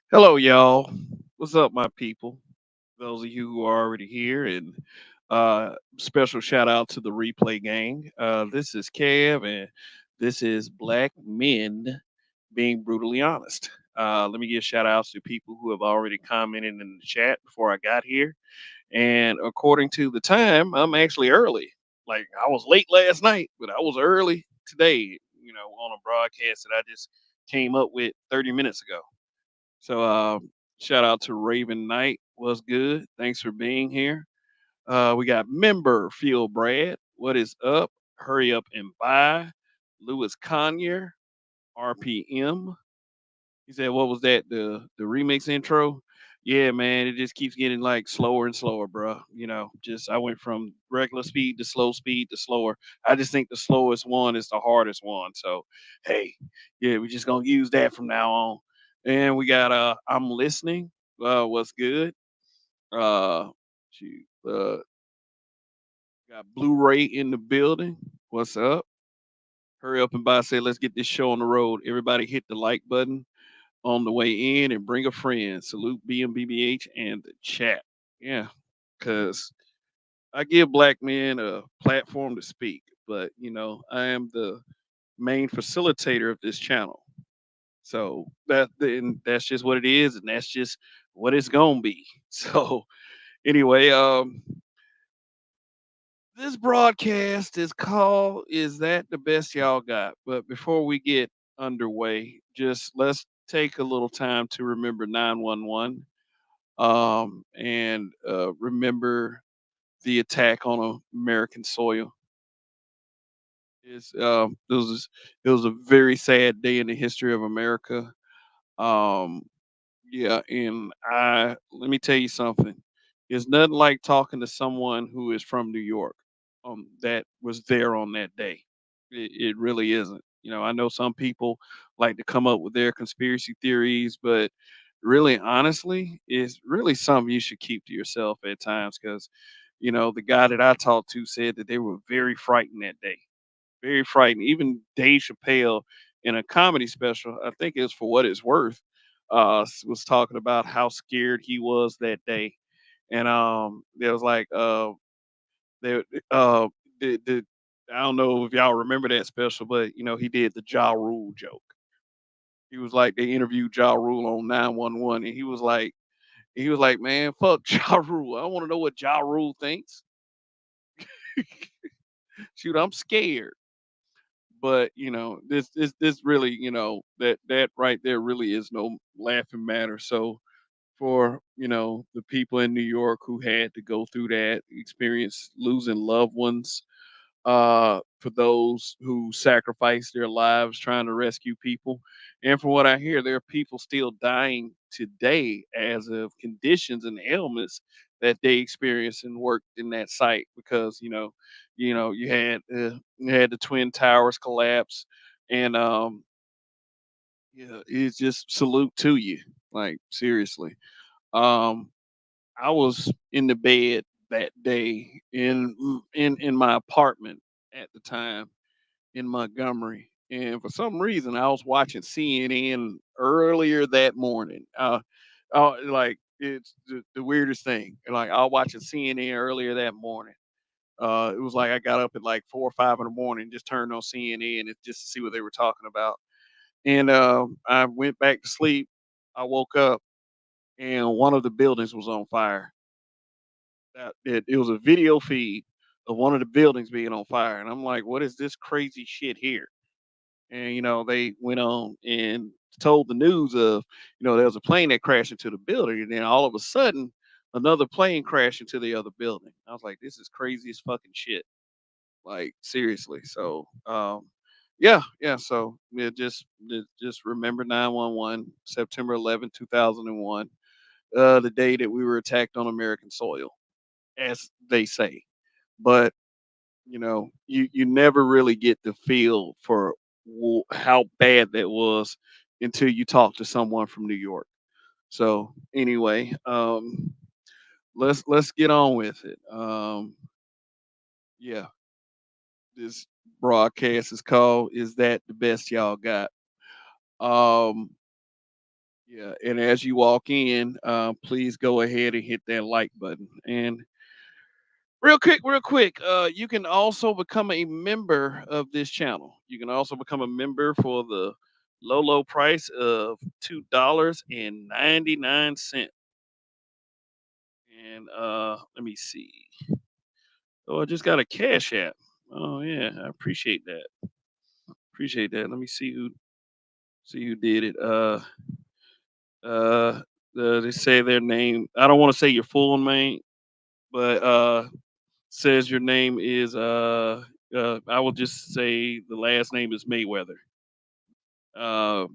Hello, y'all. What's up, my people? Those of you who are already here, and special shout out to the replay gang. This is Kev, and this is Black Men Being Brutally Honest. Let me give shout outs to people who have already commented in the chat before I got here. And according to the time, I'm actually early. Like I was late last night, but I was early today, on a broadcast that I just came up with 30 minutes ago. So shout out to Raven Knight. Was good. Thanks for being here. We got member Phil Brad. What is up? Hurry up and buy. Lewis Conyer, RPM. He said, "What was that? The remix intro?" Yeah, man, it just keeps getting like slower and slower, bro. Just I went from regular speed to slower. I just think the slowest one is the hardest one. So, hey, yeah, we're just gonna use that from now on. And we got I'm listening. What's good? Uh, shoot, got Blu-ray in the building. What's up? Hurry up and buy. Say, let's get this show on the road. Everybody hit the like button on the way in and bring a friend. Salute BMBBH and the chat. Yeah, because I give black men a platform to speak, but I am the main facilitator of this channel. So that's just what it is, and that's just what it's gonna be. So anyway, this broadcast is called "Is That the Best Y'all Got?" But before we get underway, just let's take a little time to remember 911 and remember the attack on American soil. It was a very sad day in the history of America. Um, yeah, and I let me tell you something. It's nothing like talking to someone who is from New York, that was there on that day. It really isn't. I know some people like to come up with their conspiracy theories, but really, honestly, it's really something you should keep to yourself at times because, the guy that I talked to said that they were very frightened that day, very frightened. Even Dave Chappelle in a comedy special, I think it's For What It's Worth, was talking about how scared he was that day. And there was like there uh the I don't know if y'all remember that special, but he did the Ja Rule joke. He was like they interviewed Ja Rule on 911, and he was like, man, fuck Ja Rule. I want to know what Ja Rule thinks. Shoot, I'm scared. But this really, that right there really is no laughing matter. So for the people in New York who had to go through that experience, losing loved ones, for those who sacrificed their lives trying to rescue people. And from what I hear, there are people still dying today as of conditions and ailments that they experienced and worked in that site because you had the twin towers collapse, and yeah, it's just salute to you, like seriously. Um, I was in the bed that day in my apartment at the time in Montgomery, and for some reason, I was watching CNN earlier that morning. Like it's the weirdest thing. Like I was watching CNN earlier that morning. It was like I got up at like 4 or 5 in the morning, just turned on CNN just to see what they were talking about, and I went back to sleep. I woke up and one of the buildings was on fire. It was a video feed of one of the buildings being on fire, and I'm like, "What is this crazy shit here?" And they went on and told the news of, there was a plane that crashed into the building, and then all of a sudden, another plane crashed into the other building. I was like, "This is crazy as fucking shit." Like seriously. So, yeah, yeah. So yeah, just remember 911, September 11th, 2001, the day that we were attacked on American soil, as they say. But you never really get the feel for how bad that was until you talk to someone from New York. So anyway, let's get on with it. Yeah, this broadcast is called "Is That the Best Y'all Got?" Um, Yeah, and as you walk in, please go ahead and hit that like button. And real quick, you can also become a member of this channel. You can also become a member for the low price of $2.99. And let me see. Oh, I just got a cash app. Oh yeah, I appreciate that. Appreciate that. Let me see who did it. Uh, they say their name. I don't want to say your full name, but says your name is I will just say the last name is Mayweather.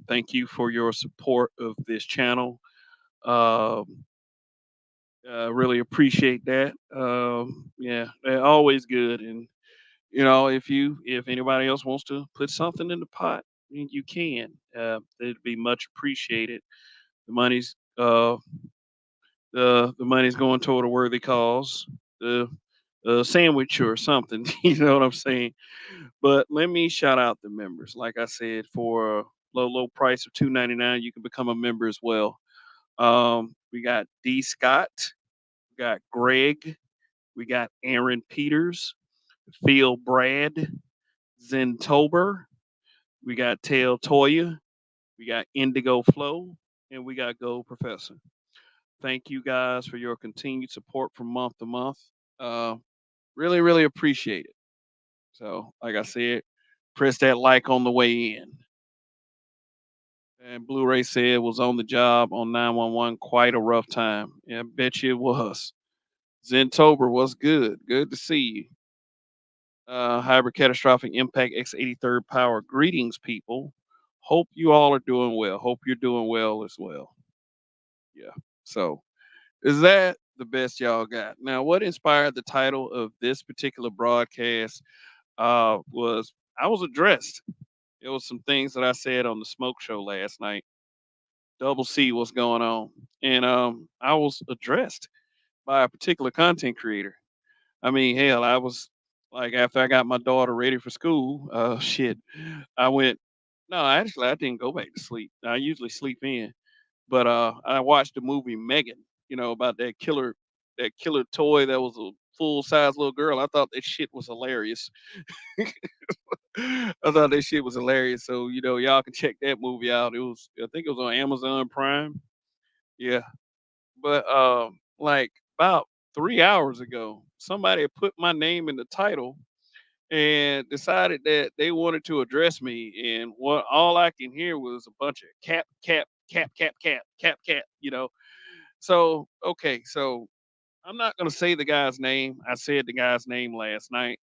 Thank you for your support of this channel. Um, really appreciate that. Yeah, they're always good. And if anybody else wants to put something in the pot, you can. It'd be much appreciated. The money's the money's going toward a worthy cause. The sandwich or something. You know what I'm saying? But let me shout out the members. Like I said, for a low price of $2.99, you can become a member as well. We got D. Scott, we got Greg, we got Aaron Peters, Phil Brad, Zentober, we got Tail Toya, we got Indigo Flow, and we got Gold Professor. Thank you guys for your continued support from month to month. Uh, really appreciate it. So, like I said, press that like on the way in. And Blu-ray said was on the job on 911. Quite a rough time. Yeah, bet you it was. Zentober was good. Good to see you. Hybrid Catastrophic Impact X83rd Power. Greetings, people. Hope you all are doing well. Hope you're doing well as well. Yeah. So, is that the best y'all got? Now, what inspired the title of this particular broadcast was I was addressed. It was some things that I said on the smoke show last night. Double C, what's going on? And I was addressed by a particular content creator. I mean, hell, I was like, after I got my daughter ready for school, shit, I went. No, actually, I didn't go back to sleep. I usually sleep in, but I watched the movie Megan. You know about that killer toy that was a full size little girl. I thought that shit was hilarious. I thought that shit was hilarious. So y'all can check that movie out. I think it was on Amazon Prime. Yeah, but like about 3 hours ago, somebody had put my name in the title and decided that they wanted to address me, and what all I can hear was a bunch of cap. So okay, so I'm not gonna say the guy's name. I said the guy's name last night.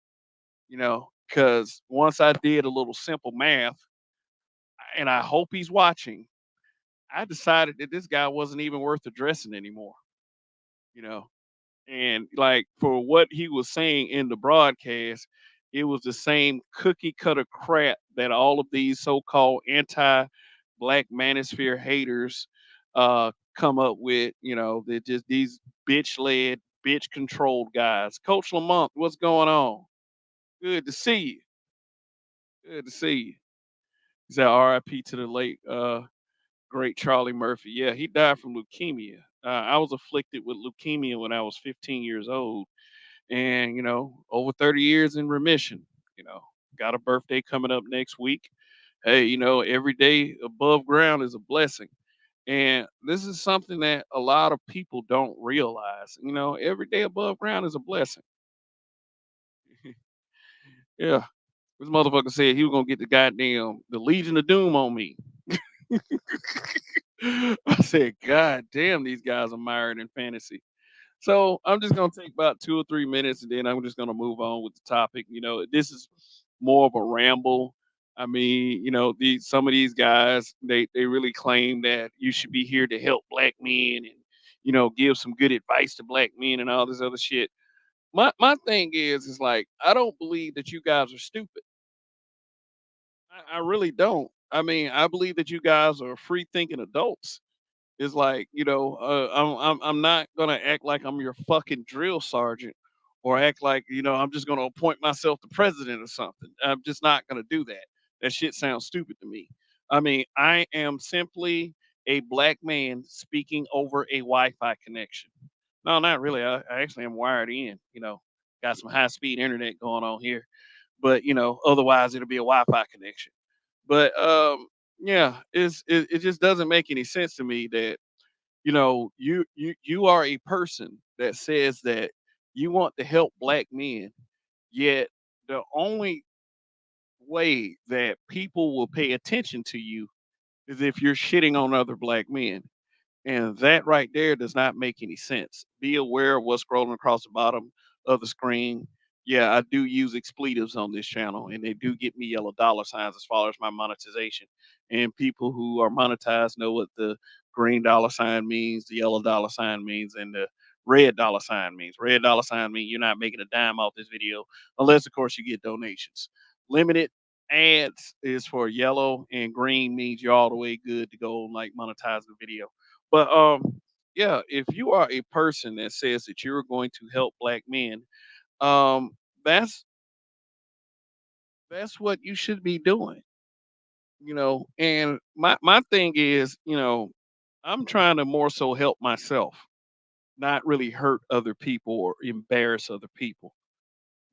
Because once I did a little simple math, and I hope he's watching, I decided that this guy wasn't even worth addressing anymore. You know, and like for what he was saying in the broadcast, it was the same cookie cutter crap that all of these so-called anti-black manosphere haters come up with. They're just these bitch-led, bitch-controlled guys. Coach Lamont, what's going on? Good to see you. Good to see you. He said R.I.P. to the late great Charlie Murphy. Yeah, he died from leukemia. I was afflicted with leukemia when I was 15 years old, and over 30 years in remission. You know, got a birthday coming up next week. Hey, every day above ground is a blessing. And this is something that a lot of people don't realize. Every day above ground is a blessing. Yeah. This motherfucker said he was gonna get the Legion of Doom on me. I said, God damn, these guys are mired in fantasy. So I'm just gonna take about 2 or 3 minutes, and then I'm just gonna move on with the topic. This is more of a ramble. I mean, these some of these guys they really claim that you should be here to help black men and give some good advice to black men and all this other shit. My thing is like I don't believe that you guys are stupid. I really don't. I mean, I believe that you guys are free thinking adults. It's like, I'm not gonna act like I'm your fucking drill sergeant or act like, I'm just gonna appoint myself the president or something. I'm just not gonna do that. That shit sounds stupid to me. I mean, I am simply a black man speaking over a Wi-Fi connection. No, not really. I actually am wired in. Got some high speed internet going on here, but otherwise it'll be a Wi-Fi connection. But yeah, it just doesn't make any sense to me that you are a person that says that you want to help black men, yet the only way that people will pay attention to you is if you're shitting on other black men. And that right there does not make any sense. Be aware of what's scrolling across the bottom of the screen. Yeah, I do use expletives on this channel, and they do get me yellow dollar signs as far as my monetization. And people who are monetized know what the green dollar sign means, the yellow dollar sign means, and the red dollar sign means. Red dollar sign means you're not making a dime off this video, unless, of course, you get donations. Limited ads is for yellow, and green means you're all the way good to go, like monetize the video. But yeah, if you are a person that says that you're going to help black men, um, that's that's what you should be doing. And my thing is, I'm trying to more so help myself, not really hurt other people or embarrass other people.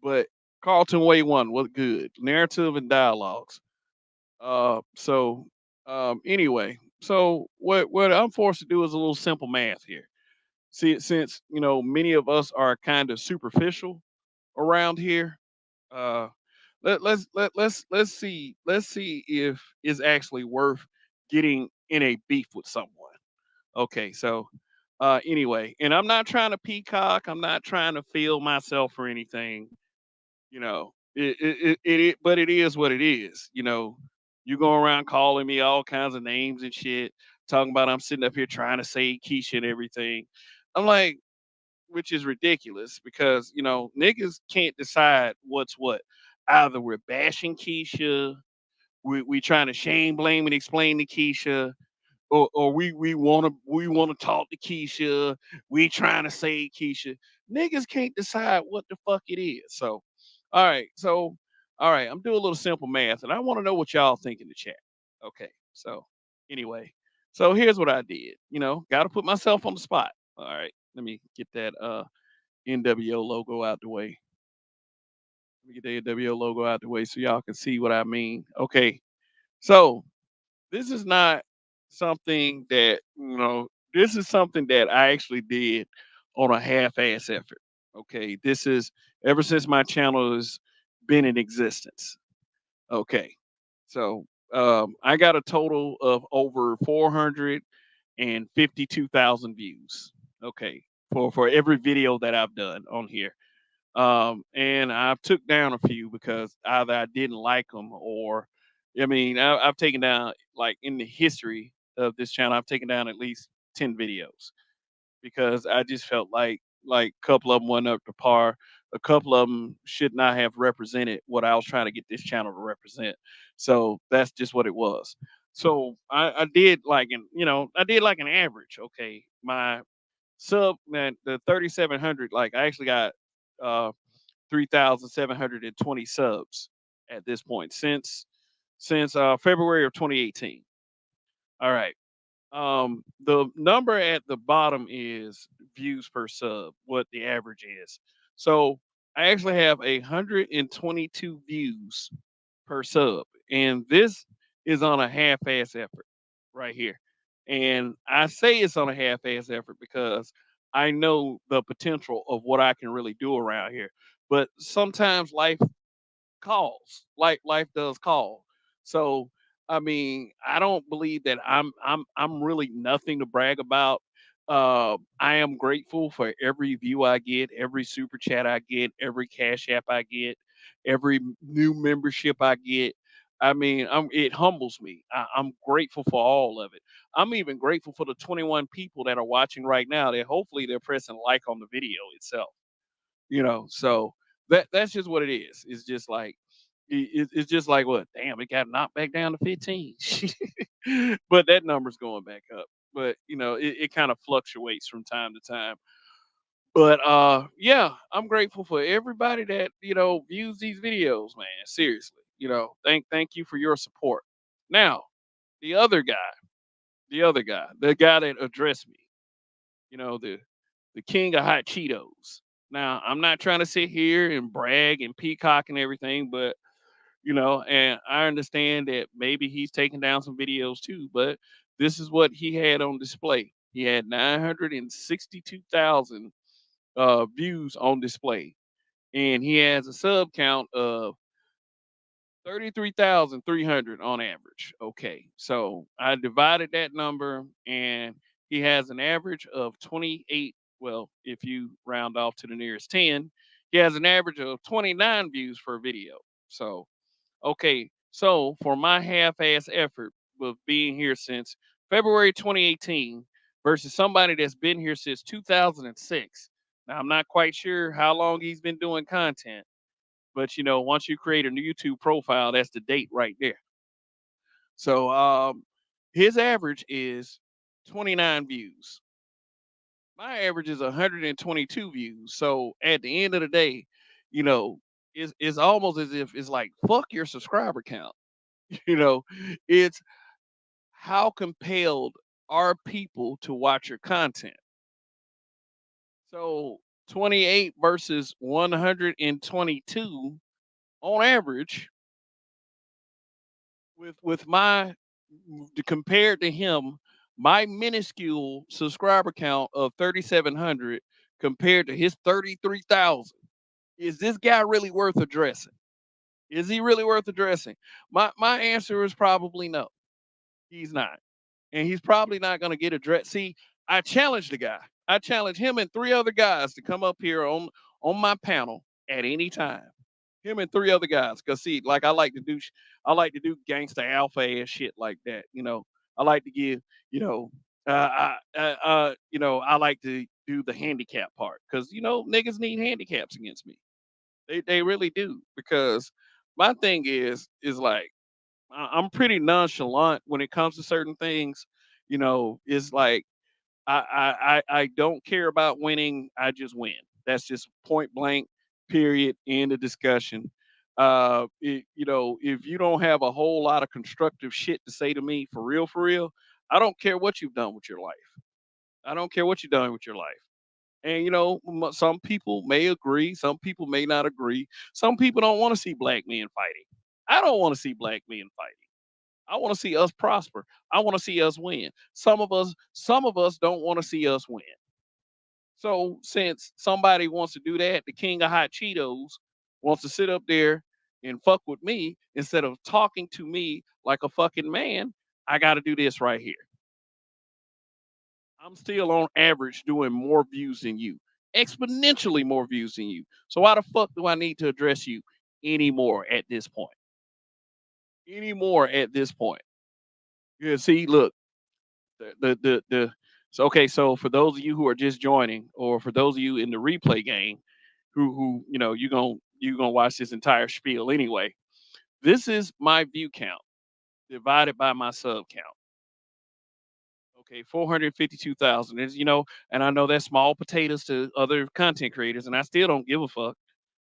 But Carlton Way one was good narrative and dialogues. Anyway, so what I'm forced to do is a little simple math here. See, since many of us are kind of superficial around here, uh, let's see if it's actually worth getting in a beef with someone. Okay, so anyway, and I'm not trying to peacock. I'm not trying to feel myself or anything. But it is what it is. You go around calling me all kinds of names and shit, talking about I'm sitting up here trying to say Keisha and everything. I'm like, which is ridiculous because niggas can't decide what's what. Either we're bashing Keisha, we trying to shame, blame, and explain to Keisha, or we wanna talk to Keisha. We trying to say Keisha. Niggas can't decide what the fuck it is. So, all right, I'm doing a little simple math, and I want to know what y'all think in the chat. Okay, so anyway, so here's what I did. Got to put myself on the spot. All right, let me get that NWO logo out the way. Let me get the NWO logo out the way so y'all can see what I mean. Okay, so this is not something that this is something that I actually did on a half-ass effort. Okay, this is ever since my channel has been in existence. Okay, so I got a total of over 452,000 views. Okay, for every video that I've done on here. And I've took down a few because either I didn't like them or, I mean, I've taken down, like, in the history of this channel, I've taken down at least 10 videos because I just felt like a couple of them went up to par. A couple of them should not have represented what I was trying to get this channel to represent. So that's just what it was. So I did like I did like an average. Okay, my sub, man, the 3,700, like I actually got uh 3,720 subs at this point since February of 2018. All right. The number at the bottom is views per sub, what the average is. So I actually have 122 views per sub, and this is on a half-ass effort right here. And I say it's on a half-ass effort because I know the potential of what I can really do around here. But sometimes life calls. Like life does call. So I mean, I don't believe that I'm really nothing to brag about. I am grateful for every view I get, every super chat I get, every cash app I get, every new membership I get. I mean, it humbles me. I'm grateful for all of it. I'm even grateful for the 21 people that are watching right now. That hopefully they're pressing like on the video itself. So that's just what it is. It's just like it's just like what? Damn, it got knocked back down to 15. But that number's going back up. But it kind of fluctuates from time to time. But yeah, I'm grateful for everybody that views these videos, man. Seriously. Thank you for your support. Now, the other guy. the other guy, the guy that addressed me, the king of hot Cheetos. Now, I'm not trying to sit here and brag and peacock and everything, but and I understand that maybe he's taking down some videos too, but this is what he had on display. He had 962,000 views on display, and he has a sub count of 33,300 on average. Okay. So I divided that number and he has an average of 28. Well, if you round off to the nearest 10, he has an average of 29 views per video. So, okay. So for my half ass effort of being here since February 2018 versus somebody that's been here since 2006. Now, I'm not quite sure how long he's been doing content, but once you create a new YouTube profile, that's the date right there. So his average is 29 views. My average is 122 views. So at the end of the day, you know, it's almost as if it's like fuck your subscriber count. You know, it's how compelled are people to watch your content. So 28 versus 122 on average with my compared to him, my minuscule subscriber count of 3,700 compared to his 33,000. Is this guy really worth addressing? Is he really worth addressing? My answer is probably no. He's not. And he's probably not going to get addressed. See, I challenged the guy. I challenged him and three other guys to come up here on my panel at any time. Him and three other guys. Cause see, like I like to do gangsta alpha ass shit like that. I like to give, I like to do the handicap part because niggas need handicaps against me. They really do because my thing is like I'm pretty nonchalant when it comes to certain things. It's like I don't care about winning. I just win. That's just point blank. Period. End of discussion. If you don't have a whole lot of constructive shit to say to me, for real, I don't care what you've done with your life. I don't care what you've done with your life. And some people may agree, some people may not agree. Some people don't want to see black men fighting. I don't want to see black men fighting. I want to see us prosper. I want to see us win. Some of us don't want to see us win. So since somebody wants to do that, the king of hot Cheetos wants to sit up there and fuck with me instead of talking to me like a fucking man, I got to do this right here. I'm still on average doing more views than you, exponentially more views than you. So why the fuck do I need to address you anymore at this point? Anymore at this point? Yeah, see, look, the so okay, so for those of you who are just joining, or for those of you in the replay game, who you gonna watch this entire spiel anyway. This is my view count divided by my sub count. Okay, 452,000 is and I know that's small potatoes to other content creators, and I still don't give a fuck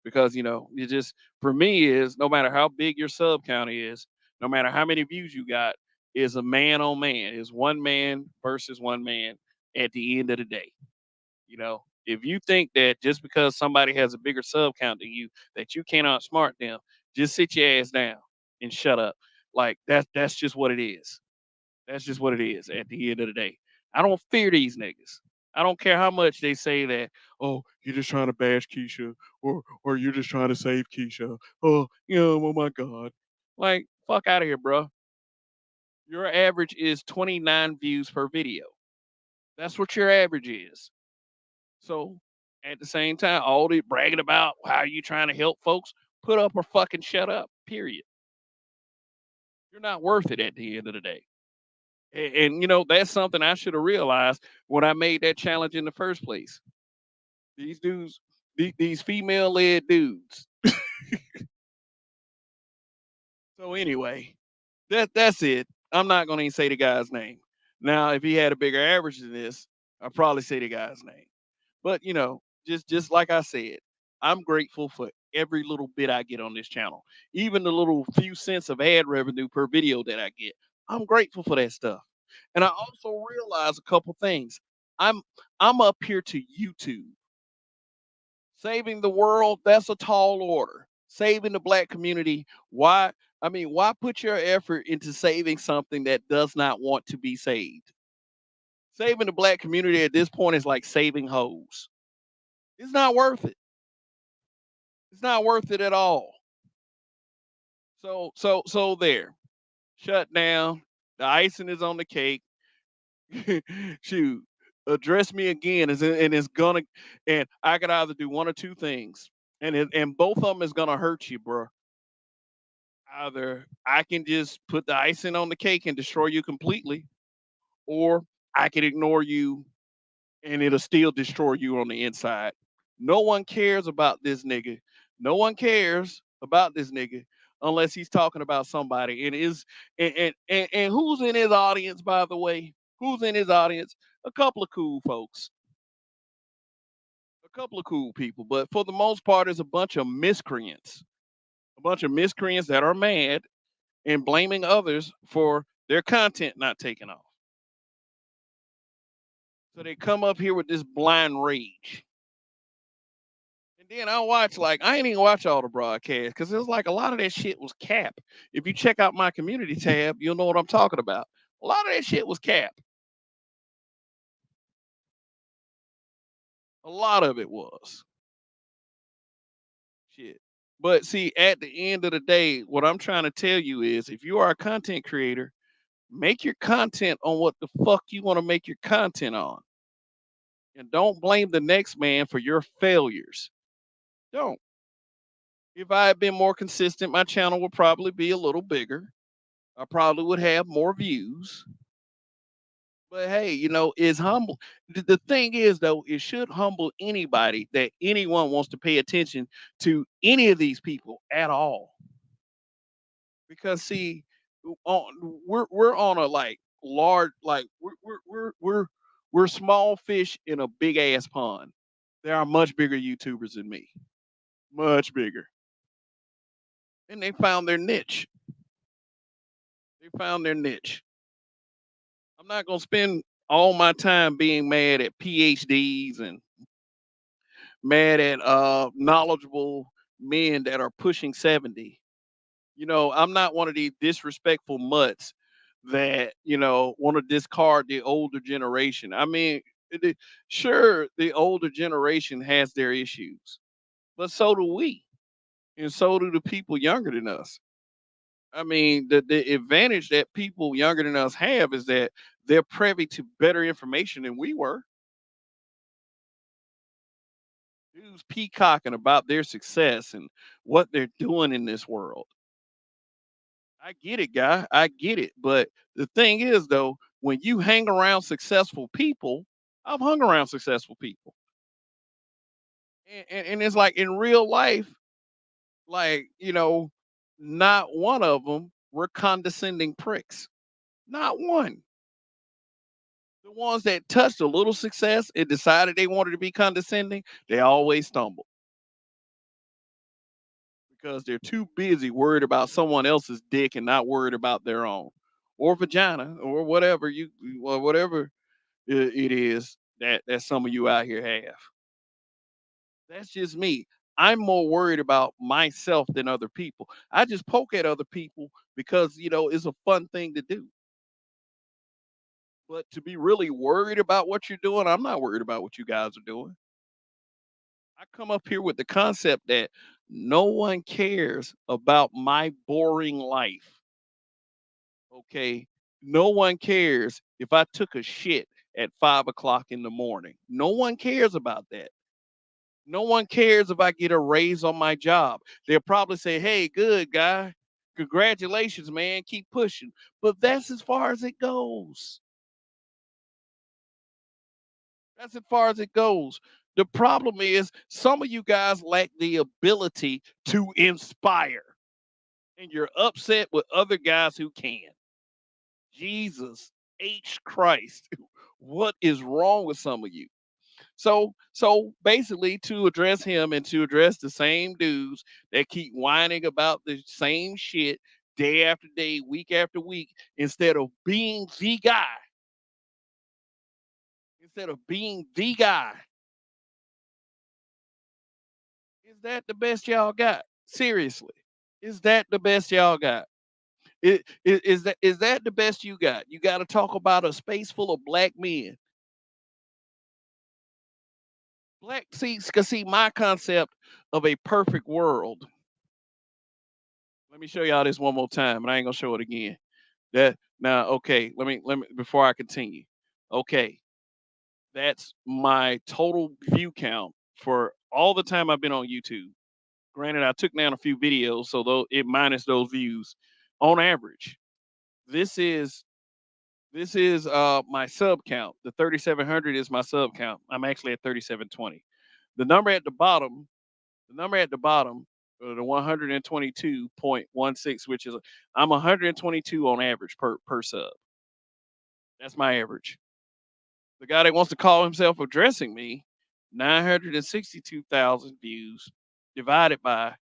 because it just for me is no matter how big your sub count is, no matter how many views you got, is a man on man, is one man versus one man at the end of the day. If you think that just because somebody has a bigger sub count than you, that you cannot smart them, just sit your ass down and shut up. Like that's just what it is. That's just what it is at the end of the day. I don't fear these niggas. I don't care how much they say that, oh, you're just trying to bash Keisha, or you're just trying to save Keisha. Oh, oh my God. Like, fuck out of here, bro. Your average is 29 views per video. That's what your average is. So at the same time, all the bragging about how you trying to help folks, put up or fucking shut up. Period. You're not worth it at the end of the day. And that's something I should have realized when I made that challenge in the first place. These dudes, these female led dudes. So anyway, that's it. I'm not gonna even say the guy's name. Now, if he had a bigger average than this, I'd probably say the guy's name. But just like I said, I'm grateful for every little bit I get on this channel. Even the little few cents of ad revenue per video that I get. I'm grateful for that stuff. And I also realize a couple things. I'm I'm up here to YouTube. Saving the world, that's a tall order. Saving the black community, why? I mean, why put your effort into saving something that does not want to be saved? Saving the black community at this point is like saving hoes. It's not worth it. It's not worth it at all. So there. Shut down. The icing is on the cake. Shoot. Address me again and it's gonna and I could either do one or two things. And both of them is gonna hurt you, bro. Either I can just put the icing on the cake and destroy you completely, or I can ignore you and it'll still destroy you on the inside. No one cares about this nigga. No one cares about this nigga unless he's talking about somebody. And who's in his audience, by the way? Who's in his audience? A couple of cool folks, a couple of cool people, but for the most part, it's a bunch of miscreants, a bunch of miscreants that are mad and blaming others for their content not taking off. So they come up here with this blind rage. And then I watch like I ain't even watch all the broadcasts because it was like a lot of that shit was cap. If you check out my community tab, you'll know what I'm talking about. A lot of that shit was cap. A lot of it was shit. But see, at the end of the day, what I'm trying to tell you is if you are a content creator, make your content on what the fuck you want to make your content on. And don't blame the next man for your failures. Don't. If I had been more consistent, my channel would probably be a little bigger. I probably would have more views. But hey, it's humble. The thing is, though, it should humble anybody that anyone wants to pay attention to any of these people at all. Because see, we're on a like large like we're small fish in a big ass pond. There are much bigger YouTubers than me, much bigger, and they found their niche. They found their niche. I'm not gonna spend all my time being mad at PhDs and mad at knowledgeable men that are pushing 70. I'm not one of these disrespectful mutts that, want to discard the older generation. I mean, sure, the older generation has their issues, but so do we, and so do the people younger than us. I mean, the advantage that people younger than us have is that they're privy to better information than we were. Dudes peacocking about their success and what they're doing in this world. I get it, guy. I get it. But the thing is, though, when you hang around successful people, I've hung around successful people. And it's like in real life, like, not one of them were condescending pricks. Not one. The ones that touched a little success and decided they wanted to be condescending, they always stumble because they're too busy worried about someone else's dick and not worried about their own or vagina or whatever or whatever it is that some of you out here have. That's just me. I'm more worried about myself than other people. I just poke at other people because it's a fun thing to do. But to be really worried about what you're doing, I'm not worried about what you guys are doing. I come up here with the concept that no one cares about my boring life. Okay. No one cares if I took a shit at 5 o'clock in the morning. No one cares about that. No one cares if I get a raise on my job. They'll probably say, hey, good guy. Congratulations, man. Keep pushing. But that's as far as it goes. That's as far as it goes. The problem is some of you guys lack the ability to inspire, and you're upset with other guys who can. Jesus H. Christ. What is wrong with some of you? So basically, to address him and to address the same dudes that keep whining about the same shit, day after day, week after week, instead of being the guy, instead of being the guy, is that the best y'all got? Seriously, is that the best y'all got? Is that the best you got? You got to talk about a space full of black men. Black see, cause see my concept of a perfect world. Let me show y'all this one more time, and I ain't gonna show it again. That now, okay. Let me before I continue. Okay, that's my total view count for all the time I've been on YouTube. Granted, I took down a few videos, so though it minus those views, on average, this is my sub count. The 3,700 is my sub count. I'm actually at 3,720. The number at the bottom, the number at the bottom, the 122.16, which is I'm 122 on average per sub. That's my average. The guy that wants to call himself addressing me, 962,000 views divided by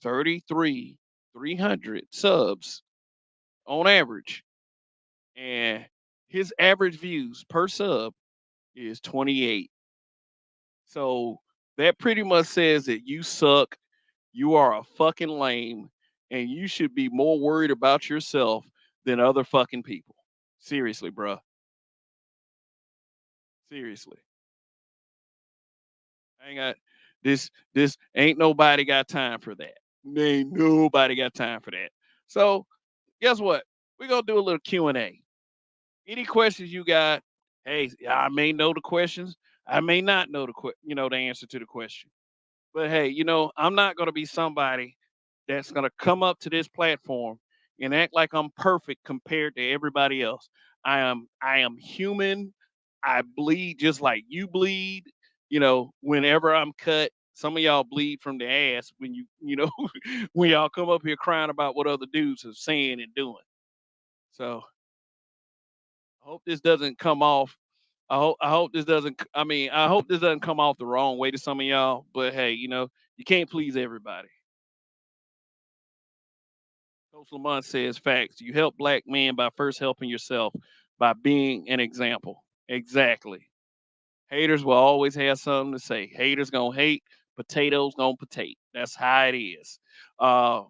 33 300 subs on average, and his average views per sub is 28. So that pretty much says that you suck, you are a fucking lame, and you should be more worried about yourself than other fucking people. Seriously, bruh. Seriously. I ain't got this ain't nobody got time for that. Ain't nobody got time for that. So guess what? We're gonna do a little Q&A. Any questions you got? Hey, I may know the questions. I may not know the answer to the question. But hey, I'm not going to be somebody that's going to come up to this platform and act like I'm perfect compared to everybody else. I am human. I bleed just like you bleed. Whenever I'm cut, some of y'all bleed from the ass when when y'all come up here crying about what other dudes are saying and doing. So I hope this doesn't come off. I hope this doesn't. I mean, I hope this doesn't come off the wrong way to some of y'all. But hey, you can't please everybody. Coach Lamont says facts. You help black men by first helping yourself by being an example. Exactly. Haters will always have something to say. Haters gonna hate. Potatoes gonna potate. That's how it is. Uh,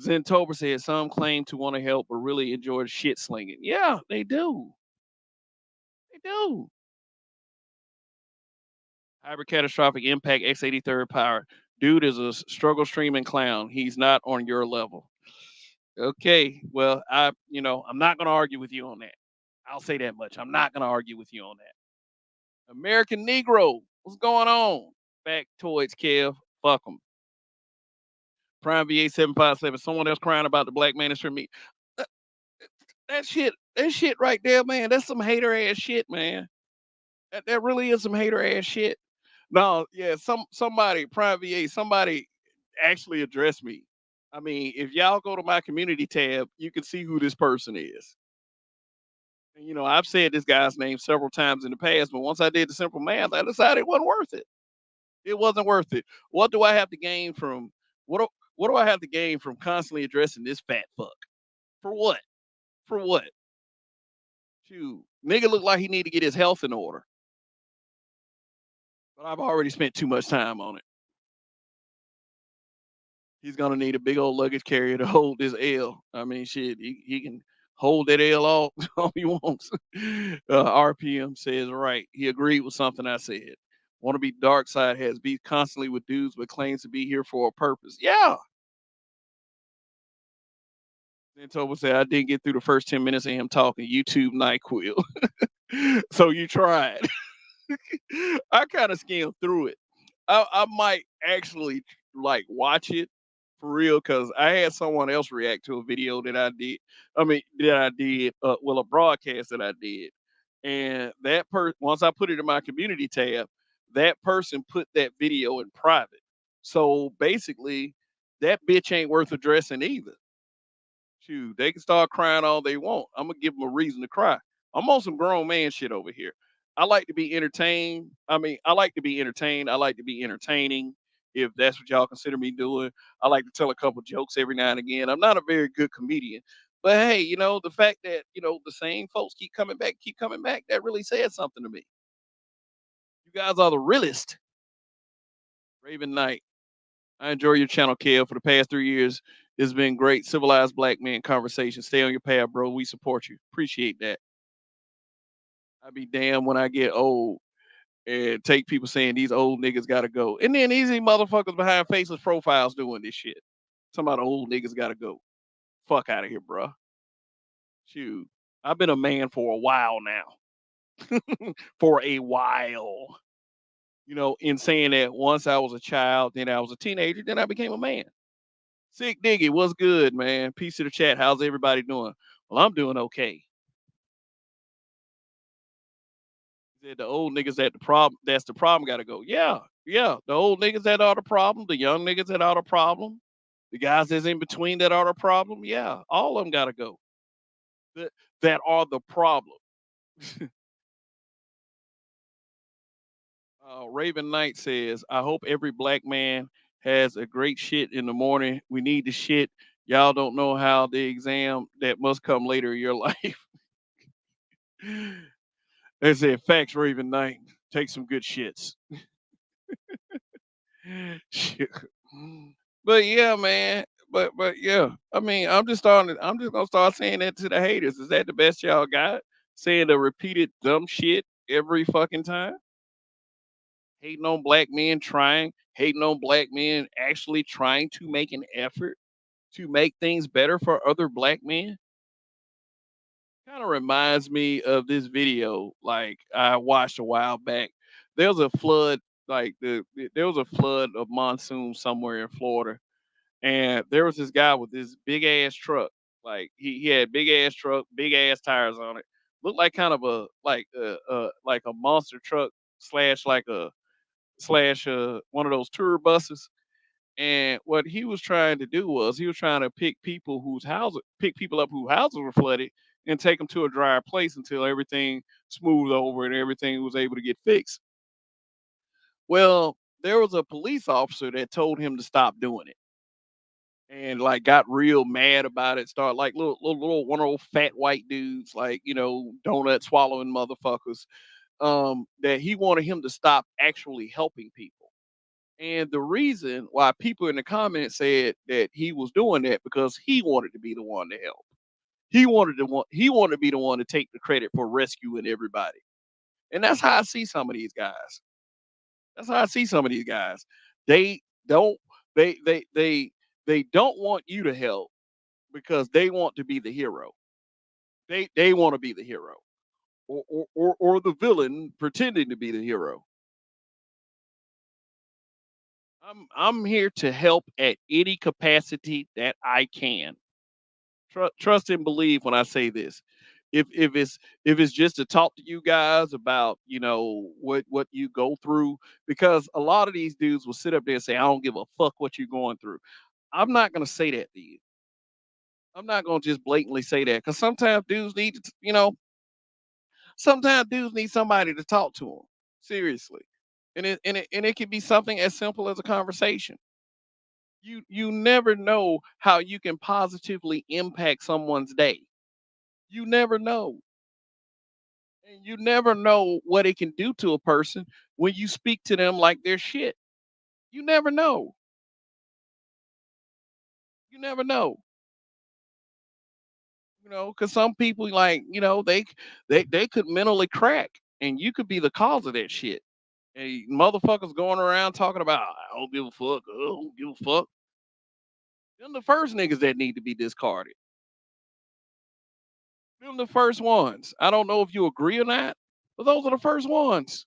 Zentober says some claim to want to help but really enjoy the shit slinging. Yeah, they do. They do. Hyper catastrophic impact X83rd power. Dude is a struggle streaming clown. He's not on your level. Okay, well, I'm not going to argue with you on that. I'll say that much. I'm not going to argue with you on that. American Negro, what's going on? Factoids, Kev. Fuck them. Prime VA 757. Someone else crying about the black man is for me. That, that shit right there, man. That's some hater ass shit, man. That really is some hater ass shit. No, yeah, somebody, Prime VA, somebody actually addressed me. I mean, if y'all go to my community tab, you can see who this person is. And, I've said this guy's name several times in the past, but once I did the simple math, I decided it wasn't worth it. It wasn't worth it. What do I have to gain from what do I have to gain from constantly addressing this fat fuck? For what? For what? Shoot, nigga look like he need to get his health in order, but I've already spent too much time on it. He's gonna need a big old luggage carrier to hold this L. I mean, shit, he can hold that L all he wants. RPM says right. He agreed with something I said. Want to be dark side has beef constantly with dudes, but claims to be here for a purpose. Yeah. Then Toba said I didn't get through the first 10 minutes of him talking. YouTube NyQuil. So you tried. I kind of skimmed through it. I might actually like watch it for real because I had someone else react to a video that I did. I mean, that I did. Well, a broadcast that I did, and that once I put it in my community tab, that person put that video in private. So basically, that bitch ain't worth addressing either. Shoot, they can start crying all they want. I'm gonna give them a reason to cry. I'm on some grown man shit over here. I like to be entertained. I mean, I like to be entertained. I like to be entertaining. if that's what y'all consider me doing. I like to tell a couple jokes every now and again. I'm not a very good comedian, but hey, the fact that the same folks keep coming back, that really says something to me. You guys are the realest. Raven Knight. I enjoy your channel, Kev. For the past 3 years, it's been great. Civilized black men conversation. Stay on your path, bro. We support you. Appreciate that. I be damn when I get old and take people saying these old niggas gotta go. And then these motherfuckers behind faceless profiles doing this shit. Some about old niggas gotta go. Fuck out of here, bro. Shoot. I've been a man for a while now. For a while. In saying that once I was a child, then I was a teenager, then I became a man. Sick Diggy, what's good, man? Peace to the chat. How's everybody doing? Well, I'm doing okay. He said the old niggas that's the problem gotta go. Yeah, yeah. The old niggas that are the problem, the young niggas that are the problem, the guys that's in between that are the problem. Yeah, all of them gotta go. That that are the problem. Raven Knight says, I hope every black man has a great shit in the morning. We need the shit. Y'all don't know how the exam that must come later in your life. They said, facts, Raven Knight. Take some good shits. Shit. But yeah, man. But yeah. I mean, I'm just gonna start saying that to the haters. Is that the best y'all got? Saying the repeated dumb shit every fucking time? Hating on black men hating on black men actually trying to make an effort to make things better for other black men. Kind of reminds me of this video like I watched a while back. There was a flood, there was a flood of monsoon somewhere in Florida, and there was this guy with this big ass truck. Like he had big ass truck, big ass tires on it. Looked like kind of a monster truck slash like a slash one of those tour buses. And what he was trying to do was he was trying to pick people up whose houses were flooded and take them to a drier place until everything smoothed over and everything was able to get fixed. Well, there was a police officer that told him to stop doing it and like got real mad about it. Start like little one of those fat white dudes, like donut swallowing motherfuckers. That he wanted him to stop actually helping people. And the reason why people in the comments said that he was doing that because he wanted to be the one to help. He wanted to be the one to take the credit for rescuing everybody. And that's how I see some of these guys. That's how I see some of these guys. They don't they they don't want you to help because they want to be the hero. They want to be the hero. Or the villain pretending to be the hero. I'm here to help at any capacity that I can. Trust and believe when I say this. If it's just to talk to you guys about what you go through, because a lot of these dudes will sit up there and say I don't give a fuck what you're going through. I'm not gonna say that to you. I'm not gonna just blatantly say that because sometimes dudes need somebody to talk to them seriously, and it can be something as simple as a conversation. You never know how you can positively impact someone's day. You never know. And you never know what it can do to a person when you speak to them like they're shit. You never know. You never know. Because some people they could mentally crack and you could be the cause of that shit. And motherfuckers going around talking about I don't give a fuck, I don't give a fuck. Them the first niggas that need to be discarded. Them the first ones. I don't know if you agree or not, but those are the first ones.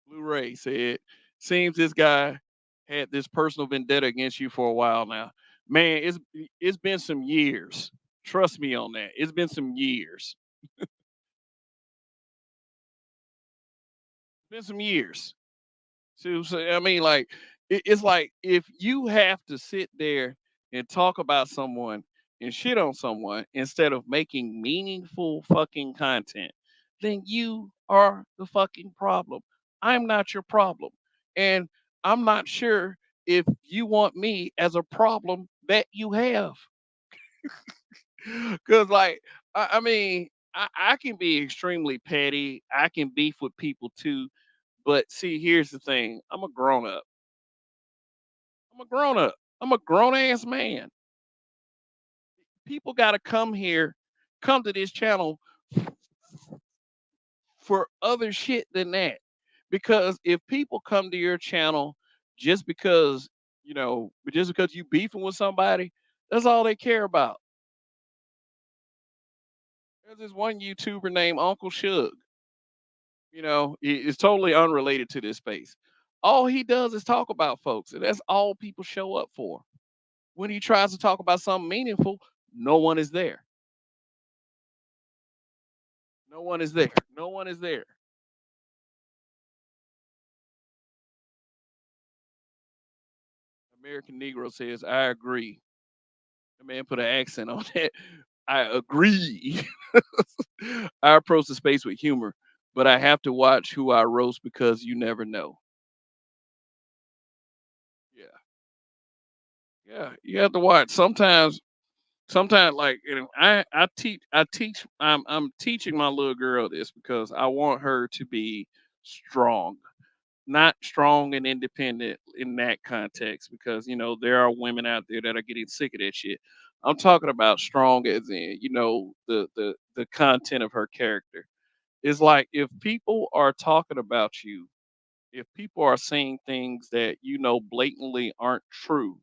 Blu-ray said, seems this guy had this personal vendetta against you for a while now. Man, it's been some years. Trust me on that. It's been some years. It's been some years. So I mean, like, it's like if you have to sit there and talk about someone and shit on someone instead of making meaningful fucking content, then you are the fucking problem. I'm not your problem. And I'm not sure if you want me as a problem that you have. Cause like I mean, I can be extremely petty. I can beef with people too. But see, here's the thing. I'm a grown up. I'm a grown up. I'm a grown ass man. People gotta come here, come to this channel for other shit than that. Because if people come to your channel just because, just because you beefing with somebody, that's all they care about. There's this one YouTuber named Uncle Shug. It's totally unrelated to this space. All he does is talk about folks, and that's all people show up for. When he tries to talk about something meaningful, no one is there. No one is there. No one is there. American Negro says, I agree. The man put an accent on that. I agree. I approach the space with humor, but I have to watch who I roast because you never know. Yeah. Yeah. You have to watch. Sometimes like I'm teaching my little girl this because I want her to be strong, not strong and independent in that context, because there are women out there that are getting sick of that shit. I'm talking about strong as in the content of her character. It's like if people are talking about you, if people are saying things that blatantly aren't true,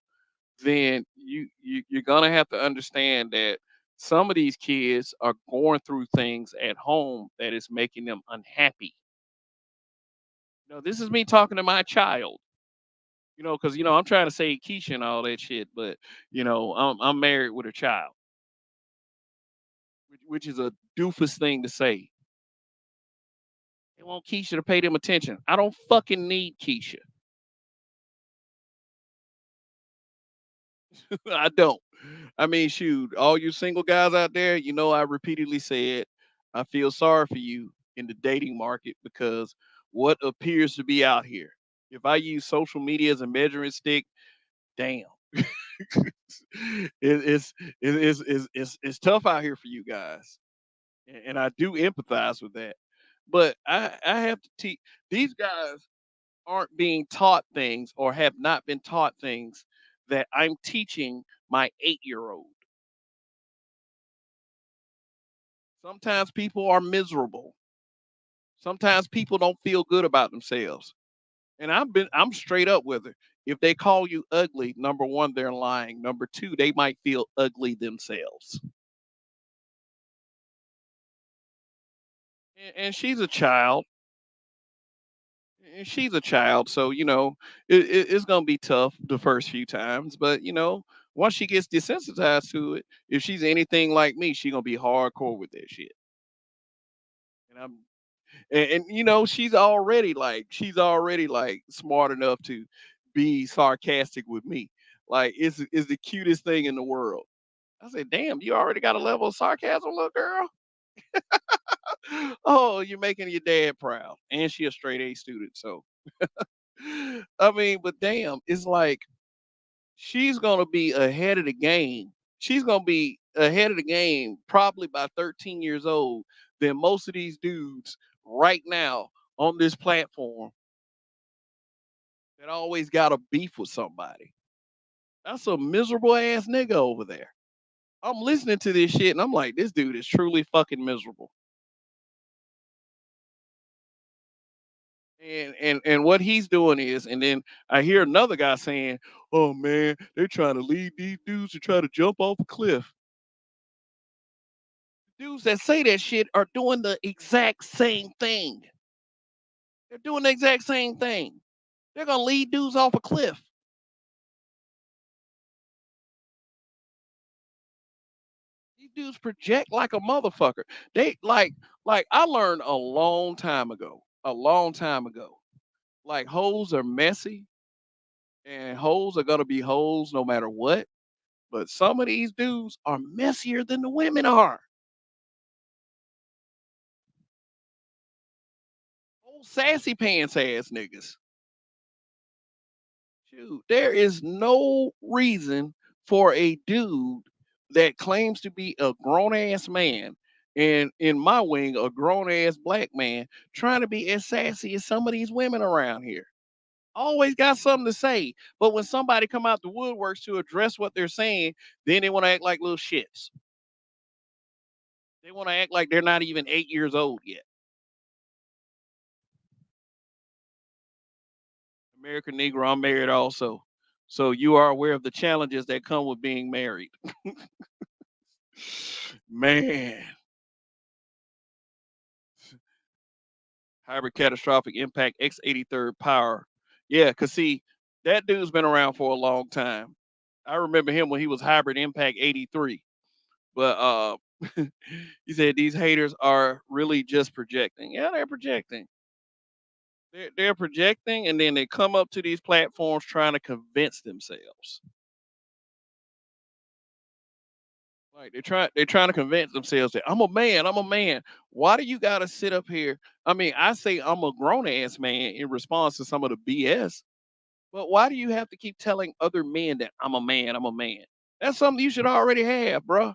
then you're gonna have to understand that some of these kids are going through things at home that is making them unhappy. This is me talking to my child. Because I'm trying to say Keisha and all that shit, but I'm married with a child, which is a doofus thing to say. They want Keisha to pay them attention. I don't fucking need Keisha. I don't. I mean, shoot, all you single guys out there, I repeatedly said I feel sorry for you in the dating market because what appears to be out here. If I use social media as a measuring stick, damn. It's tough out here for you guys. And I do empathize with that. But I have to teach these guys aren't being taught things or have not been taught things that I'm teaching my 8-year old. Sometimes people are miserable. Sometimes people don't feel good about themselves. And I'm straight up with it. If they call you ugly, number one, they're lying. Number two, they might feel ugly themselves. And she's a child. And she's a child, so it's gonna be tough the first few times. But once she gets desensitized to it, if she's anything like me, she gonna be hardcore with that shit. And she's already like smart enough to be sarcastic with me. Like it's the cutest thing in the world. I said, damn, you already got a level of sarcasm, little girl. Oh, you're making your dad proud. And she a straight A student, so I mean, but damn, it's like she's gonna be ahead of the game. She's gonna be ahead of the game probably by 13 years old than most of these dudes right now on this platform that always got a beef with somebody. That's a miserable ass nigga over there. I'm listening to this shit and I'm like, this dude is truly fucking miserable. And what he's doing is, and then I hear another guy saying, "Oh man, they're trying to lead these dudes to try to jump off a cliff." Dudes that say that shit are doing the exact same thing. They're doing the exact same thing. They're gonna lead dudes off a cliff. These dudes project like a motherfucker. They like I learned a long time ago. A long time ago. Like hoes are messy and hoes are gonna be hoes no matter what. But some of these dudes are messier than the women are. Those sassy pants ass niggas. Shoot, there is no reason for a dude that claims to be a grown ass man and in my wing, a grown ass black man trying to be as sassy as some of these women around here. Always got something to say. But when somebody come out the woodworks to address what they're saying, then they want to act like little shits. They want to act like they're not even 8 years old yet. American Negro, I'm married also. So you are aware of the challenges that come with being married. Man, hybrid catastrophic impact X83rd power. Yeah, cause see, that dude's been around for a long time. I remember him when he was hybrid impact 83. But he said these haters are really just projecting. Yeah, they're projecting. They're projecting, and then they come up to these platforms trying to convince themselves. Like they're trying to convince themselves that I'm a man, I'm a man. Why do you gotta sit up here? I mean, I say I'm a grown ass man in response to some of the BS, but why do you have to keep telling other men that I'm a man, I'm a man? That's something you should already have, bruh.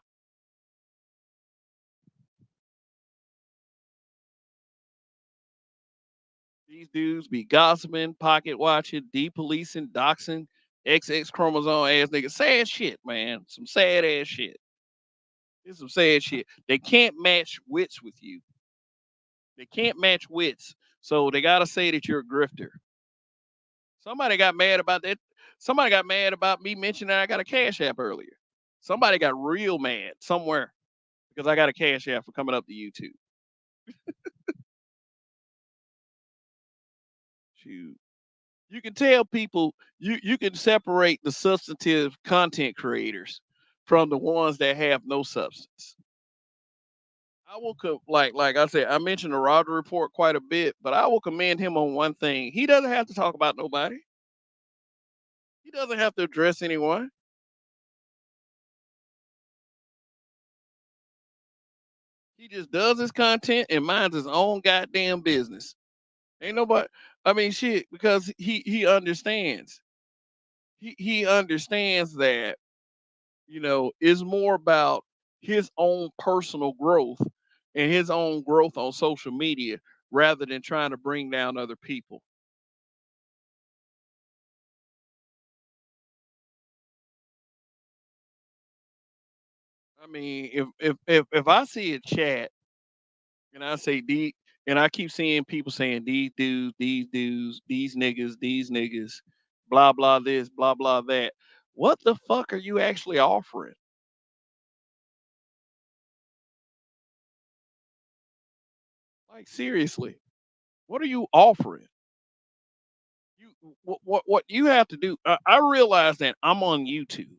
These dudes be gossiping, pocket watching, depolicing, doxing, XX chromosome ass niggas. Sad shit, man. Some sad ass shit. It's some sad shit. They can't match wits with you. They can't match wits. So they gotta say that you're a grifter. Somebody got mad about that. Somebody got mad about me mentioning I got a cash app earlier. Somebody got real mad somewhere because I got a cash app for coming up to YouTube. Shoot. You can tell people you can separate the substantive content creators from the ones that have no substance. I will like I said, I mentioned the Roger report quite a bit, but I will commend him on one thing. He doesn't have to talk about nobody. He doesn't have to address anyone. He just does his content and minds his own goddamn business. Ain't nobody. I mean, shit, because he understands. He understands that it's more about his own personal growth and his own growth on social media rather than trying to bring down other people. I mean, if I see a chat and I say and I keep seeing people saying these dudes, these niggas, blah blah this, blah blah that. What the fuck are you actually offering? Like seriously, what are you offering? You what you have to do? I realize that I'm on YouTube.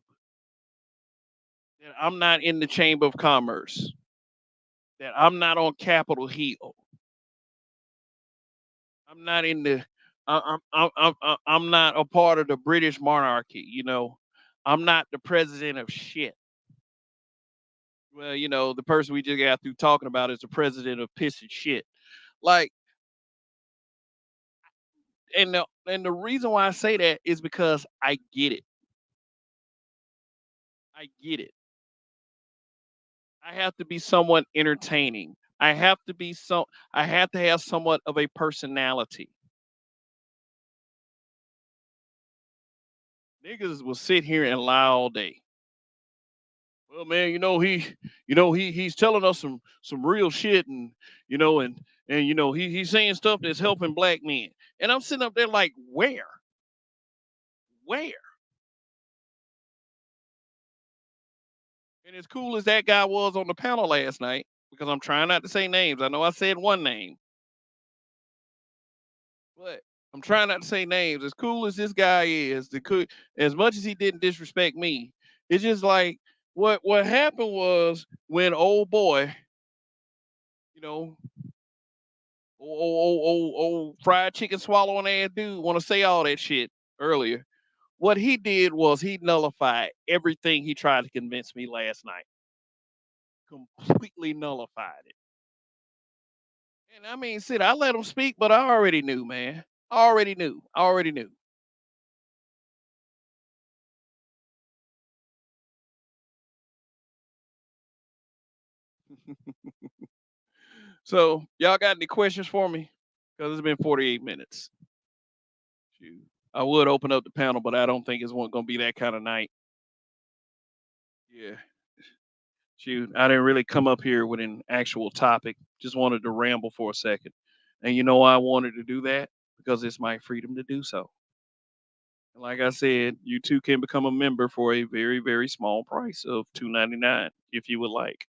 That I'm not in the Chamber of Commerce. That I'm not on Capitol Hill. I'm not in the. I'm not a part of the British monarchy. I'm not the president of shit. Well, the person we just got through talking about is the president of piss and shit. Like, and the reason why I say that is because I get it. I get it. I have to be somewhat entertaining. I have to have somewhat of a personality. Niggas will sit here and lie all day. Well, man, he's telling us some real shit, and he's saying stuff that's helping black men. And I'm sitting up there like, where? And as cool as that guy was on the panel last night, because I'm trying not to say names. I know I said one name, but I'm trying not to say names. As cool as this guy is, as much as he didn't disrespect me, it's just like what happened was when old boy, you know, old fried chicken swallowing ass dude want to say all that shit earlier. What he did was he nullified everything he tried to convince me last night. Completely nullified it. And I mean, shit, I let them speak, but I already knew, man. Already knew. Already knew. So, y'all got any questions for me? Because it's been 48 minutes. Shoot. I would open up the panel, but I don't think it's going to be that kind of night. Yeah. Shoot. I didn't really come up here with an actual topic. Just wanted to ramble for a second. And you know why I wanted to do that? Because it's my freedom to do so. And like I said, you too can become a member for a very, very small price of $2.99 if you would like.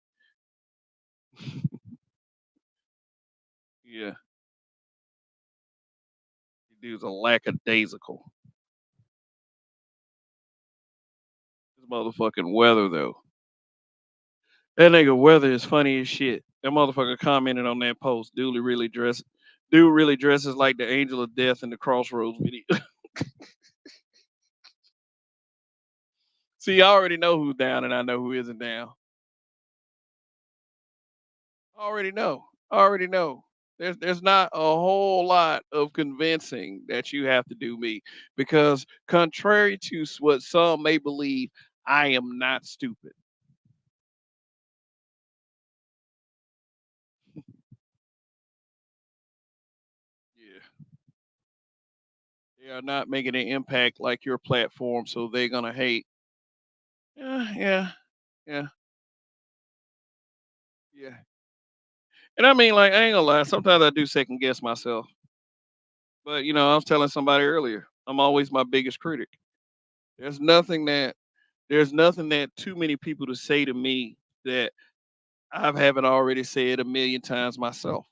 Yeah. Dude's a lackadaisical. This motherfucking weather though. That nigga weather is funny as shit. That motherfucker commented on that post. Dude really dresses like the angel of death in the Crossroads video. See, I already know who's down and I know who isn't down. I already know. I already know. There's not a whole lot of convincing that you have to do me because contrary to what some may believe, I am not stupid. Yeah. They are not making an impact like your platform, so they're gonna hate. Yeah, yeah, yeah, yeah. And I mean, like, I ain't gonna lie. Sometimes I do second guess myself, but I was telling somebody earlier, I'm always my biggest critic. There's nothing that there's nothing that too many people to say to me that I haven't already said a million times myself.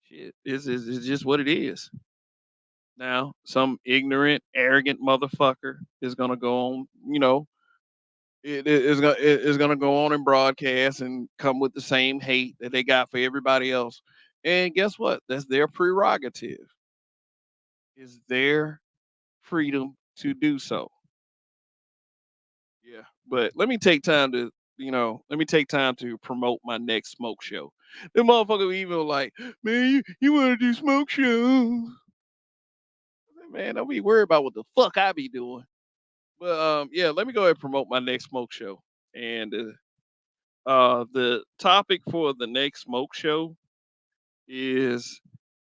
Shit, it's just what it is. Now, some ignorant, arrogant motherfucker is gonna go on, it is gonna go on and broadcast and come with the same hate that they got for everybody else. And guess what? That's their prerogative. It's their freedom to do so. Yeah. But let me take time to promote my next smoke show. The motherfucker even was like, man, you want to do smoke shows? Man, don't be worried about what the fuck I be doing. But yeah, let me go ahead and promote my next smoke show. And the topic for the next smoke show is,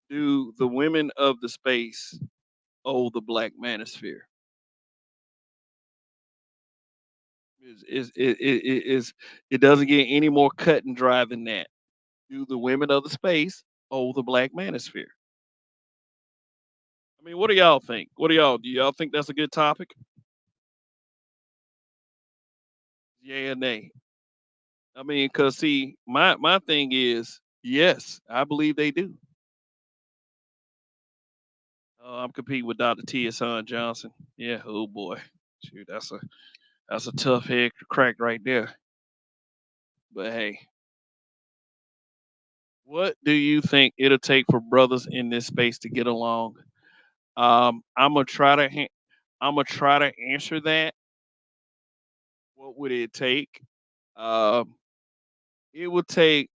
do the women of the space owe the black manosphere? It doesn't get any more cut and dry than that. Do the women of the space owe the black manosphere? I mean, what do y'all think? Do y'all think that's a good topic? Yeah or nay? I mean, cause see, my thing is, yes, I believe they do. I'm competing with Dr. Tia Son Johnson. Yeah, oh boy, shoot, that's a tough head to crack right there. But hey, what do you think it'll take for brothers in this space to get along? I'm gonna try to I'm gonna try to answer that. What would it take? Um, it would take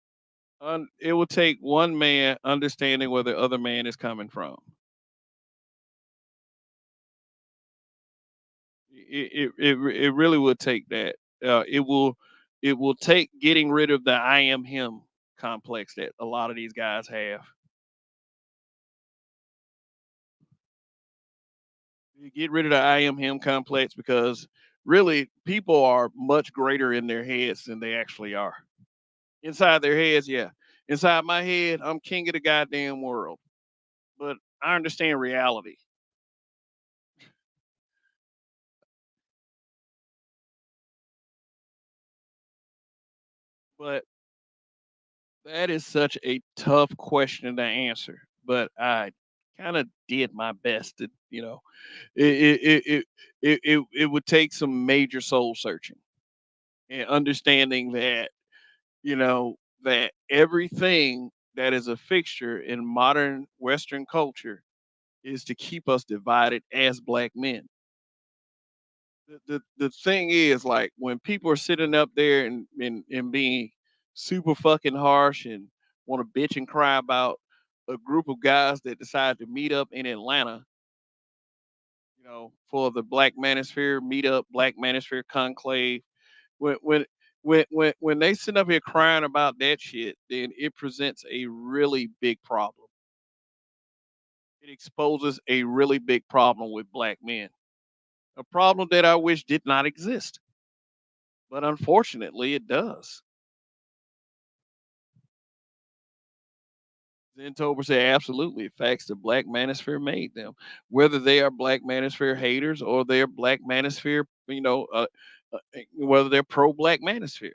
it would take one man understanding where the other man is coming from. It really would take that. It will take getting rid of the I am him complex that a lot of these guys have. You get rid of the I am him complex because really people are much greater in their heads than they actually are. Inside their heads, yeah. Inside my head, I'm king of the goddamn world. But I understand reality. But that is such a tough question to answer. But I kind of did my best to, it would take some major soul searching and understanding that, that everything that is a fixture in modern Western culture is to keep us divided as black men. The thing is, like, when people are sitting up there and being super fucking harsh and want to bitch and cry about a group of guys that decide to meet up in Atlanta, for the Black Manosphere meetup, Black Manosphere conclave. When when when they sit up here crying about that shit, then it presents a really big problem. It exposes a really big problem with black men. A problem that I wish did not exist, but unfortunately it does. Zentober said, absolutely. Facts the Black Manosphere made them. Whether they are Black Manosphere haters or they're Black Manosphere, whether they're pro Black Manosphere.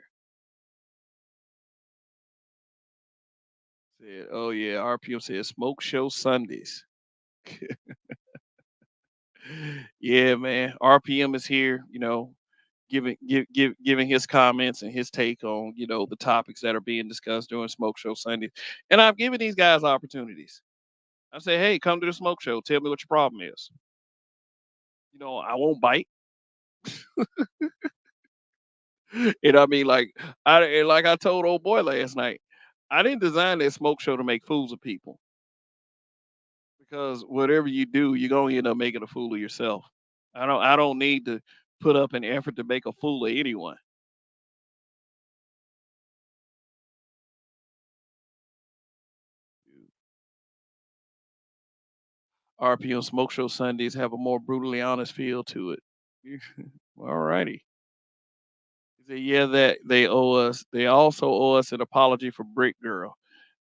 Said, oh yeah, RPM said smoke show Sundays. Yeah, man. RPM is here, giving his comments and his take on, the topics that are being discussed during Smoke Show Sundays. And I've given these guys opportunities. I say, hey, come to the smoke show. Tell me what your problem is. I won't bite. And I mean, like I told old boy last night, I didn't design that smoke show to make fools of people because whatever you do, you're gonna end up making a fool of yourself. I don't need to put up an effort to make a fool of anyone. RPM smoke show Sundays have a more brutally honest feel to it. All righty. Yeah, that they owe us. They also owe us an apology for Brick Girl.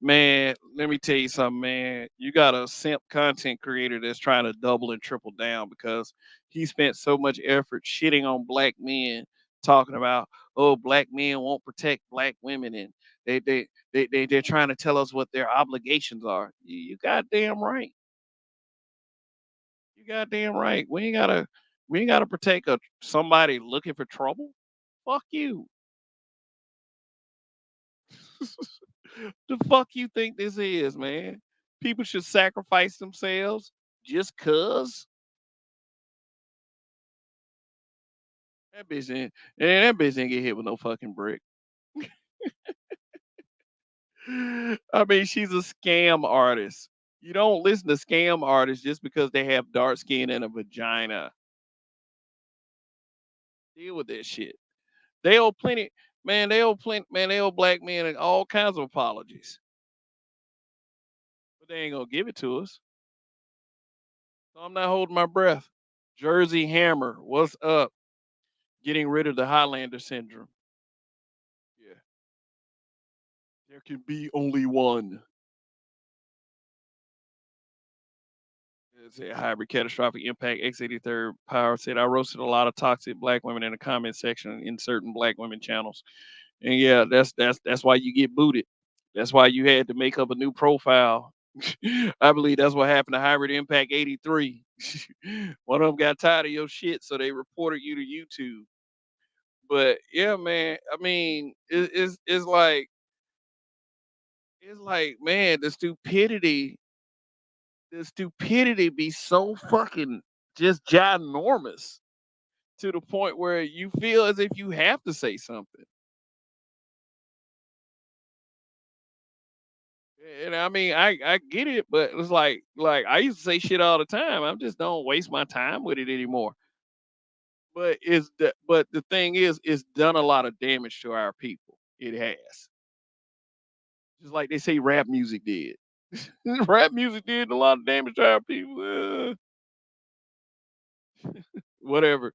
Man, let me tell you something, man. You got a simp content creator that's trying to double and triple down because he spent so much effort shitting on black men, talking about, oh, black men won't protect black women, and they're trying to tell us what their obligations are. You goddamn right. You goddamn right. We ain't gotta protect somebody looking for trouble. Fuck you. The fuck you think this is, man? People should sacrifice themselves just cause that bitch ain't get hit with no fucking brick. I mean, she's a scam artist. You don't listen to scam artists just because they have dark skin and a vagina. Deal with that shit. They owe plenty, man. They owe black men all kinds of apologies, but they ain't gonna give it to us. So I'm not holding my breath. Jersey Hammer, what's up? Getting rid of the Highlander syndrome. Yeah. There can be only one. It's a hybrid catastrophic impact. X83rd Power said, I roasted a lot of toxic black women in the comment section in certain black women channels. And yeah, that's why you get booted. That's why you had to make up a new profile. I believe that's what happened to Hybrid Impact 83. One of them got tired of your shit, so they reported you to YouTube. But yeah, man, I mean, it's like, man, the stupidity be so fucking just ginormous to the point where you feel as if you have to say something. And I mean, I get it, but it's like I used to say shit all the time. I just don't waste my time with it anymore. But the thing is, it's done a lot of damage to our people. It has. Just like they say rap music did. Rap music did a lot of damage to our people. Whatever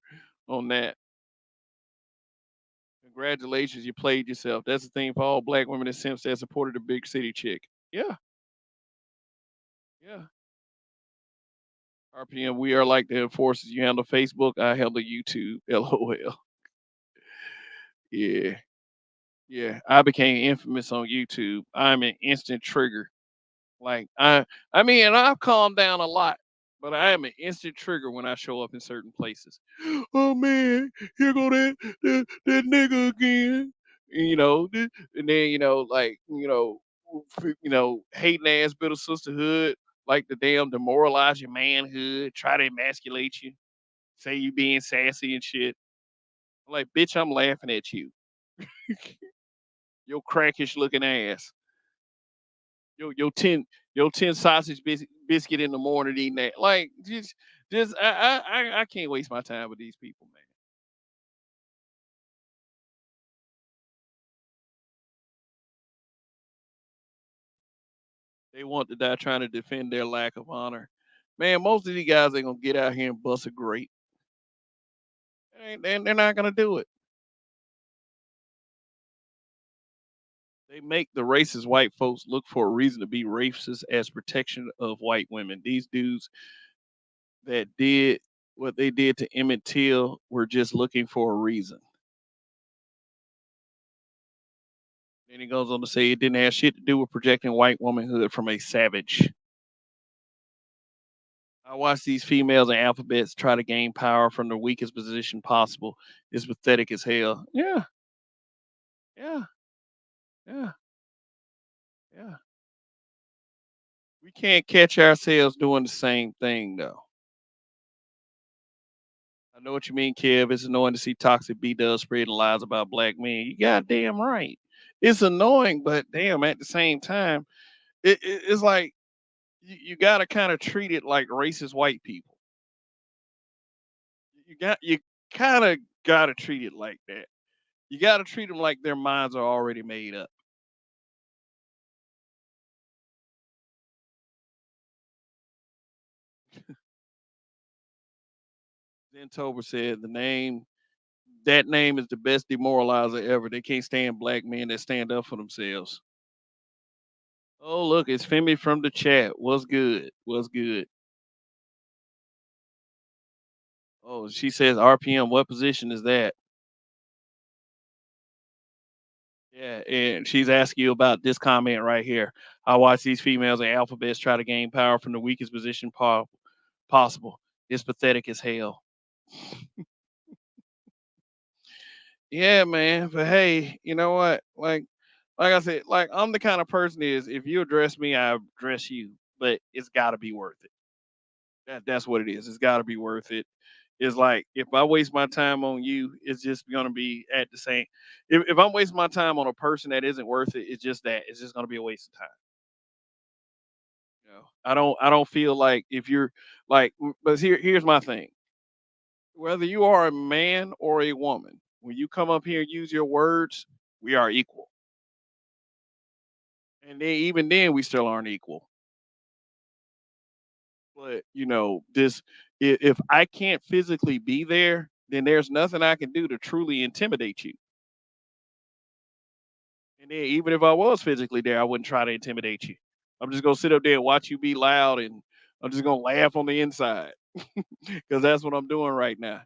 on that. Congratulations, you played yourself. That's the thing for all black women and simps that supported a big city chick. Yeah, yeah. RPM, we are like the enforcers. You handle Facebook, I handle YouTube. LOL. Yeah, yeah. I became infamous on YouTube. I'm an instant trigger. Like I mean, and I've calmed down a lot, but I am an instant trigger when I show up in certain places. Oh man, here go that nigga again. And then hating ass bit of sisterhood, like the damn demoralize your manhood, try to emasculate you, say you being sassy and shit. I'm like, bitch, I'm laughing at you. Your crackish looking ass. Your 10 sausage biscuit in the morning eating that. Like just I can't waste my time with these people, man. They want to die trying to defend their lack of honor. Man, most of these guys ain't gonna get out here and bust a grape. They're not gonna do it. They make the racist white folks look for a reason to be racist as protection of white women. These dudes that did what they did to Emmett Till were just looking for a reason. Then he goes on to say it didn't have shit to do with projecting white womanhood from a savage. I watch these females and alphabets try to gain power from the weakest position possible. It's pathetic as hell. Yeah, yeah, yeah, yeah. We can't catch ourselves doing the same thing though. I know what you mean, Kev. It's annoying to see toxic B dubs spreading lies about black men. You goddamn right. It's annoying, but damn, at the same time, it's like you got to kind of treat it like racist white people. You kind of got to treat it like that. You got to treat them like their minds are already made up. Then Tober said that name is the best demoralizer ever. They can't stand black men that stand up for themselves. Oh, look, it's Femi from the chat. What's good? What's good? Oh, she says RPM. What position is that? Yeah, and she's asking you about this comment right here. I watch these females and alphabets try to gain power from the weakest position possible. It's pathetic as hell. Yeah, man. But hey, you know what? Like I said, like I'm the kind of person is if you address me, I address you. But it's got to be worth it. That's what it is. It's got to be worth it. It's like if I waste my time on you, it's just gonna be at the same. If I'm wasting my time on a person that isn't worth it, it's just that it's just gonna be a waste of time. You know, I don't feel like if you're like, but here's my thing. Whether you are a man or a woman, when you come up here and use your words, we are equal. And then even then, we still aren't equal. But this if I can't physically be there, then there's nothing I can do to truly intimidate you. And then even if I was physically there, I wouldn't try to intimidate you. I'm just gonna sit up there and watch you be loud, and I'm just gonna laugh on the inside because that's what I'm doing right now.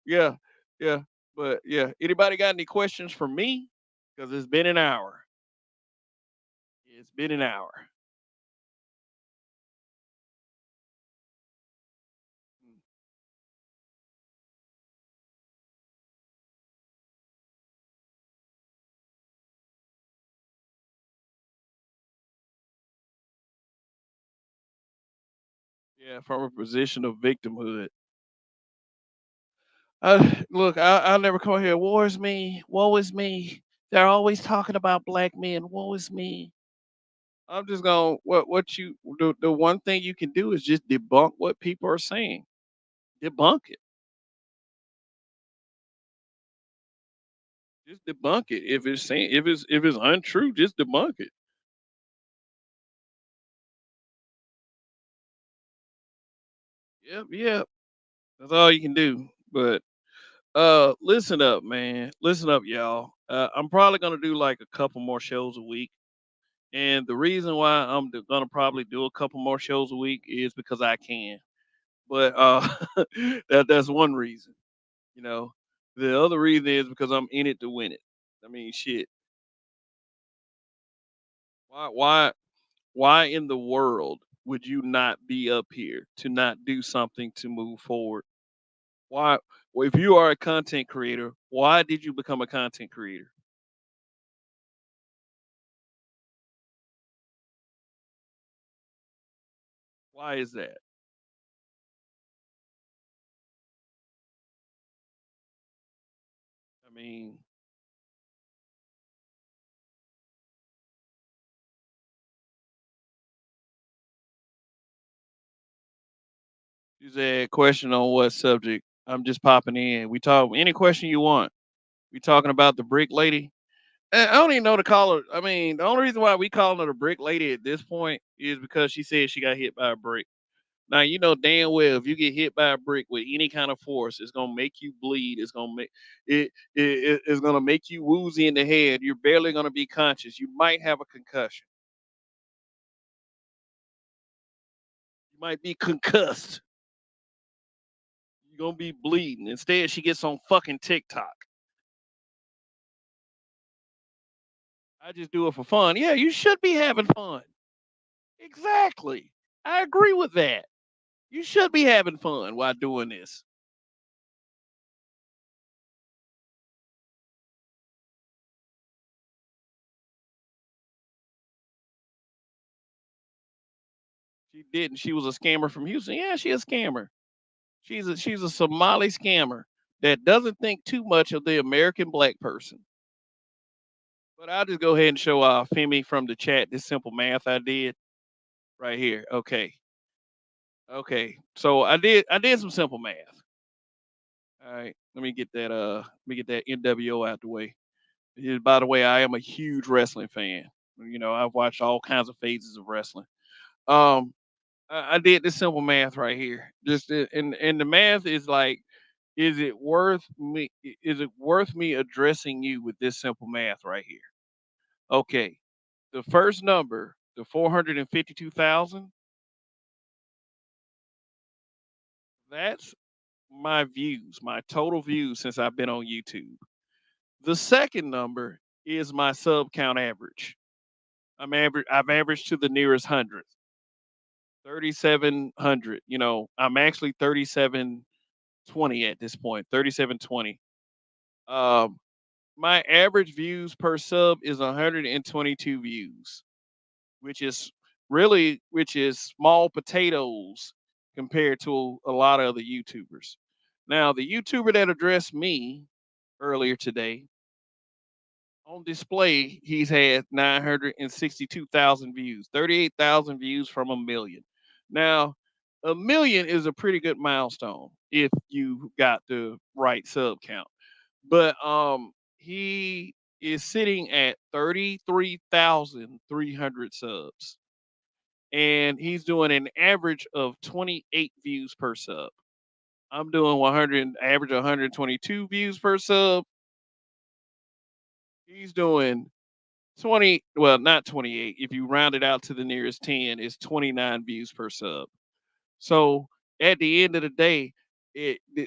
Yeah, yeah, but yeah. Anybody got any questions for me? Because it's been an hour. It's been an hour. Mm. Yeah, from a position of victimhood. Look, I'll never come here. War is me. Woe is me. They're always talking about black men. Woe is me. I'm just going. The one thing you can do is just debunk what people are saying. Debunk it. Just debunk it. If it's untrue, just debunk it. Yep, yep. That's all you can do. But listen up, man. Listen up, y'all. I'm probably gonna do like a couple more shows a week. And the reason why gonna probably do a couple more shows a week is because I can. But that's one reason. You know, the other reason is because I'm in it to win it. I mean, shit. Why why why in the world would you not be up here to not do something to move forward? Why well, if you are a content creator, why did you become a content creator? Why is that? I mean, You said question on what subject? I'm just popping in. We talk any question you want. We talking about the brick lady? I don't even know to call her. I mean, the only reason why we calling her the brick lady at this point is because she said she got hit by a brick. Now you know damn well if you get hit by a brick with any kind of force, it's gonna make you bleed. It's gonna make it's gonna make you woozy in the head. You're barely gonna be conscious. You might have a concussion. You might be concussed. You're gonna be bleeding. Instead, she gets on fucking TikTok. I just do it for fun. Yeah, you should be having fun. Exactly. I agree with that. You should be having fun while doing this. She didn't. She was a scammer from Houston. Yeah, she a scammer. She's a Somali scammer that doesn't think too much of the American black person. But I'll just go ahead and show Femi from the chat this simple math I did right here. Okay. Okay. So I did some simple math. All right. Let me get that NWO out the way. By the way, I am a huge wrestling fan. You know, I've watched all kinds of phases of wrestling. Um, I did this simple math right here. And the math is like, is it worth me addressing you with this simple math right here? Okay. The first number, the 452,000, that's my views, my total views since I've been on YouTube. The second number is my sub count average. I've averaged to the nearest hundredth. 3,700. You know, I'm actually 3,720 at this point. 3,720. Um, my average views per sub is 122 views, which is small potatoes compared to a lot of other YouTubers. Now, the YouTuber that addressed me earlier today on display, he's had 962,000 views, 38,000 views from a million. Now, a million is a pretty good milestone if you got the right sub count. But he is sitting at 33,300 subs and he's doing an average of 28 views per sub. I'm doing 100 average 122 views per sub. He's doing 20, well, not 28. If you round it out to the nearest 10, it's 29 views per sub. So at the end of the day,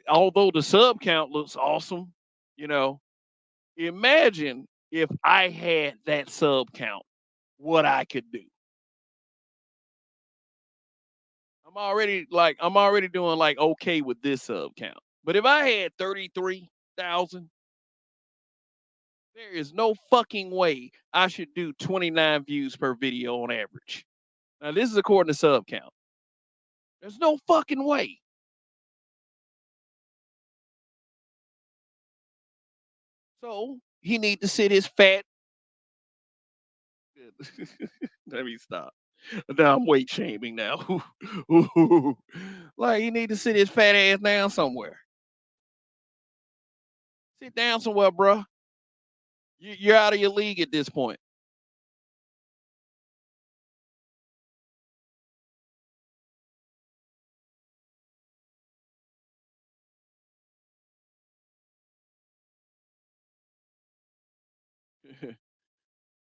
although the sub count looks awesome, you know, imagine if I had that sub count, what I could do. I'm already doing like okay with this sub count. But if I had 33,000, there is no fucking way I should do 29 views per video on average. Now this is according to sub count. There's no fucking way. So he need to sit his fat. Let me stop. Now I'm weight shaming now. Like he need to sit his fat ass down somewhere. Sit down somewhere, bro. You're out of your league at this point.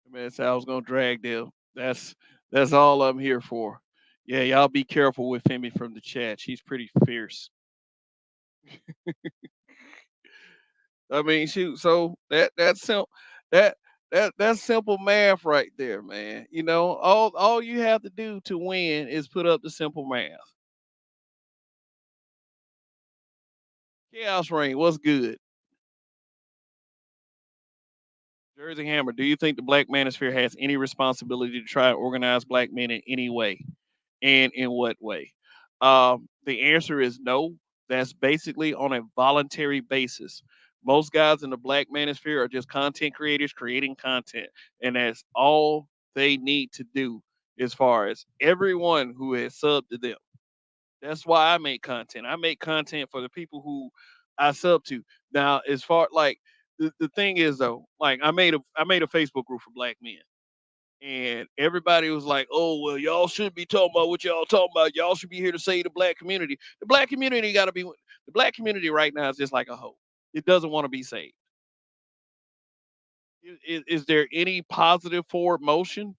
Man, that's how I was gonna drag them. That's all I'm here for. Yeah, y'all be careful with Femi from the chat. She's pretty fierce. I mean, shoot. So that's simple. That that's simple math right there, man. You know, all you have to do to win is put up the simple math. Chaos Rain, what's good? Jersey Hammer, do you think the Black Manosphere has any responsibility to try to organize black men in any way? And in what way? The answer is no. That's basically on a voluntary basis. Most guys in the black manosphere are just content creators creating content, and that's all they need to do as far as everyone who has subbed to them. That's why I make content. I make content for the people who I sub to. Now, as far like the thing is though, like I made a Facebook group for black men. And everybody was like, "Oh well, y'all should be talking about what y'all talking about. Y'all should be here to save the black community. The black community got to be the black community right now is just like a hoe. It doesn't want to be saved. Is there any positive forward motion?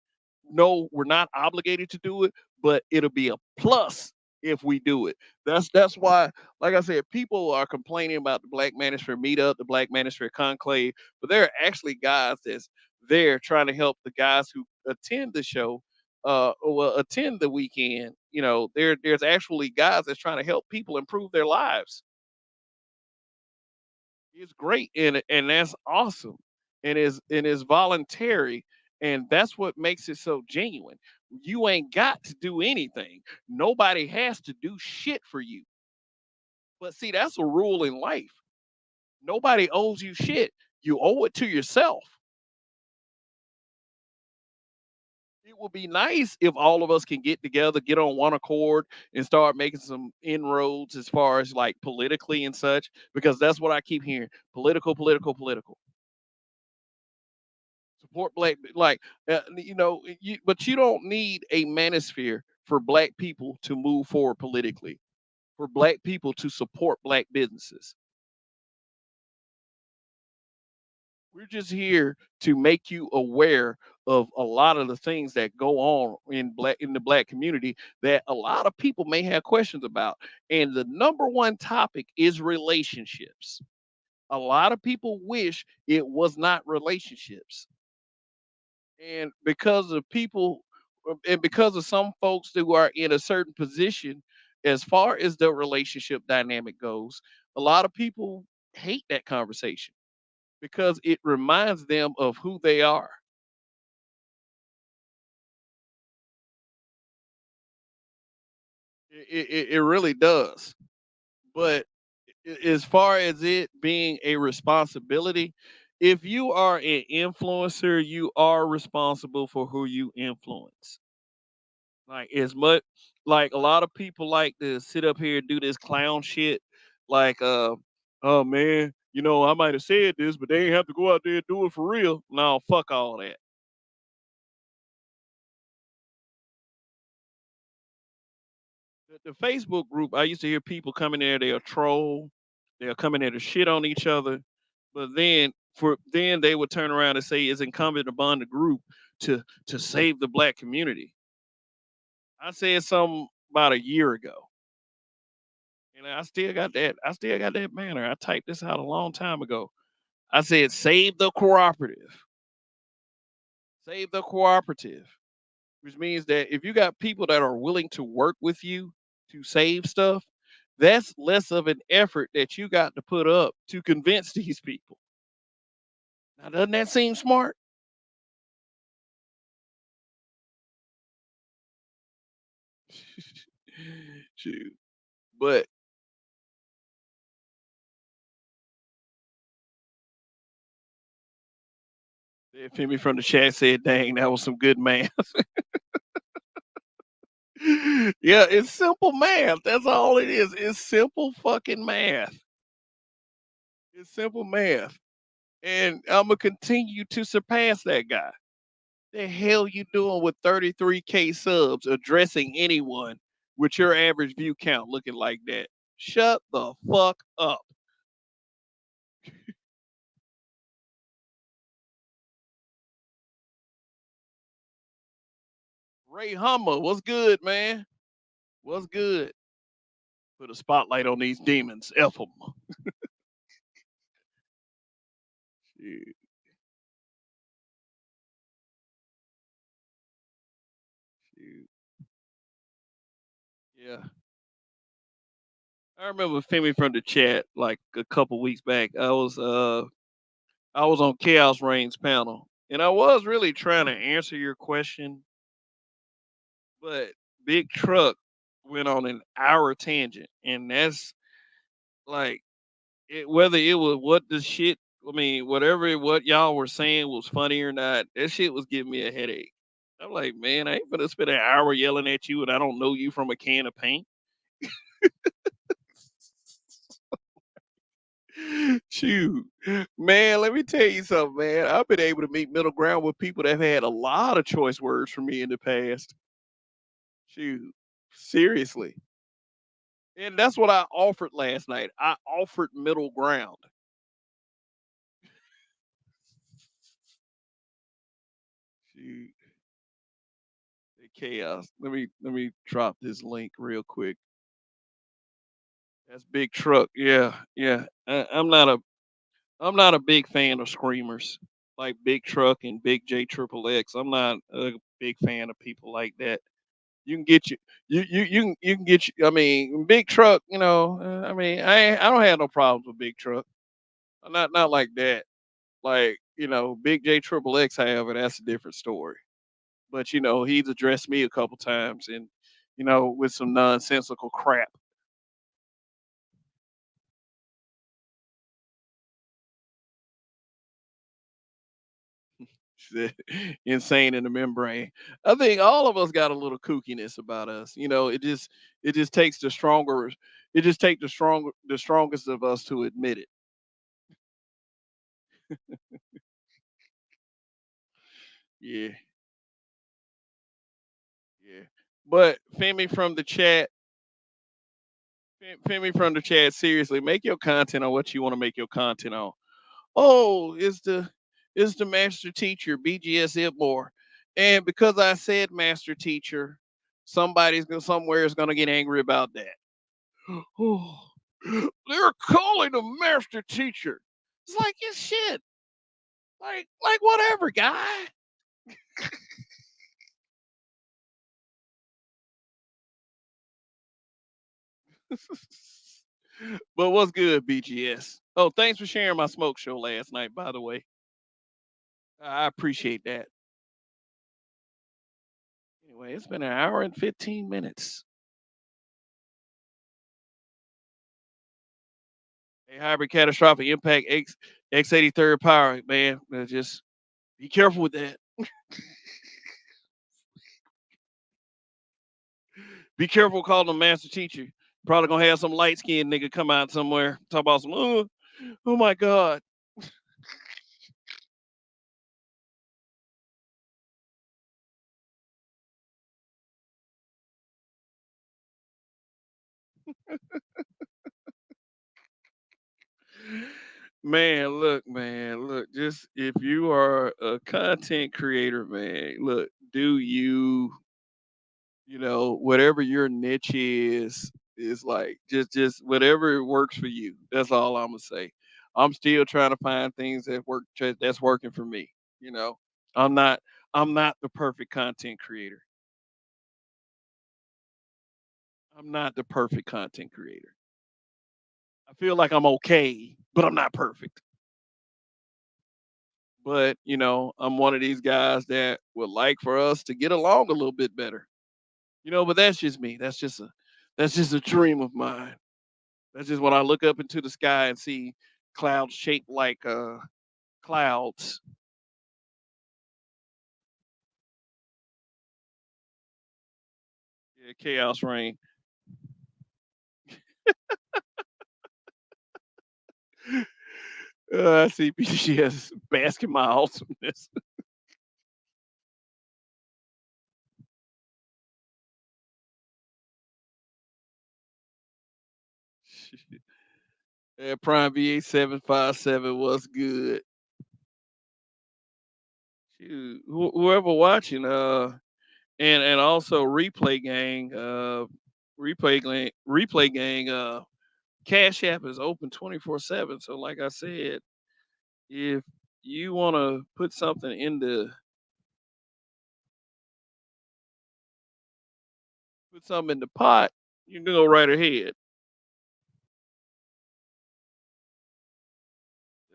No, we're not obligated to do it, but it'll be a plus if we do it. That's why, like I said, people are complaining about the Black Manosphere meetup, the Black Manosphere conclave, but there are actually guys that's there trying to help the guys who attend the show, well, attend the weekend. There's actually guys that's trying to help people improve their lives. It's great and that's awesome. And it's voluntary, and that's what makes it so genuine. You ain't got to do anything. Nobody has to do shit for you. But see, that's a rule in life. Nobody owes you shit. You owe it to yourself. It would be nice if all of us can get together, get on one accord, and start making some inroads as far as like politically and such, because that's what I keep hearing. Political, political, political. Support black, like but you don't need a manosphere for black people to move forward politically. For black people to support black businesses, we're just here to make you aware of a lot of the things that go on in the black community that a lot of people may have questions about. And the number one topic is relationships. A lot of people wish it was not relationships. And because of people and because of some folks who are in a certain position as far as the relationship dynamic goes, a lot of people hate that conversation because it reminds them of who they are. It really does. But as far as it being a responsibility, if you are an influencer, you are responsible for who you influence. Like as much like a lot of people like to sit up here and do this clown shit. Like, oh man, I might have said this, but they ain't have to go out there and do it for real. No, fuck all that. The Facebook group, I used to hear people coming there, they'll troll, they'll come in there to shit on each other, but then they would turn around and say it's incumbent upon the group to save the black community. I said something about a year ago. And I still got that banner. I typed this out a long time ago. I said, save the cooperative. Save the cooperative. Which means that if you got people that are willing to work with you to save stuff, that's less of an effort that you got to put up to convince these people. Now, doesn't that seem smart? Shoot. But Femi from the chat said, dang, that was some good math. Yeah, it's simple math. That's all it is. It's simple fucking math. It's simple math. And I'm gonna continue to surpass that guy. The hell you doing with 33K subs addressing anyone with your average view count looking like that? Shut the fuck up. Ray Hummer, what's good, man? What's good? Put a spotlight on these demons. F them. Yeah. I remember Femi from the chat like a couple weeks back. I was on Chaos Reigns panel, and I was really trying to answer your question, but Big Truck went on an hour tangent, and that's like whether it was what the shit. I mean, what y'all were saying was funny or not, that shit was giving me a headache. I'm like, man, I ain't gonna spend an hour yelling at you, and I don't know you from a can of paint. Shoot, man, let me tell you something, man. I've been able to meet middle ground with people that have had a lot of choice words for me in the past. Shoot, seriously. And that's what I offered last night. I offered middle ground. Shoot, the chaos. Let me drop this link real quick. That's big truck. Yeah, yeah. I'm not a big fan of screamers like Big Truck and Big J Triple X. I'm not a big fan of people like that. You can get you can get you. I mean, Big Truck. I mean, I don't have no problems with Big Truck. Not like that. Like Big J Triple X. However, that's a different story. But he's addressed me a couple times, and with some nonsensical crap. Insane in the membrane. I think all of us got a little kookiness about us. It just takes the stronger. It just takes the strongest of us to admit it. Yeah, yeah. But Femi from the chat. Seriously, make your content on what you want to make your content on. Oh, is the master teacher BGS Ibmore, and because I said master teacher, somewhere is gonna get angry about that. Oh, they're calling a master teacher. It's like it's shit. Like whatever, guy. But what's good, BGS? Oh, thanks for sharing my smoke show last night, by the way. I appreciate that. Anyway, it's been an hour and 15 minutes. A hybrid catastrophic impact X83rd power, man. Just be careful with that. Be careful calling them master teacher. Probably gonna have some light skinned nigga come out somewhere. Talk about some, oh my God. Man, look, just if you are a content creator, man, look, do whatever your niche is like just whatever works for you. That's all I'm gonna say. I'm still trying to find things that's working for me. You know, I'm not I'm not the perfect content creator. I'm not the perfect content creator. I feel like I'm okay, but I'm not perfect. But I'm one of these guys that would like for us to get along a little bit better. But that's just me. That's just a dream of mine. That's just when I look up into the sky and see clouds shaped like clouds. Yeah, chaos rain. I see BGS basking my awesomeness. Yeah, Prime VA 757 was good. Shoot, whoever watching, and also replay gang, Cash App is open 24/7. So, like I said, if you want to put something in the pot, you can go right ahead.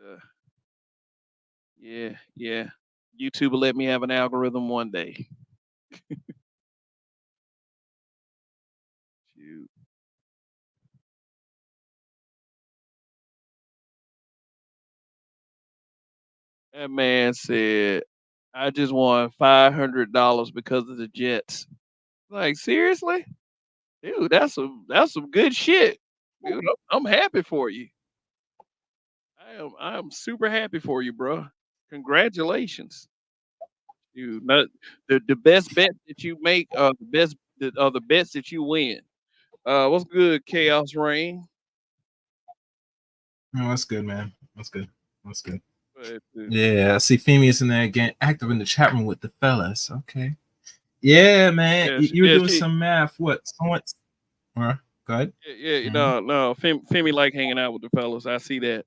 Uh, yeah, yeah. YouTube will let me have an algorithm one day. Shoot. That man said, "I just won $500 because of the Jets." Like seriously? Dude, that's some good shit. Dude, I'm happy for you. I am super happy for you, bro. Congratulations. You not the best bet that you make the best the bets that you win. What's good, Chaos Rain? Oh, that's good, man. That's good. That's good. But, Yeah, I see Femi's in there again, active in the chat room with the fellas. Okay. Yeah, man. yeah, You were yeah, doing some math. What? Somewhat. Go ahead. yeah, Mm-hmm. no, Femi like hanging out with the fellas. I see that.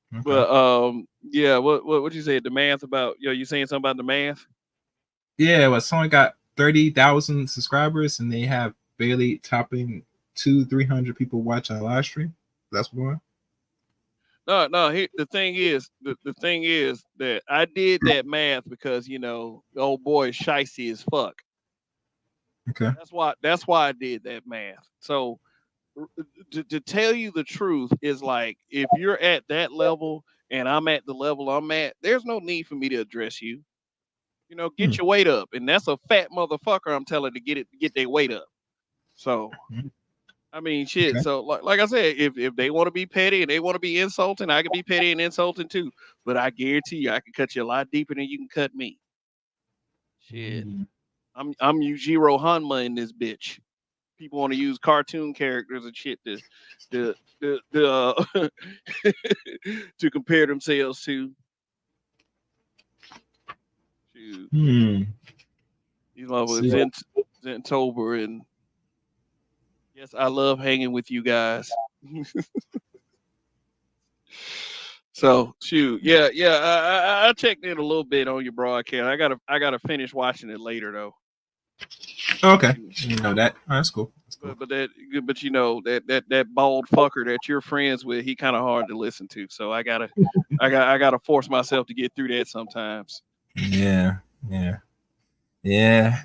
Okay. But yeah, what you said the math about? Yo, you saying something about the math? Yeah, well, someone got 30,000 subscribers and they have barely topping 300 people watch on live stream. That's one. No, no. The thing is that I did that math because the old boy is shicey as fuck. Okay. That's why I did that math. So to tell you the truth is like if you're at that level and I'm at the level I'm at, there's no need for me to address you. Hmm. Get your weight up, and that's a fat motherfucker. I'm telling to get their weight up. So Hmm. I mean, shit. Okay. So like I said, if they want to be petty and they want to be insulting, I can be petty and insulting too. But I guarantee you, I can cut you a lot deeper than you can cut me. Shit, Hmm. I'm Yujiro Hanma in this bitch. People want to use cartoon characters and shit to to compare themselves to. Shoot, Hmm. these motherfuckers See. Zentober and yes, I love hanging with you guys. So shoot, yeah, yeah. I checked in a little bit on your broadcast. I gotta finish watching it later though. Okay. You know that. Oh, that's cool. That's cool. But that bald fucker that you're friends with, he kind of hard to listen to. So I gotta force myself to get through that sometimes. Yeah. Yeah. Yeah.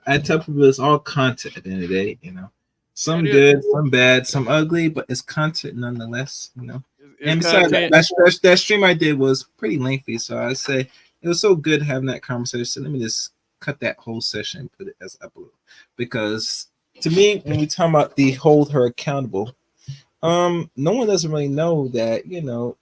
I tell people it's all content at the end of the day, you know. Yeah, it Some is. good, some bad, some ugly, but it's content nonetheless, you know. It's And besides that, content. that stream I did was pretty lengthy, so I say it was so good having that conversation. So let me just cut that whole session and put it as upload, because to me, when we talk about the hold her accountable, no one doesn't really know that, you know.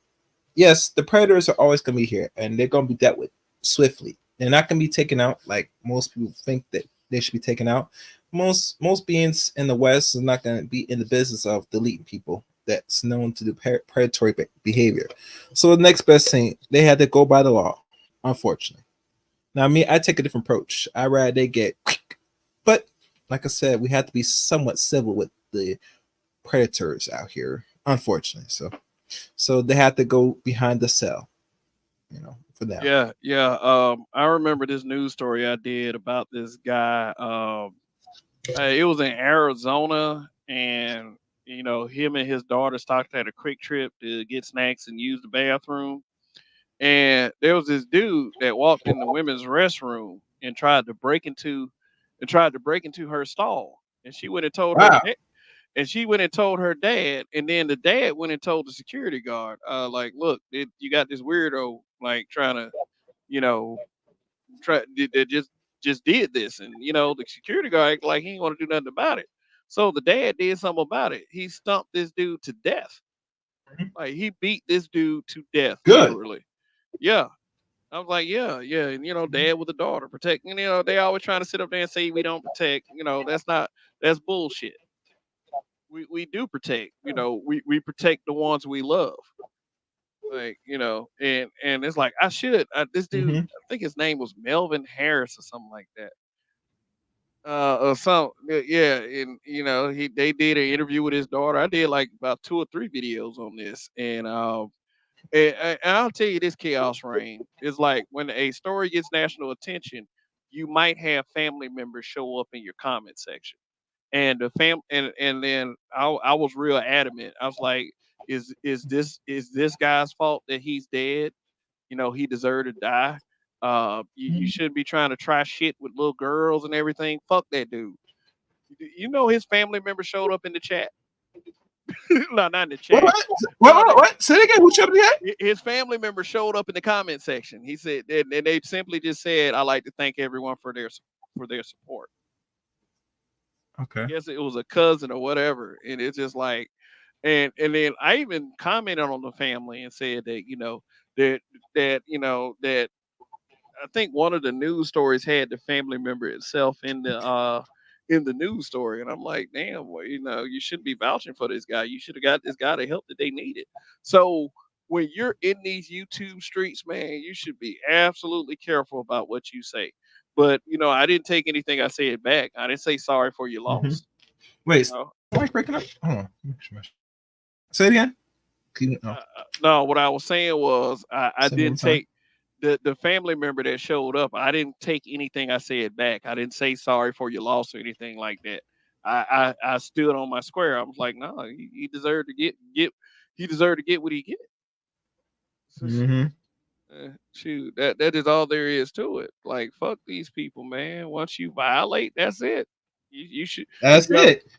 Yes, the predators are always going to be here, and they're going to be dealt with swiftly. They're not going to be taken out like most people think that they should be taken out. Most beings in the West are not going to be in the business of deleting people that's known to do predatory behavior. So the next best thing, they had to go by the law, unfortunately. Now, me, I take a different approach. I rather they get, but like I said, we have to be somewhat civil with the predators out here, unfortunately. So they had to go behind the cell, you know, for now. Yeah, yeah. I remember this news story I did about this guy. It was in Arizona, and him and his daughter stopped at a quick trip to get snacks and use the bathroom. And there was this dude that walked in the women's restroom and tried to break into her stall. And she went and told her Wow. dad, and she went and told her dad, and then the dad went and told the security guard, like, look, you got this weirdo like trying to, you know, that just did this, and the security guard act like he ain't want to do nothing about it. So the dad did something about it. He stumped this dude to death. Like he beat this dude to death, Good. literally. Yeah. I was like, yeah, yeah, and dad with a daughter protecting. They always trying to sit up there and say we don't protect. That's bullshit. We do protect. We protect the ones we love. Like and it's like this dude. Mm-hmm. I think his name was Melvin Harris or something like that. Or some yeah, and they did an interview with his daughter. I did like about 2 or 3 videos on this, and I'll tell you this, Chaos Rain is like when a story gets national attention, you might have family members show up in your comment section, and the and then I was real adamant. I was like, is this guy's fault that he's dead? He deserved to die. You shouldn't be trying to try shit with little girls and everything. Fuck that dude. His family member showed up in the chat. No, not in the What? chat. What? No, What? What? Say it again. Who showed up yet? his family member showed up in the comment section. He said, and they simply just said, "I like to thank everyone for their support." Okay. Guess it was a cousin or whatever, and it's just like, and then I even commented on the family and said that that that I think one of the news stories had the family member itself in the news story, and I'm like, damn, well, you shouldn't be vouching for this guy. You should have got this guy the help that they needed. So when you're in these YouTube streets, man, you should be absolutely careful about what you say. But I didn't take anything I said back. I didn't say sorry for your Mm-hmm. loss. Wait, No, Mike breaking up? Hold on. Say it again. No. no. What I was saying was I Say it one more didn't time. take the family member that showed up. I didn't take anything I said back. I didn't say sorry for your loss or anything like that. I stood on my square. I was like, no, he deserved to get he deserved to get what he get. Mm-hmm. Shoot, that is all there is to it. Like fuck these people, man. Once you violate, that's it. You should That's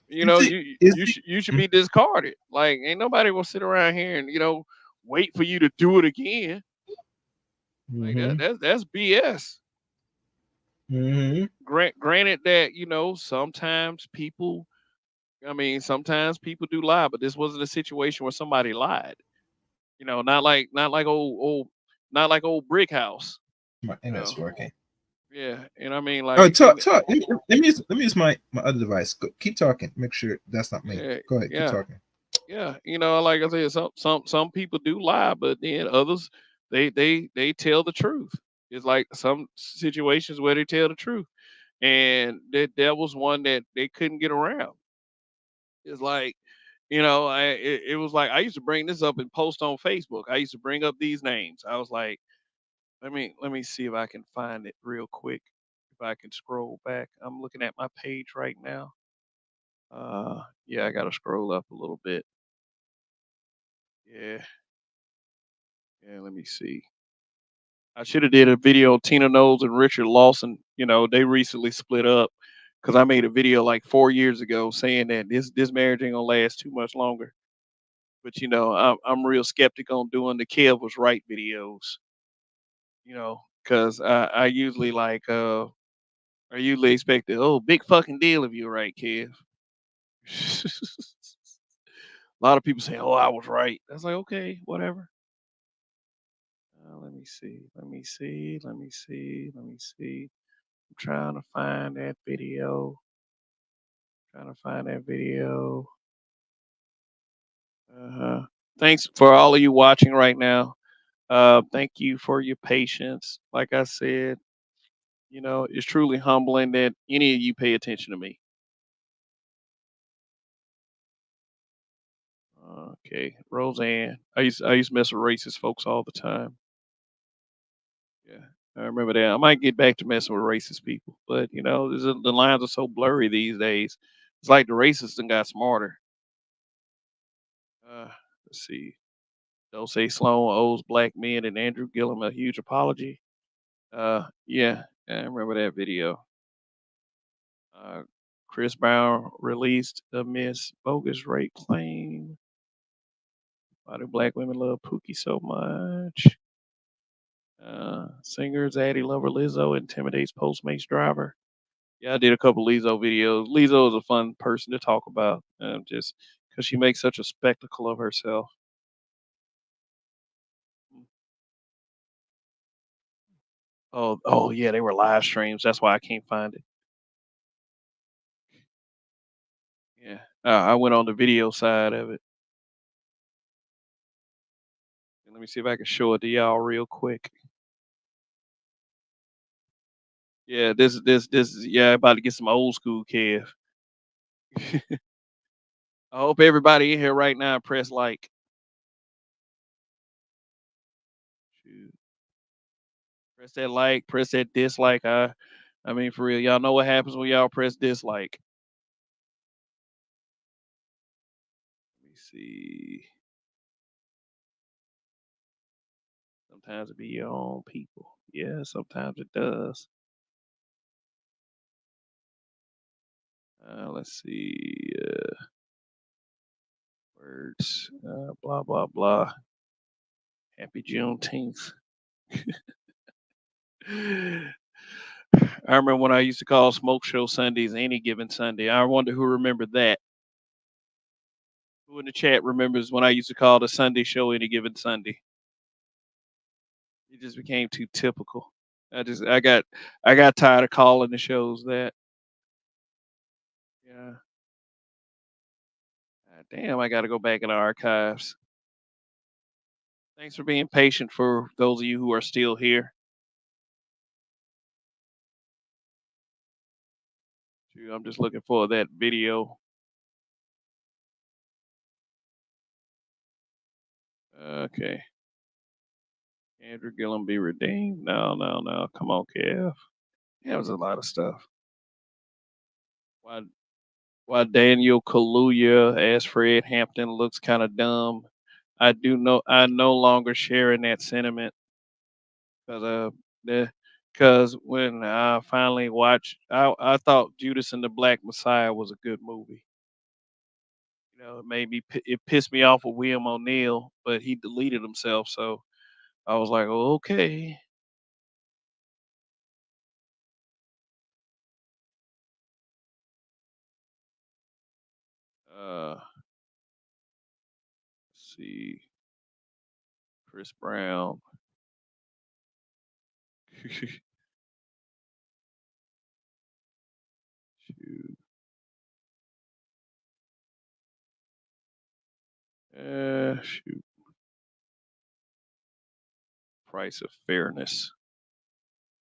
you know it. You see, is you should be discarded. Like ain't nobody gonna sit around here and wait for you to do it again. Like mm-hmm. that's BS. Mm-hmm. Granted that sometimes people, I mean, sometimes people do lie, but this wasn't a situation where somebody lied. Not like old brick house. My You know, internet's working. yeah, and I mean Oh, like, talk, and talk. Let me use my other device. Keep talking. Make sure that's not me. yeah, Go ahead. Keep yeah, talking. yeah. Like I said, some people do lie, but then others they tell the truth. It's like some situations where they tell the truth, and that was one that they couldn't get around. It's like, it was like I used to bring this up and post on Facebook. I used to bring up these names. I was like, let me see if I can find it real quick. If I can scroll back. I'm looking at my page right now. Yeah, I gotta scroll up a little bit. Yeah, yeah, let me see. I should have did a video. Tina Knowles and Richard Lawson, they recently split up because I made a video like 4 years ago saying that this marriage ain't gonna last too much longer. But I'm real skeptic on doing the Kev was right videos. Because I usually I usually expect the big fucking deal if you're right, Kev. A lot of people say, "Oh, I was right." That's like, okay, whatever. Let me see. Let me see. Let me see. Let me see. I'm trying to find that video. Trying to find that video. Uh-huh. Thanks for all of you watching right now. Thank you for your patience. Like I said, it's truly humbling that any of you pay attention to me. Okay, Roseanne. I used to mess with racist folks all the time. Yeah, I remember that. I might get back to messing with racist people, but the lines are so blurry these days. It's like the racists done got smarter. Uh, let's see. Don't say Sloan owes black men and Andrew Gillum a huge apology. Yeah, I remember that video. Uh, Chris Brown released amidst bogus rape claim. Why do black women love Pookie so much? Singers Addie Lover Lizzo intimidates Postmates driver. Yeah, I did a couple Lizzo videos. Lizzo is a fun person to talk about, just because she makes such a spectacle of herself. Oh yeah, they were live streams. That's why I can't find it. Yeah, I went on the video side of it. Let me see if I can show it to y'all real quick. Yeah, this is yeah, about to get some old school Kev. I hope everybody in here right now press like. Shoot. Press that like, press that dislike. I mean for real, y'all know what happens when y'all press dislike. Let me see. Sometimes it be your own people. Yeah, sometimes it does. Let's see. Words. Blah blah blah. Happy Juneteenth. I remember when I used to call smoke show Sundays any given Sunday. I wonder who remembered that. Who in the chat remembers when I used to call the Sunday show any given Sunday? It just became too typical. I got tired of calling the shows that. Yeah. Damn, I got to go back in the archives. Thanks for being patient for those of you who are still here. I'm just looking for that video. Okay. Andrew Gillum be redeemed. No. Come on, Kev. Yeah, it was a lot of stuff. Why Daniel Kaluuya as Fred Hampton looks kind of dumb. I no longer share in that sentiment because because when I finally watched, I thought Judas and the Black Messiah was a good movie. It made me it pissed me off with William O'Neill, but he deleted himself, so I was like, oh, okay. Let's see, Chris Brown. Shoot. Shoot. Price of fairness.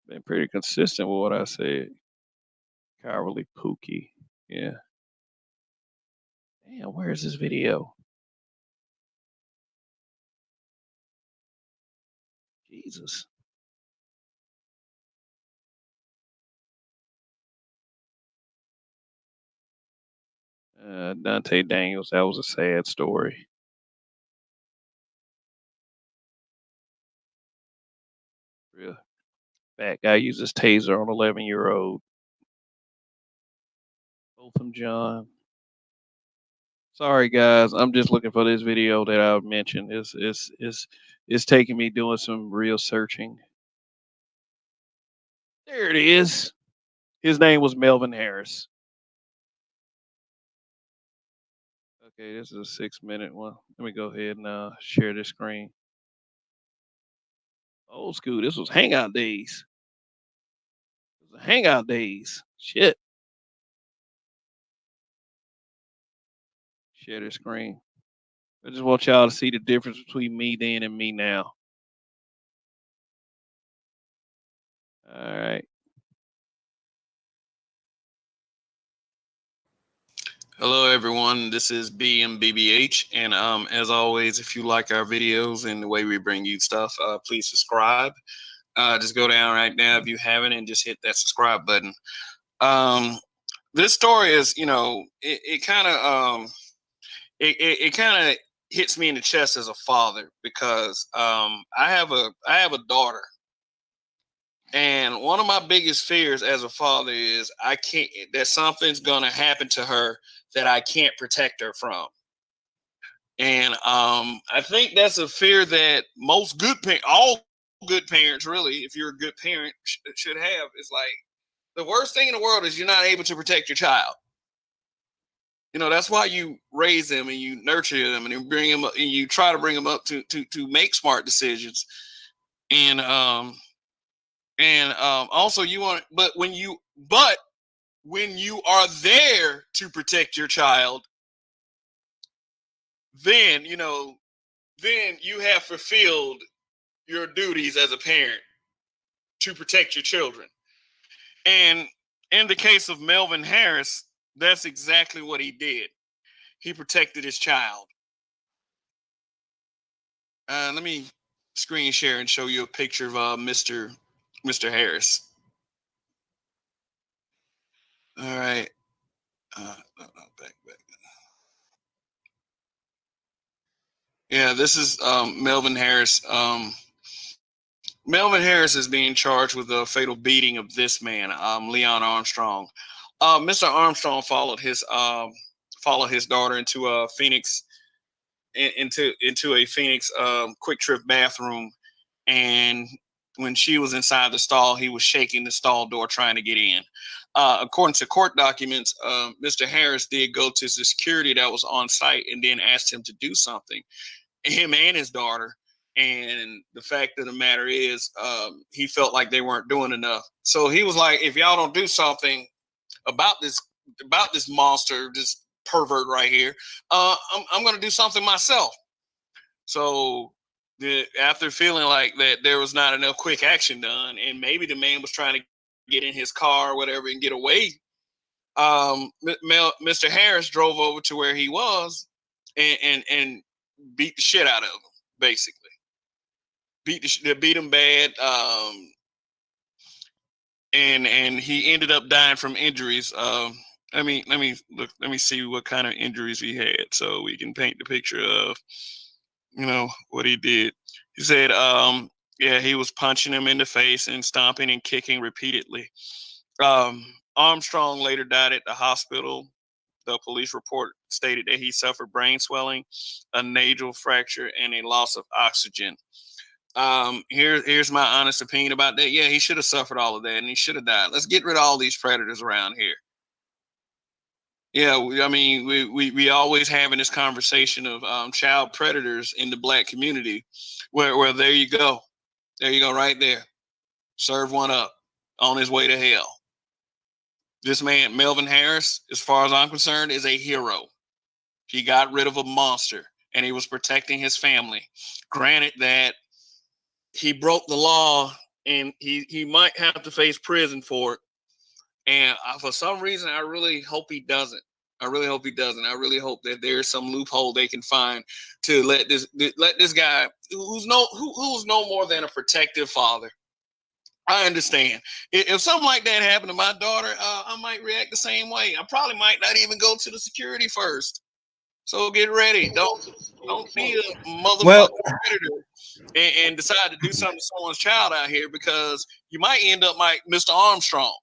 Been pretty consistent with what I said. Cowardly Pookie. Yeah. Damn, where is this video? Jesus. Dante Daniels. That was a sad story. Real fat guy uses taser on 11-year-old. Botham John. Sorry guys, I'm just looking for this video that I mentioned. It's taking me doing some real searching. There it is. His name was Melvin Harris. Okay, this is a 6-minute one. Let me go ahead and share this screen. Old school. This was Hangout days. This was Hangout days. Shit. Share the screen. I just want y'all to see the difference between me then and me now. All right. Hello, everyone. This is BMBBH, and as always, if you like our videos and the way we bring you stuff, please subscribe. Just go down right now if you haven't, and just hit that subscribe button. This story is, it kind of it kind of hits me in the chest as a father because I have a daughter. And one of my biggest fears as a father is that something's gonna happen to her that I can't protect her from. And I think that's a fear that all good parents, really, if you're a good parent, should have. It's like the worst thing in the world is you're not able to protect your child. That's why you raise them and you nurture them and you bring them up and you try to bring them up to make smart decisions. And also you want, but when you are there to protect your child, then you have fulfilled your duties as a parent to protect your children. And in the case of Melvin Harris, that's exactly what he did. He protected his child. Let me screen share and show you a picture of Mr. Harris. All right. Back. Yeah, this is Melvin Harris. Melvin Harris is being charged with the fatal beating of this man, Leon Armstrong. Mr. Armstrong followed his daughter into a Phoenix into a Phoenix Quick Trip bathroom, and when she was inside the stall, he was shaking the stall door trying to get in. According to court documents, Mr. Harris did go to the security that was on site and then asked him to do something, him and his daughter. And the fact of the matter is, he felt like they weren't doing enough. So he was like, if y'all don't do something about this monster, this pervert right here, I'm going to do something myself. So after feeling like that there was not enough quick action done, and maybe the man was trying to get in his car or whatever and get away, Mr. Harris drove over to where he was and beat the shit out of him, basically. Beat him bad, and he ended up dying from injuries. Let me see what kind of injuries he had, so we can paint the picture of what he did. He said, he was punching him in the face and stomping and kicking repeatedly. Armstrong later died at the hospital. The police report stated that he suffered brain swelling, a nasal fracture, and a loss of oxygen. Here's my honest opinion about that. Yeah, he should have suffered all of that, and he should have died. Let's get rid of all these predators around here. Yeah, I mean, we always having this conversation of child predators in the Black community, where there you go, right there, serve one up on his way to hell. This man, Melvin Harris, as far as I'm concerned, is a hero. He got rid of a monster, and he was protecting his family. Granted that he broke the law, and he might have to face prison for it. And for some reason, I really hope he doesn't. I really hope that there's some loophole they can find to let this guy who's no more than a protective father. I understand. If something like that happened to my daughter, I might react the same way. I probably might not even go to the security first. So get ready. Don't be a motherfucking predator and decide to do something to someone's child out here, because you might end up like Mr. Armstrong.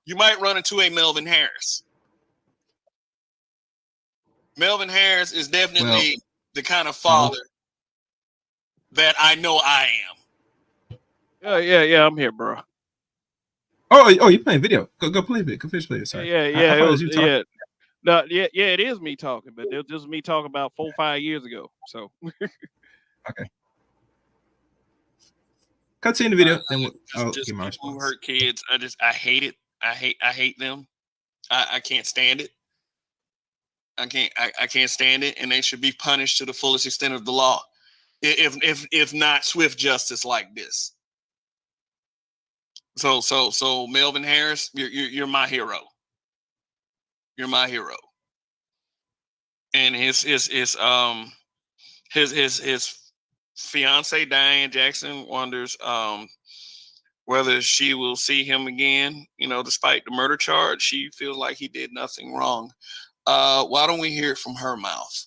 You might run into a Melvin Harris. Melvin Harris is definitely the kind of father that I know I am. Yeah, I'm here, bro. Oh, you playing video? Go play it. Go finish playing. Sorry. Yeah. No, it is me talking, but it was me talking about 4-5 years ago. So okay. Cut to in the video, then I'll just give my people response. who hurt kids. I hate it. I hate them. I can't stand it. I can't stand it, and they should be punished to the fullest extent of the law. If not swift justice like this. So Melvin Harris, you're my hero. You're my hero. And his fiance Diane Jackson wonders whether she will see him again. Despite the murder charge, she feels like he did nothing wrong. Why don't we hear it from her mouth?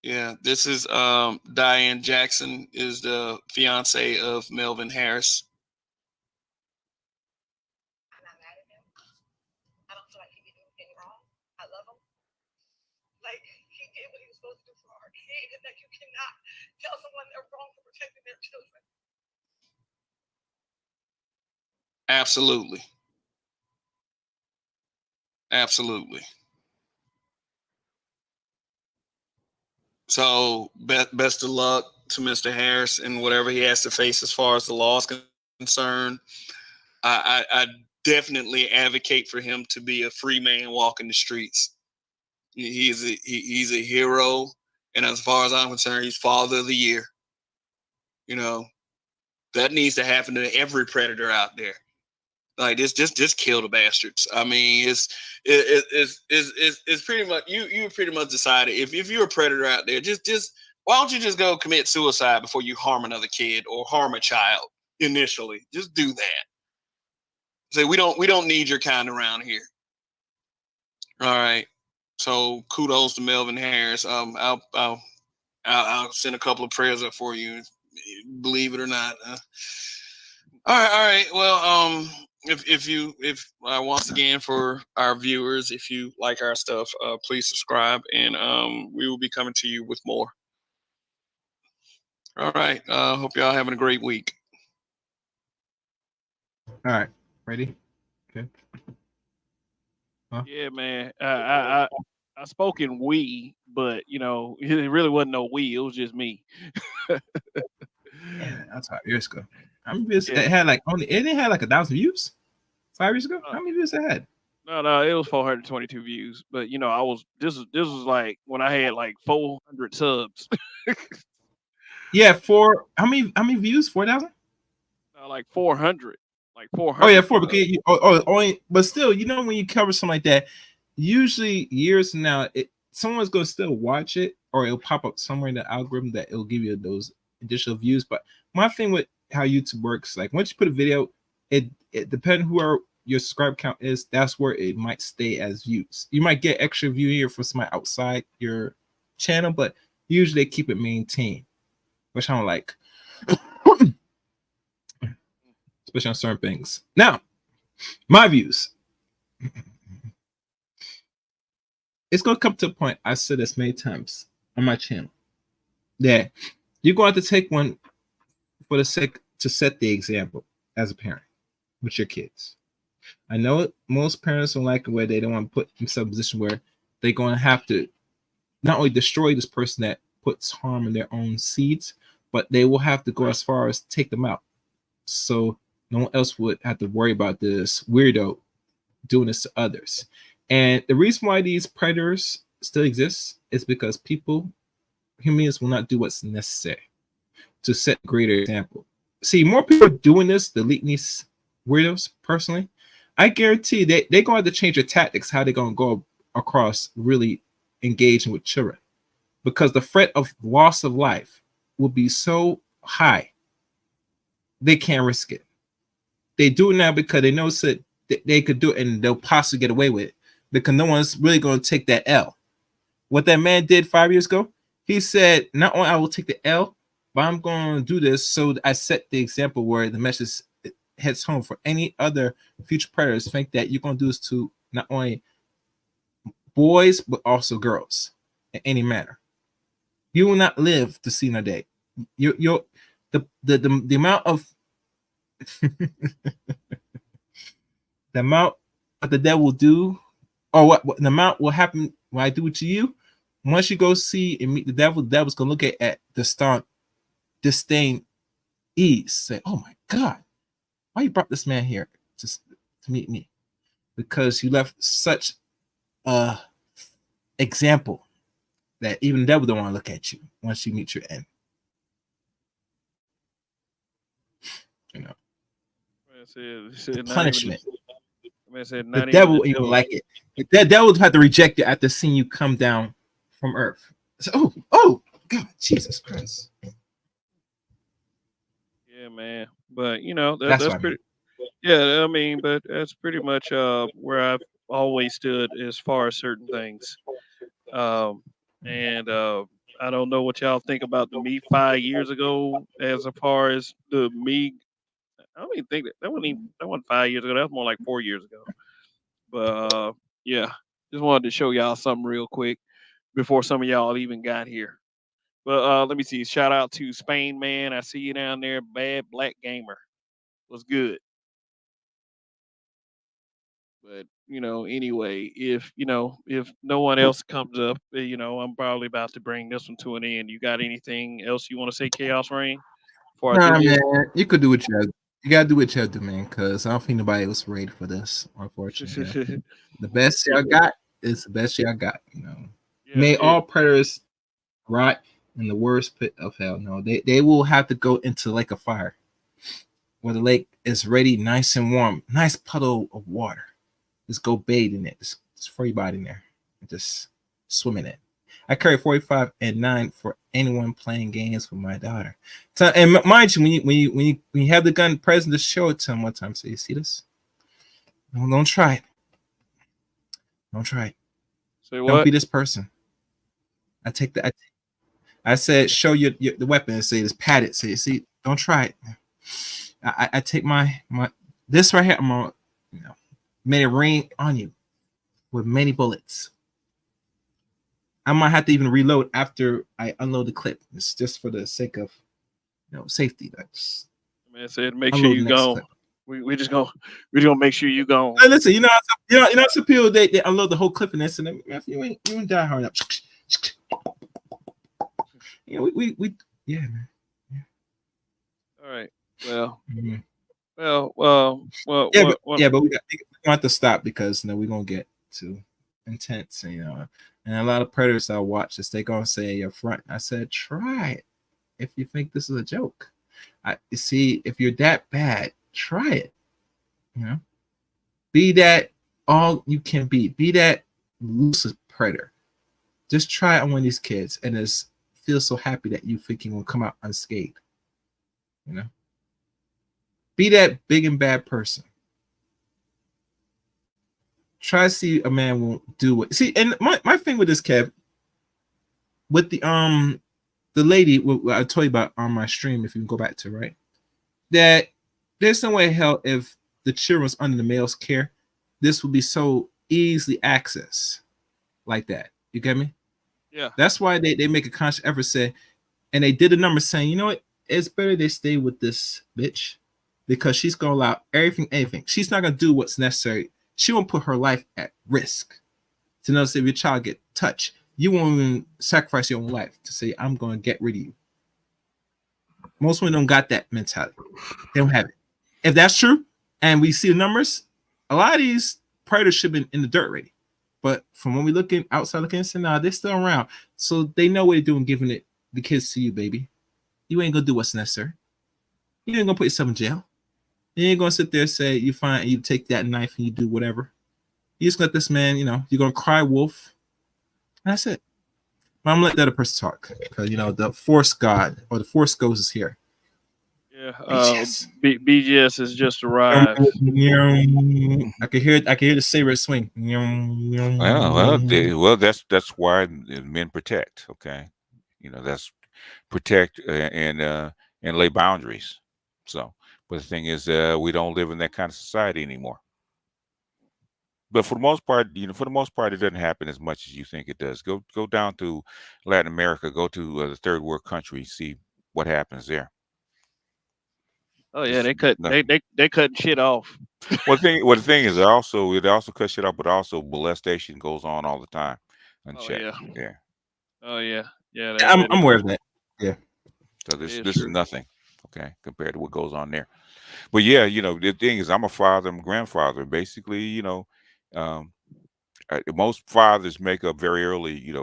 Yeah, this is Diane Jackson, is the fiance of Melvin Harris. I'm not mad at him. I don't feel like he did anything wrong. I love him. Like, he did what he was supposed to do for our kid, and that you cannot tell someone they're wrong for protecting their children. Absolutely. So best of luck to Mr. Harris and whatever he has to face as far as the law is concerned. I definitely advocate for him to be a free man walking the streets. He's a hero, and as far as I'm concerned, he's Father of the Year. That needs to happen to every predator out there. Like, just kill the bastards. I mean, it's pretty much you pretty much decided if you're a predator out there, just why don't you just go commit suicide before you harm another kid or harm a child initially? Just do that. Say we don't need your kind around here. All right. So kudos to Melvin Harris. I'll send a couple of prayers up for you, believe it or not. All right. Well, if once again for our viewers, if you like our stuff, please subscribe, and we will be coming to you with more. All right. Hope y'all having a great week. All right, ready? Okay. Yeah, man. I spoke in we, but you know, it really wasn't no we. It was just me. Yeah, that's 5 years ago. How many views? Yeah. It had like only it didn't have like 1,000 views 5 years ago. Uh, How many views it had? no, it was 422 views. But you know, I was this was like when I had like 400 subs. Yeah, how many views? 4,000? Like 400. Like Oh yeah, 400 four. subs. Because only, but still, you know, when you cover something like that, usually years from now, someone's gonna still watch it, or it'll pop up somewhere in the algorithm that it'll give you those additional views. But my thing with how YouTube works, like once you put a video, it depends who your subscribe count is. That's where it might stay as views. You might get extra view here for somebody outside your channel, but usually they keep it maintained, which I don't like. Especially on certain things. Now, my views. It's gonna come to a point. I said this many times on my channel that you're going to have to take one for the sake to set the example as a parent with your kids. I know most parents don't like it where they don't want to put themselves in a position where they're going to have to not only destroy this person that puts harm in their own seeds, but they will have to go as far as take them out. So no one else would have to worry about this weirdo doing this to others. And the reason why these predators still exist is because humans will not do what's necessary to set a greater example. See, more people are doing this, deleting these weirdos, personally. I guarantee they're going to have to change their tactics, how they're going to go across really engaging with children. Because the threat of loss of life will be so high, they can't risk it. They do it now because they know that they could do it and they'll possibly get away with it because no one's really going to take that L. What that man did 5 years ago, he said, not only I will take the L, but I'm going to do this so I set the example where the message heads home for any other future predators. Think that you're going to do this to not only boys, but also girls in any manner. You will not live to see another day. The amount of the amount what the devil will do, or what the amount will happen when I do it to you. Once you go see and meet the devil's gonna look at the disdain, ease, say, "Oh my God, why you brought this man here just to meet me? Because you left such a example that even the devil don't want to look at you once you meet your end." You know, Said not even. punishment. Man said The not even devil the won't even devil. like it. The devil had to reject it after seeing you come down from earth. So, oh God, Jesus Christ. Yeah, man. But you know That's that's what I mean. pretty. Yeah, I mean, but that's pretty much where I've always stood as far as certain things. Um, and I don't know what y'all think about the me 5 years ago, as far as the me. I don't even think that wasn't 5 years ago. That was more like 4 years ago. But yeah, just wanted to show y'all something real quick before some of y'all even got here. But let me see. Shout out to Spain, man. I see you down there, bad black gamer. Was good. But you know, anyway, if no one else comes up, I'm probably about to bring this one to an end. You got anything else you want to say, Chaos Rain, before I Nah, do man, this? you could do what you have. You gotta do what you have to, man. Because I don't think nobody was ready for this. Unfortunately, the best yeah, y'all got is the best y'all got. You know, yeah, may all predators rot in the worst pit of hell. No, they will have to go into the lake of fire, where the lake is ready, nice and warm, nice puddle of water. Just go bathe in it. Just throw your body in there and just swim in it. I carry 45 and 9 for anyone playing games with my daughter. So, and mind you, when you have the gun present, just show it to him one time. So you see this? No, don't try it. Don't try it. Say Don't what? be this person. I take the. I said, show your the weapon and say, just pat it. Say, see, don't try it. I take my this right here. I'm gonna, may it rain on you with many bullets. I might have to even reload after I unload the clip. It's just for the sake of safety. That's Man said, make sure unload you the next go. clip. We just gonna make sure you go. Hey, listen, some people they unload the whole clip and then you ain't die hard enough. Yeah, man. All right. Well, Mhm. well. But we have to stop because we're gonna get too intense, and a lot of predators I watch this, they gonna say up front. I said, try it if you think this is a joke. You see, if you're that bad, try it. Be that all you can be. Be that lucid predator. Just try it on one of these kids, and just feel so happy that you think you will come out unscathed. Be that big and bad person. Try to see a man won't do it. See, and my thing with this, Kev, with the lady I told you about on my stream, if you can go back to, right, that there's no way in hell if the children was under the male's care, this would be so easily accessed like that. You get me? Yeah. That's why they make a conscious effort, say, and they did a number saying, you know what, it's better they stay with this bitch because she's gonna allow anything. She's not gonna do what's necessary. She won't put her life at risk to know, say, if your child get touched, you won't even sacrifice your own life to say, I'm going to get rid of you. Most women don't got that mentality. They don't have it. If that's true, and we see the numbers, a lot of these predators should have been in the dirt already. But from when we looking outside looking in, nah, they're still around. So they know what they're doing, giving the kids to you, baby. You ain't going to do what's necessary. You ain't going to put yourself in jail. You ain't gonna sit there and say you find you take that knife and you do whatever. You just let this man, you're gonna cry wolf. That's it. But I'm gonna let the other person talk because the force god or the force ghost is here. Yeah. BGS. BGS has just arrived. I can hear the saber swing. Well, that's why men protect. Okay, that's protect and lay boundaries. So. But the thing is, we don't live in that kind of society anymore. But for the most part, it doesn't happen as much as you think it does. Go down to Latin America, go to the third world countries, see what happens there. Oh yeah, they cut shit off. Well, the thing is, it also cuts shit off, but also molestation goes on all the time. Unchecked. Oh yeah. Yeah. Oh yeah. Yeah. I'm aware of that. Yeah. So this is nothing, okay, compared to what goes on there. But yeah, the thing is, I'm a father, I'm a grandfather. Basically, most fathers make up very early,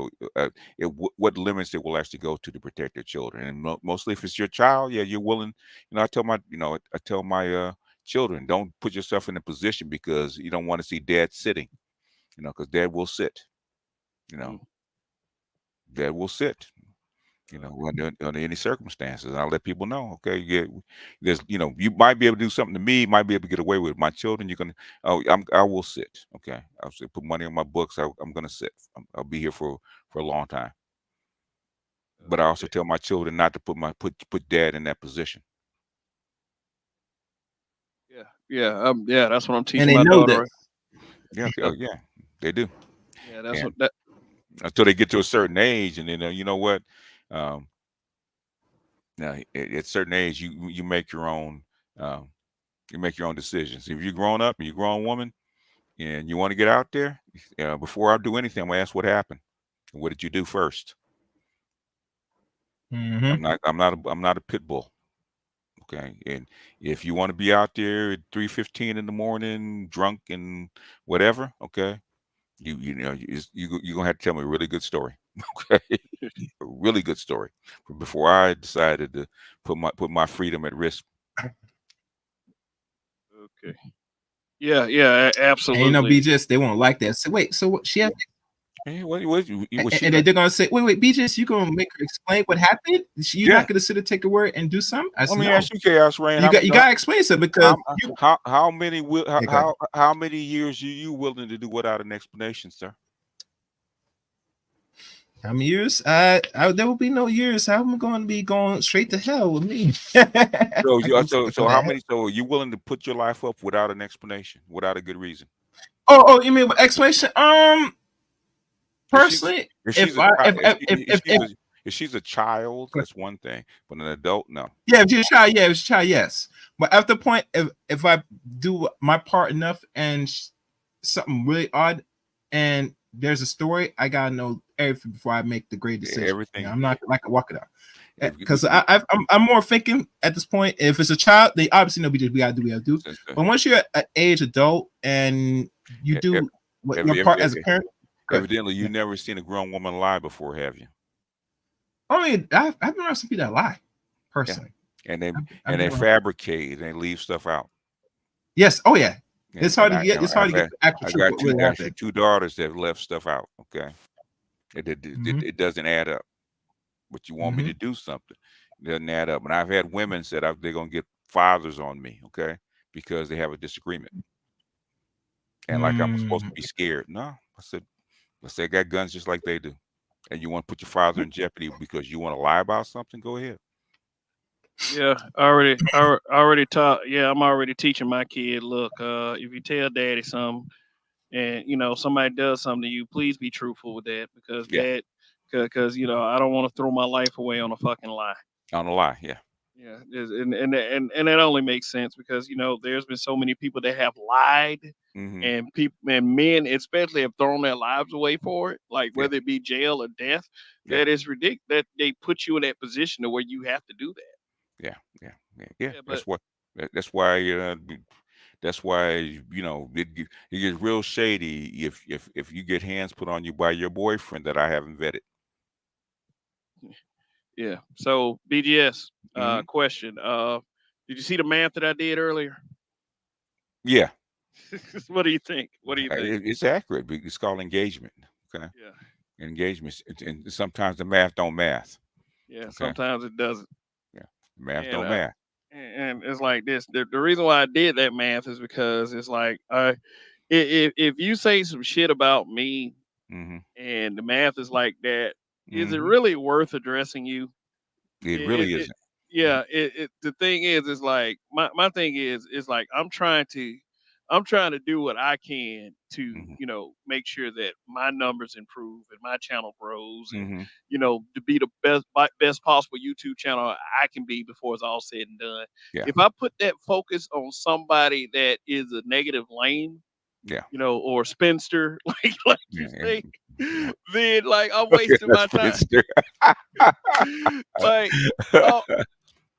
what limits they will actually go to protect their children. And mostly, if it's your child, yeah, you're willing. I tell my children, don't put yourself in a position because you don't want to see dad sitting, because dad will sit, dad will sit. Under any circumstances. And I'll let people know, okay, there's, you might be able to do something to me, might be able to get away with it. My children, I will sit. Okay. I'll say, put money on my books. I'm going to sit. I'll be here for a long time. But I also tell my children not to put dad in that position. Yeah. That's what I'm teaching and they my know daughter. That. Yeah, they do. Yeah, that's what that. Until they get to a certain age, and then you know what? Now at a certain age, you make your own decisions. If you're grown up and you're a grown woman and you want to get out there, before I do anything, I'm gonna ask what happened. What did you do first? Mm-hmm. I'm not a pit bull. Okay. And if you want to be out there at 3:15 in the morning, drunk and whatever, okay, you're gonna have to tell me a really good story. Okay. A really good story before I decided to put my freedom at risk. Okay. Yeah, absolutely. And BGS, they won't like that. So wait, so what she had? Hey, And they're gonna say, wait, BGS, you gonna make her explain what happened? You're not gonna sit and take a word and do something? I said, Let me no. ask you, Chaos Rain. You gotta explain something because how many years are you willing to do without an explanation, sir? how many years? There will be no years. How am I going to be going straight to hell with me? So how many? So are you willing to put your life up without an explanation, without a good reason? Oh, you mean explanation? Personally, If she's a child, that's one thing, but an adult, no. Yeah, if you're a child, yeah, if it's a child, yes. But at the point, if I do my part enough and something really odd, and there's a story, I gotta know everything before I make the great decision. Everything. I'm not like a walk it out. If- Because I'm more thinking at this point. If it's a child, they obviously know we gotta do what we gotta do. But once you're an age adult and you do what your part as a parent, Evidently, you've never seen a grown woman lie before, have you? I mean, I've been around some people that lie, personally. And they I've been around- fabricate and they leave stuff out. Yes. Oh yeah. And- It's hard and to get. It's hard to get the actual I truth. got what really happened. two daughters that have left stuff out. Okay, Mhm. it doesn't add up. But you want me to do something, it doesn't add up. And I've had women said they're gonna get fathers on me, okay, because they have a disagreement. And like I'm supposed to be scared. No, I said I got guns just like they do. And you want to put your father in jeopardy because you want to lie about something? Go ahead. Yeah, I already taught. Yeah, I'm already teaching my kid. Look, if you tell daddy something, and somebody does something to you, please be truthful with that, because Yeah. because I don't want to throw my life away on a fucking lie. On a lie, yeah. Yeah, and that only makes sense because there's been so many people that have lied, Mhm. and people and men especially have thrown their lives away for it, like Yeah. whether it be jail or death. Yeah. That is ridiculous. That they put you in that position to where you have to do that. Yeah. Yeah, That's but what. That's why. That's why it gets real shady if you get hands put on you by your boyfriend that I haven't vetted. yeah. So BGS Mhm. question. Did you see the math that I did earlier? Yeah, What do you think? What do you think? it's accurate. It's called engagement. Okay, Yeah. engagement, and sometimes the math don't math. Yeah. Okay. Sometimes it doesn't. Yeah, math And don't math. and it's like this. The reason why I did that math is because it's like if you say some shit about me Hmm. and the math is like that, is it Mhm. really worth addressing you? It It, really it, isn't. yeah, the thing is like my thing is like I'm trying to do what I can to Mhm. make sure that my numbers improve and my channel grows, and Mhm. to be the best possible YouTube channel I can be before it's all said and done. Yeah. If I put that focus on somebody that is a negative lane, Yeah. or spinster, like you Yeah, say, yeah. then like I'm wasting my time. Like, oh,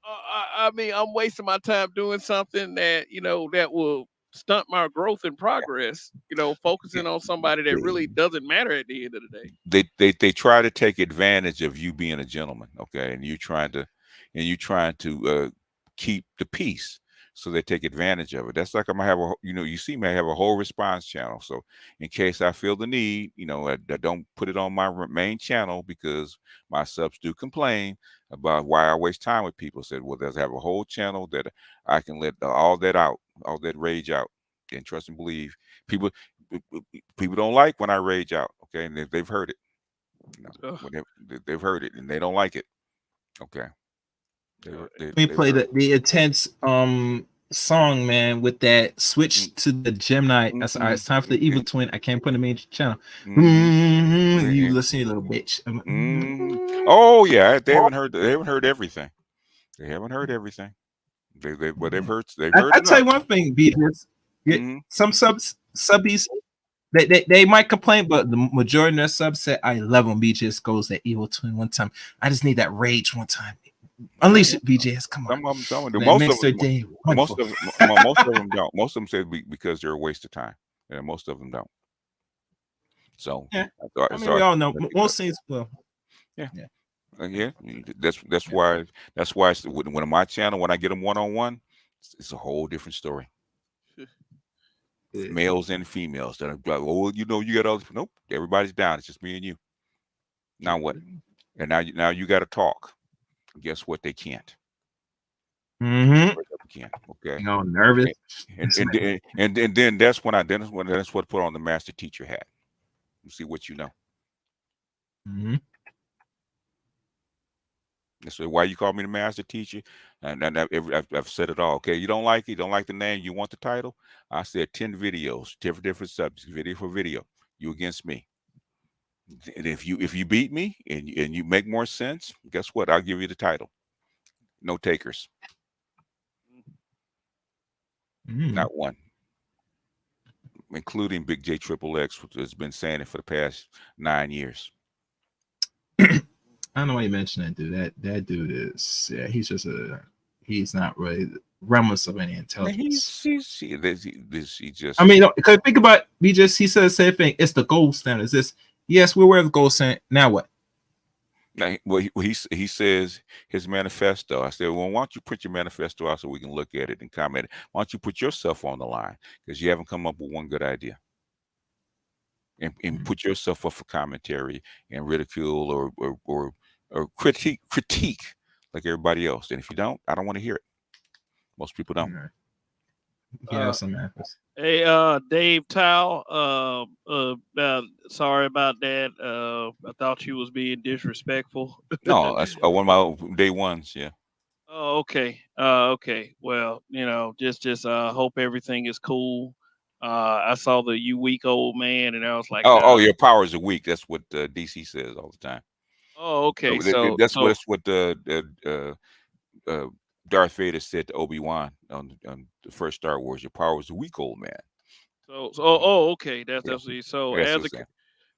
I mean, I'm wasting my time doing something that that will stunt my growth and progress. Focusing on somebody that really doesn't matter at the end of the day. They try to take advantage of you being a gentleman, okay, and you trying to keep the peace, so they take advantage of it. That's like I'm gonna have you see me, I have a whole response channel, so in case I feel the need, I don't put it on my main channel because my subs do complain about why I waste time with people. Said, well, there's have a whole channel that I can let all that out, all that rage out, and trust and believe people. People don't like when I rage out, okay, and they've heard it. Ugh. When they've heard it and they don't like it. Okay. Let me play the intense song, man, with that switch to the Gemini. That's all right. It's time for the Evil Twin. I can't put the main channel. You listen, you little bitch. Oh yeah, they haven't heard. They haven't heard everything. They haven't heard everything. But they've heard. They've heard. I tell you one thing, BS. Some subbies. They might complain, but the majority of their subs say, I love when BGS goes that Evil Twin one time. I just need that rage one time. Unleash it, BGS. Come on. Some of them, That most makes of their them, day most wonderful. of them don't. Most of them say because they're a waste of time, and most of them don't. So Yeah. I I mean, we all know most things. Well, yeah. That's why it's, when on my channel, when I get them one-on-one, it's a whole different story. Males and females that are like, oh, you got all this. Nope, everybody's down. It's just me and you. Now what? And now you got to talk. Guess what? They can't. Can't. Okay. Nervous. And then that's what put on the master teacher hat. You see what you know. That's why you call me the master teacher. And I've said it all. Okay, you don't like it, you don't like the name, you want the title. I said 10 videos, different subjects, video for video. You against me. And if you beat me and you make more sense, guess what? I'll give you the title. No takers, Mm. not one, including Big J Triple X, which has been saying it for the past 9 years. I don't know why you mentioned that dude. That dude is, yeah, he's not really the remnants of any Man, intelligence. he just I mean, because think about he said the same thing. It's the gold standard. It's this. Yes, we're aware of the gold standard. Now what? well, he says his manifesto. I said, well, why don't you print your manifesto out so we can look at it and comment? Why don't you put yourself on the line because you haven't come up with one good idea, and put yourself up for commentary and ridicule or critique like everybody else. And if you don't, I don't want to hear it. Most people don't. Yeah, some manifest. Hey, Dave Tao. Sorry about that. I thought you was being disrespectful. No, that's one of my day ones. Yeah. Oh, okay. Okay. Well, just hope everything is cool. I saw the "you weak old man," and I was like, Oh, nah. your powers are weak. That's what DC says all the time. Oh, okay. That's what Darth Vader said to Obi-Wan on the first Star Wars. Your powers are weak, old man. Okay. That's Yeah. absolutely so. That's what I'm saying.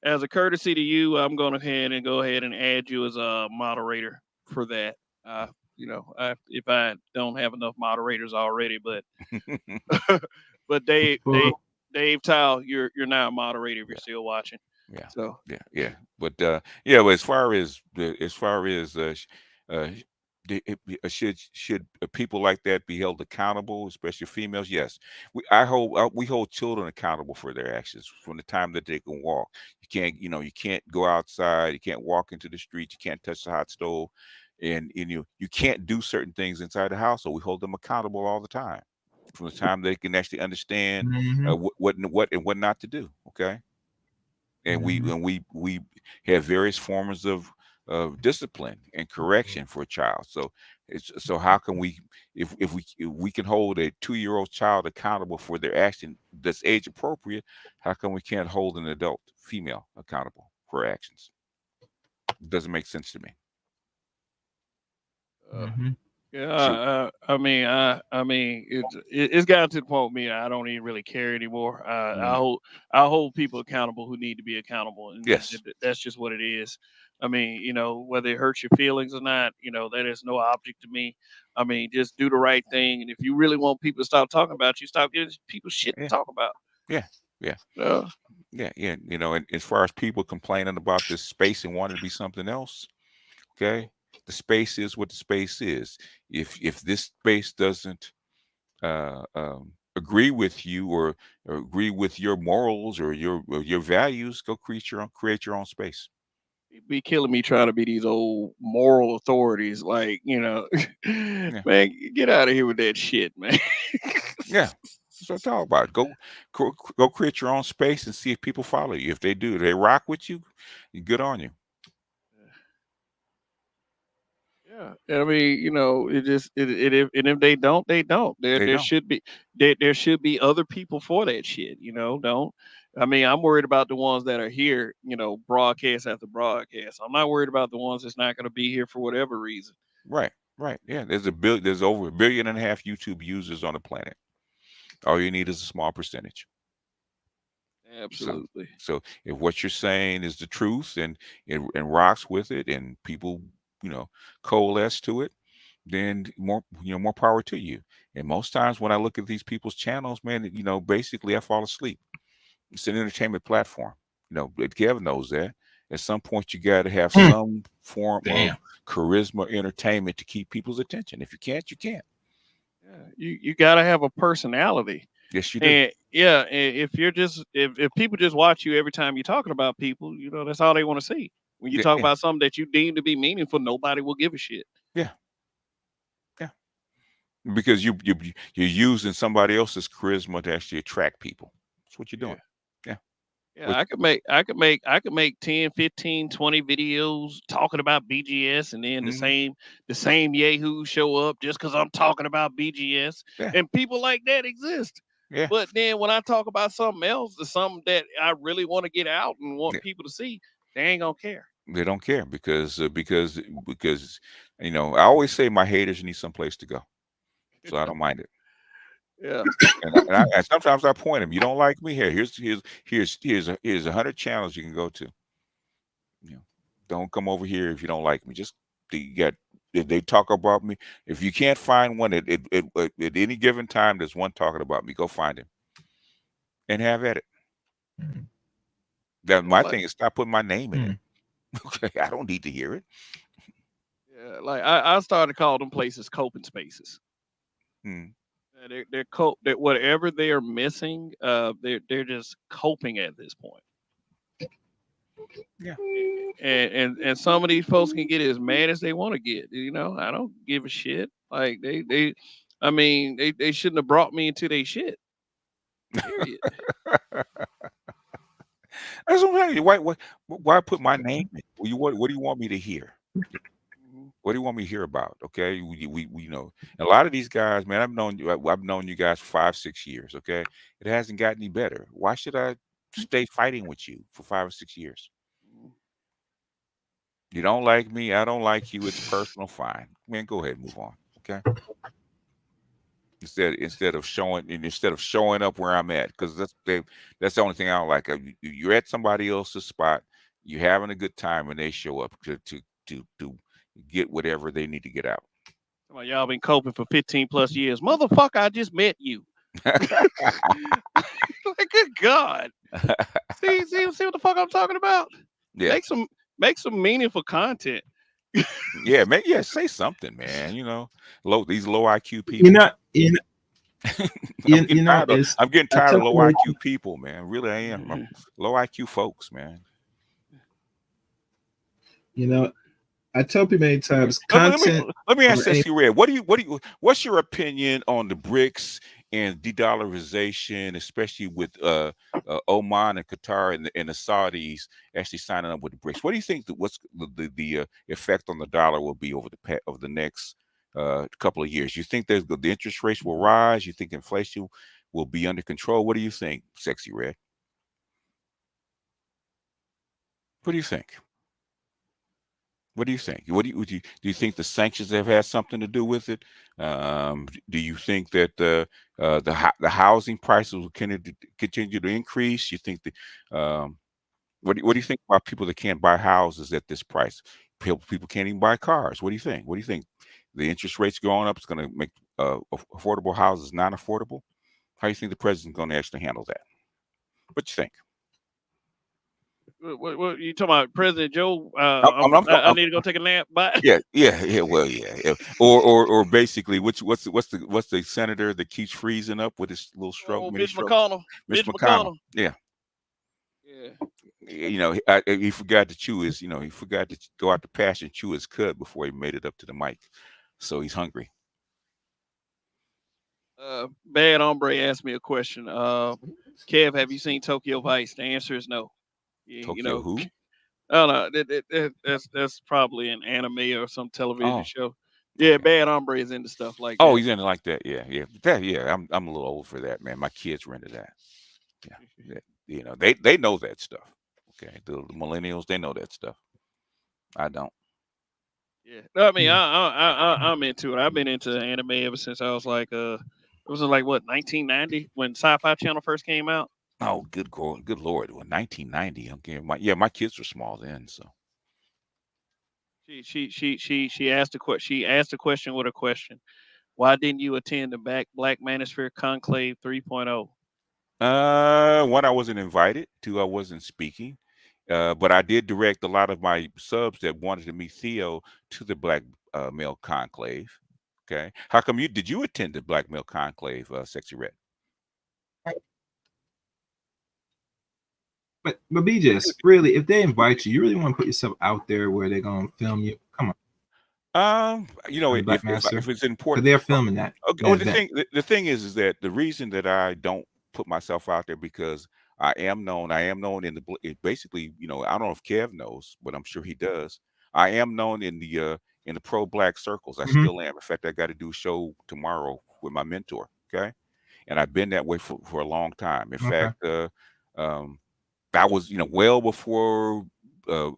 As a courtesy to you, I'm going to go ahead and add you as a moderator for that. If I don't have enough moderators already, but but Dave Tao, you're now a moderator if you're still watching. Yeah. So Yeah. But but as far as should people like that be held accountable, especially females? Yes, we hold children accountable for their actions from the time that they can walk. You can't go outside, you can't walk into the street, you can't touch the hot stove, and you can't do certain things inside the house. So we hold them accountable all the time from the time they can actually understand what and what not to do. Okay. And we have various forms of discipline and correction for a child. So how can we if we can hold a 2-year-old child accountable for their action that's age appropriate, how come we can't hold an adult female accountable for actions? It doesn't make sense to me. yeah, I mean, it's gotten to the point me I don't even really care anymore. I hold people accountable who need to be accountable, and Yes. that's just what it is. I mean, whether it hurts your feelings or not, that is no object to me. I mean, just do the right thing, and if you really want people to stop talking about you, stop giving people shit to Yeah. talk about. Yeah. Yeah. Uh, Yeah. And as far as people complaining about this space and wanting to be something else, okay, the space is what the space is. If this space doesn't agree with you or agree with your morals or your values, go create your own space. be killing me trying to be these old moral authorities, like Yeah. man, get out of here with that shit, man. Yeah. So talk about it. Go create your own space and see if people follow you. If they do, they rock with you, good on you. Yeah, and I mean, it just and if they don't, they don't. They There don't. should be there should be other people for that shit. Don't. I mean, I'm worried about the ones that are here. Broadcast after broadcast. I'm not worried about the ones that's not going to be here for whatever reason. Right. Yeah. There's over 1.5 billion YouTube users on the planet. All you need is a small percentage. Absolutely. So if what you're saying is the truth and rocks with it and people, coalesce to it, then more power to you. And most times when I look at these people's channels, man, basically I fall asleep. It's an entertainment platform. But Kevin knows that. At some point you got to have some form of charisma, entertainment to keep people's attention. If you can't, you can't. Yeah, you got to have a personality. Yes, you do. And yeah, and if people just watch you every time you're talking about people, that's all they want to see. When you talk about something that you deem to be meaningful, nobody will give a shit. Yeah. Because you're using somebody else's charisma to actually attract people. That's what you're doing. Yeah, I could make 10, 15, 20 videos talking about BGS, and then the same Yahoo show up just because I'm talking about BGS. Yeah. And people like that exist. Yeah. But then when I talk about something else, or something that I really want to get out and want people to see, They ain't gonna care. They don't care because I always say my haters need some place to go, so I don't mind it. Yeah. And sometimes I point them. You don't like me? Here's 100 channels you can go to. You know, don't come over here if you don't like me. Just you got if they talk about me. If you can't find one at any given time, there's one talking about me. Go find him and have at it. Mhm. That my Like, thing is stop putting my name in it. Mm. Okay, I don't need to hear it. yeah, like I started to call them places coping spaces. Hmm. That whatever they're missing, they're just coping at this point. Yeah. And some of these folks can get as mad as they want to get. I don't give a shit. Like I mean, they shouldn't have brought me into their shit. Period. That's what I'm saying. Why put my name in? What do you want me to hear? Mhm. What do you want me to hear about? Okay, we know a lot of these guys, man. I've known you guys for 5, 6 years. Okay, it hasn't gotten any better. Why should I stay fighting with you for 5 or 6 years? You don't like me. I don't like you. It's personal. Fine, man. Go ahead, and move on. Okay. Instead of showing up where I'm at, because that's the only thing I don't like. You're at somebody else's spot, you're having a good time, and they show up to get whatever they need to get out. Well, y'all been coping for 15 plus years. Motherfucker, I just met you. Like, good God. See what the fuck I'm talking about? Yeah, Make some meaningful content. yeah, man. Yeah, say something, man. These low IQ people. You know, you know, I'm getting I tired of tell low you, IQ people, man. Really, I am. Low IQ folks, man. I tell people many times, Let content me ask over any. Sexy Red. What's your opinion on the BRICS and de-dollarization, especially with Oman and Qatar and the Saudis actually signing up with the BRICS? What do you think what's the effect on the dollar will be over the next couple of years? You think the interest rates will rise? You think inflation will be under control? What do you think, Sexy Red? What do you think? What do you think? Do you think the sanctions have had something to do with it? Do you think that the housing prices will continue to increase? You think what do you think about people that can't buy houses at this price? People can't even buy cars. What do you think? What do you think? The interest rates going up is going to make affordable houses not affordable. How do you think the president's going to actually handle that? What do you think? What you talking about, President Joe? I I'm need to go take a nap. Bye. Yeah. Well, yeah. Or basically, what's the senator that keeps freezing up with his little Oh, mini Mitch strokes? McConnell. Mitch Mitch McConnell. McConnell. Yeah. Yeah. He forgot to chew his. He forgot to go out the pasture and chew his cud before he made it up to the mic. So he's hungry. Bad Hombre asked me a question. Kev, have you seen Tokyo Vice? The answer is no. Tokyo who? I don't know. That's probably an anime or some television Oh, show. Yeah, okay. Bad Hombre is into stuff like Oh, that. he's into like that. Yeah. I'm a little old for that, man. My kids were into that. Yeah. They know that stuff. Okay. The millennials, they know that stuff. I don't. Yeah. No, I mean, Yeah. I'm into it. I've been into anime ever since I was like, it was like what 1990 when Sci-Fi Channel first came out. Oh, good Lord. Well, 1990. Okay. My kids were small then, so. She asked a question with a question. Why didn't you attend the Black Manosphere Conclave 3.0? One, I wasn't invited. Two, I wasn't speaking. But I did direct a lot of my subs that wanted to meet Theo to the Black Male Conclave. Okay. How come did you attend the Black Male Conclave, Sexy Red? But BJS, really, if they invite you, you really want to put yourself out there where they're gonna film you. Come on, the Black Master, if it's because important, they're filming that. okay. Well, the thing is that the reason that I don't put myself out there because I am known basically, I don't know if Kev knows, but I'm sure he does. I am known in the pro black circles. I Mhm. still am. In fact, I got to do a show tomorrow with my mentor. Okay. And I've been that way for a long time. In Okay. fact, that was, well before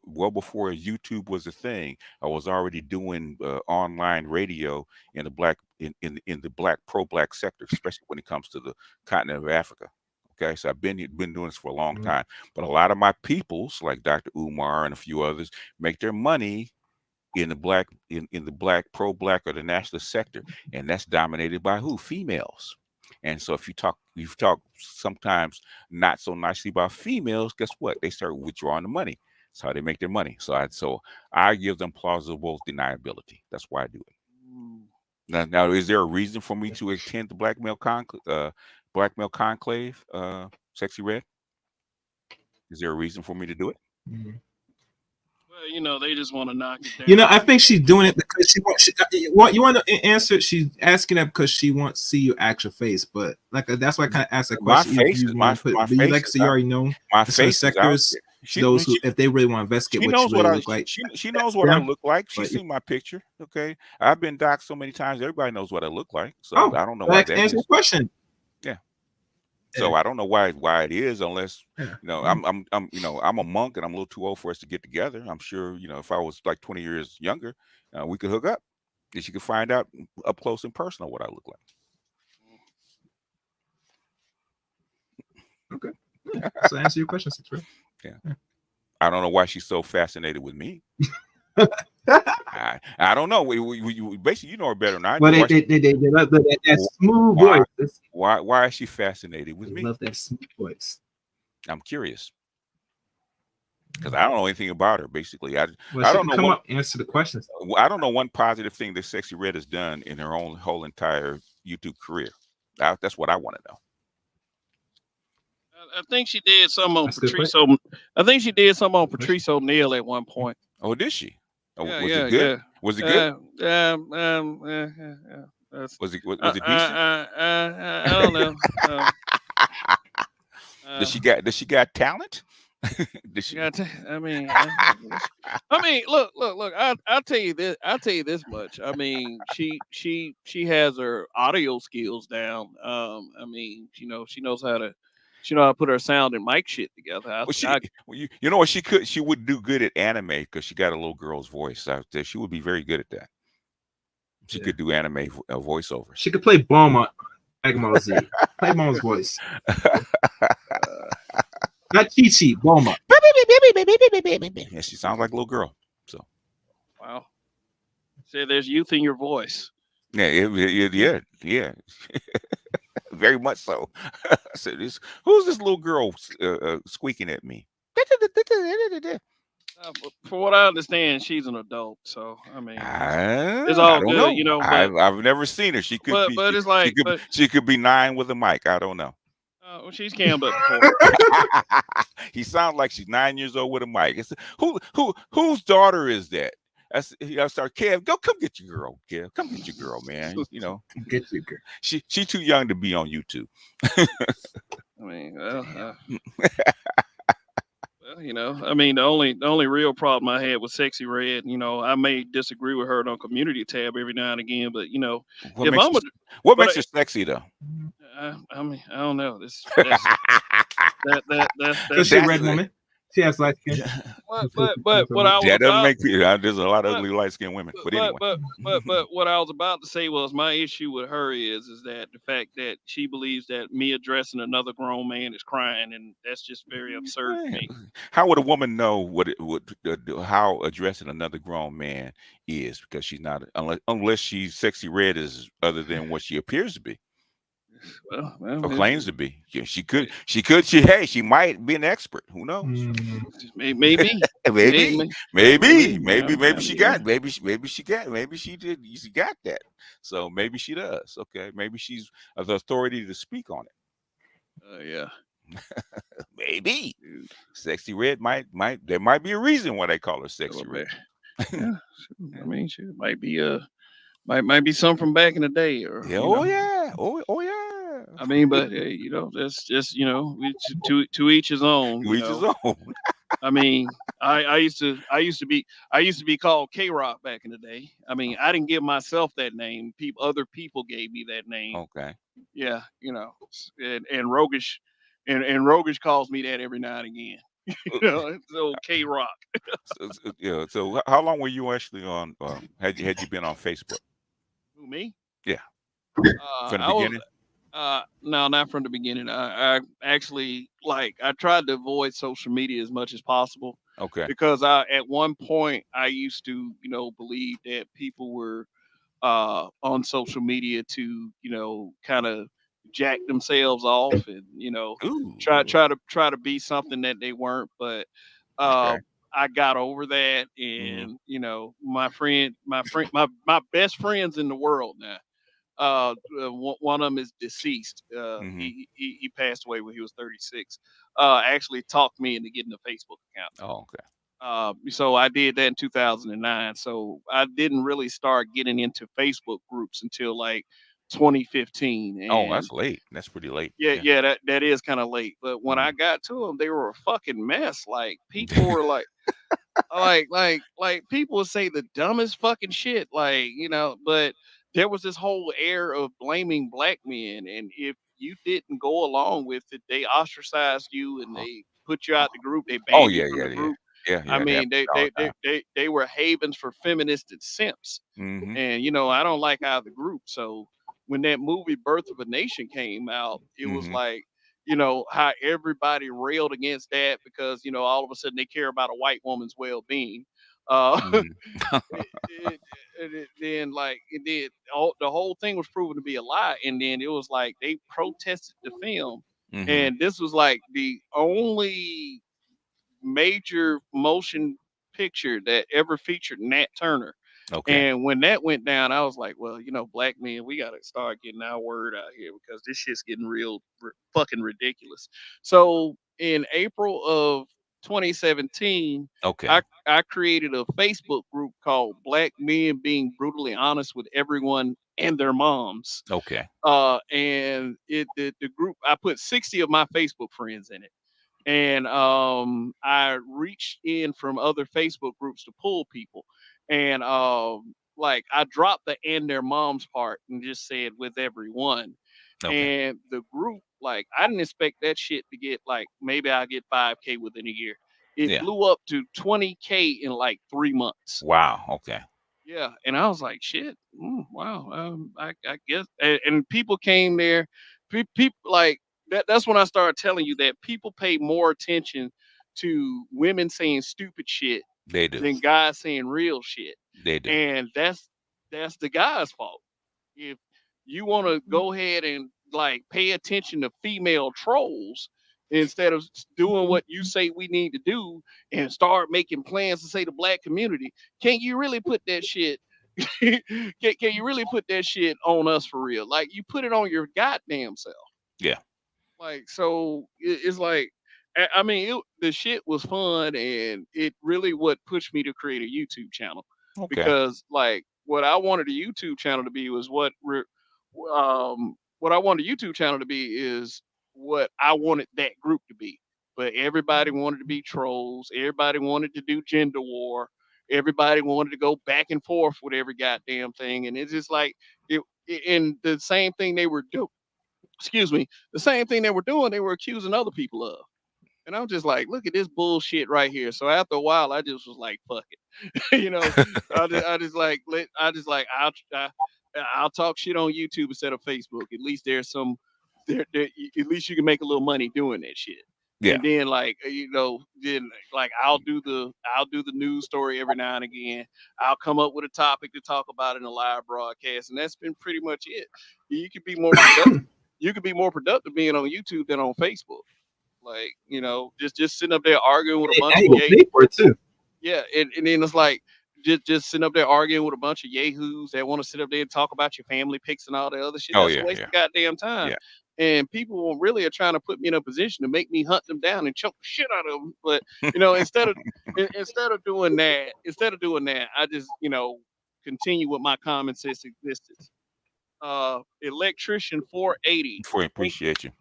well before YouTube was a thing. I was already doing online radio in the black pro-black sector, especially when it comes to the continent of Africa. Okay, so I've been doing this for a long time. But a lot of my peoples, like Dr. Umar and a few others, make their money in the black in the black pro-black or the nationalist sector, and that's dominated by who? Females. And so if you talk sometimes not so nicely about females, guess what? They start withdrawing the money. That's how they make their money. So I give them plausible deniability. That's why I do it. Now is there a reason for me to attend the Black Male Conclave, Sexy Red? Is there a reason for me to do it? Well, they just want to knock it down. I think she's doing it because she wants. You want to answer? She's asking that because she wants to see your actual face. But that's why I kind of asked that question. My face is my face. You already know my face sectors. If they really want to investigate she what knows you really look like. She knows what I look like. She's seen my picture. Okay, I've been doxxed so many times. Everybody knows what I look like. So I don't know why that answer is. the question. Yeah. So I don't know why it is, unless I'm a monk and I'm a little too old for us to get together. I'm sure if I was like 20 years younger, we could hook up. And she could find out up close and personal what I look like. Okay. Yeah. So answer your question, Six. Yeah. I don't know why she's so fascinated with me. I don't know. We basically, you know her better than I do. But they love that smooth voice. Why is she fascinated with me? Love that smooth voice. I'm curious because I don't know anything about her. Basically, I don't know. Come up, answer the questions. I don't know one positive thing that Sexy Red has done in her whole entire YouTube career. That's what I want to know. I think she did some on Patrice. I think she did some on Patrice O'Neal at one point. Oh, did she? Oh, was it good? Yeah. Was it good? Was it decent? I don't know. Does she got talent? I mean, look. I'll tell you this. I'll tell you this much. I mean, she has her audio skills down. I mean, she knows how to put her sound and mic shit together. You know what she would do good at anime because she got a little girl's voice out there. She would be very good at that. She could do anime voiceover. She could play Bulma, Dragon Ball Z. Play Bulma's voice. Not Chi-Chi, Bulma. Yeah, she sounds like a little girl. So, wow. Say there's youth in your voice. Yeah. Very much so. So who's this little girl squeaking at me? For what I understand, she's an adult. So I mean, it's all good, know. I've never seen her. She could be. But it's like she could be 9 with a mic. I don't know. Well, she's cammed up before. He sounds like she's 9 years old with a mic. It's, whose daughter is that? I start, Kev, come get your girl, Kev. Come get your girl, man. Get your girl. She's too young to be on YouTube. I mean, I mean, the only real problem I had with Sexy Red, I may disagree with her on Community tab every now and again, but what makes her sexy though? I mean, I don't know. That's she a red woman. She has light skin. But what I was that doesn't make people. There's a lot of ugly light skinned women. But anyway. But what I was about to say was my issue with her is that the fact that she believes that me addressing another grown man is crying, and that's just very absurd to me. How would a woman know how addressing another grown man is? Because she's not unless she's Sexy Red is other than what she appears to be. Or claims to be. Yeah, she might be an expert. Who knows? Maybe she got that. So maybe she does. Okay, maybe she's the authority to speak on it. Yeah. Maybe. Sexy Red there might be a reason why they call her Sexy Red. Yeah. I mean, she might be might be some from back in the day, or oh yeah. I mean, but that's just to each his own. To each his own. I mean, I used to be called K-Rock back in the day. I mean, I didn't give myself that name. Other people gave me that name. Okay. Yeah, and Rogish, and Rogish calls me that every now and again. It's old K Rock. Yeah. So how long were you actually on? Had you been on Facebook? Who, me? Yeah, from the I was beginning. no, not from the beginning. I actually I tried to avoid social media as much as possible Okay. because at one point I used to believe that people were on social media to kind of jack themselves off and Ooh. try to be something that they weren't. But uh Okay. I got over that, Hmm. and my best friends in the world now, one of them is deceased. Hmm. He passed away when he was 36. Actually talked me into getting a Facebook account. Oh, okay. So I did that in 2009. So I didn't really start getting into Facebook groups until like 2015. Oh, And that's late. That's pretty late. yeah, Yeah. yeah, that is kind of late. But when I Mm. got to them, they were a fucking mess. Like people were like people would say the dumbest fucking shit, but there was this whole air of blaming black men, and if you didn't go along with it, they ostracized you and Uh-huh. they put you out the group, they Oh banned you yeah, from yeah, the yeah, group. yeah, I yeah. It mean, happens all the time. they were havens for feminists and simps, Hmm. and I don't like either group. So when that movie Birth of a Nation came out, it was Hmm. like, how everybody railed against that because all of a sudden they care about a white woman's well-being. Hmm. it, it, then the whole thing was proven to be a lie, and then it was like they protested the film, Hmm. and this was like the only major motion picture that ever featured Nat Turner. Okay. And when that went down, I was like, well, black men, we got to start getting our word out here because this shit's getting real fucking ridiculous. So in April of 2017, Okay. I created a Facebook group called Black Men Being Brutally Honest with Everyone and Their Moms. Okay. And the group, I put 60 of my Facebook friends in it, and I reached in from other Facebook groups to pull people, and I dropped the "and their moms" part and just said "with everyone," Okay. and the group, I didn't expect that shit to get maybe I get 5K within a year. It Yeah. blew up to 20K in like 3 months. Wow. Okay. Yeah, and I was like, "Shit, wow." I guess, and people came there. People like that. That's when I started telling you that people pay more attention to women saying stupid shit They do. than guys saying real shit, They do. and that's the guy's fault. If you want to go ahead and pay attention to female trolls instead of doing what you say we need to do and start making plans to say the black community, can you really put that shit can you really put that shit on us for real? Like you put it on your goddamn self. Yeah. So it's like, I mean, the shit was fun, and it really what pushed me to create a YouTube channel, Okay. because what I wanted a YouTube channel to be was what I wanted a YouTube channel to be is what I wanted that group to be. But everybody wanted to be trolls. Everybody wanted to do gender war. Everybody wanted to go back and forth with every goddamn thing, and it's just like and the same thing they were doing, excuse me, the same thing they were doing, they were accusing other people of. And I'm just like, look at this bullshit right here. So after a while, I just was like, fuck it. I just like, I'll talk shit on YouTube instead of Facebook. At least there's at least you can make a little money doing that shit. Yeah. And then then I'll do the news story every now and again. I'll come up with a topic to talk about in a live broadcast, and that's been pretty much it. You could be more productive. You could be more productive being on YouTube than on Facebook. Just sitting up there arguing with a bunch I of will pay for it too. yeah, and then it's like just sitting up there arguing with a bunch of yahoos that want to sit up there and talk about your family pics and all that other shit. Oh That's a yeah. waste Yeah. of goddamn time. Yeah. And people really are trying to put me in a position to make me hunt them down and choke the shit out of them. But instead of doing that, I just continue with my common sense existence. Electrician 480. For appreciate you.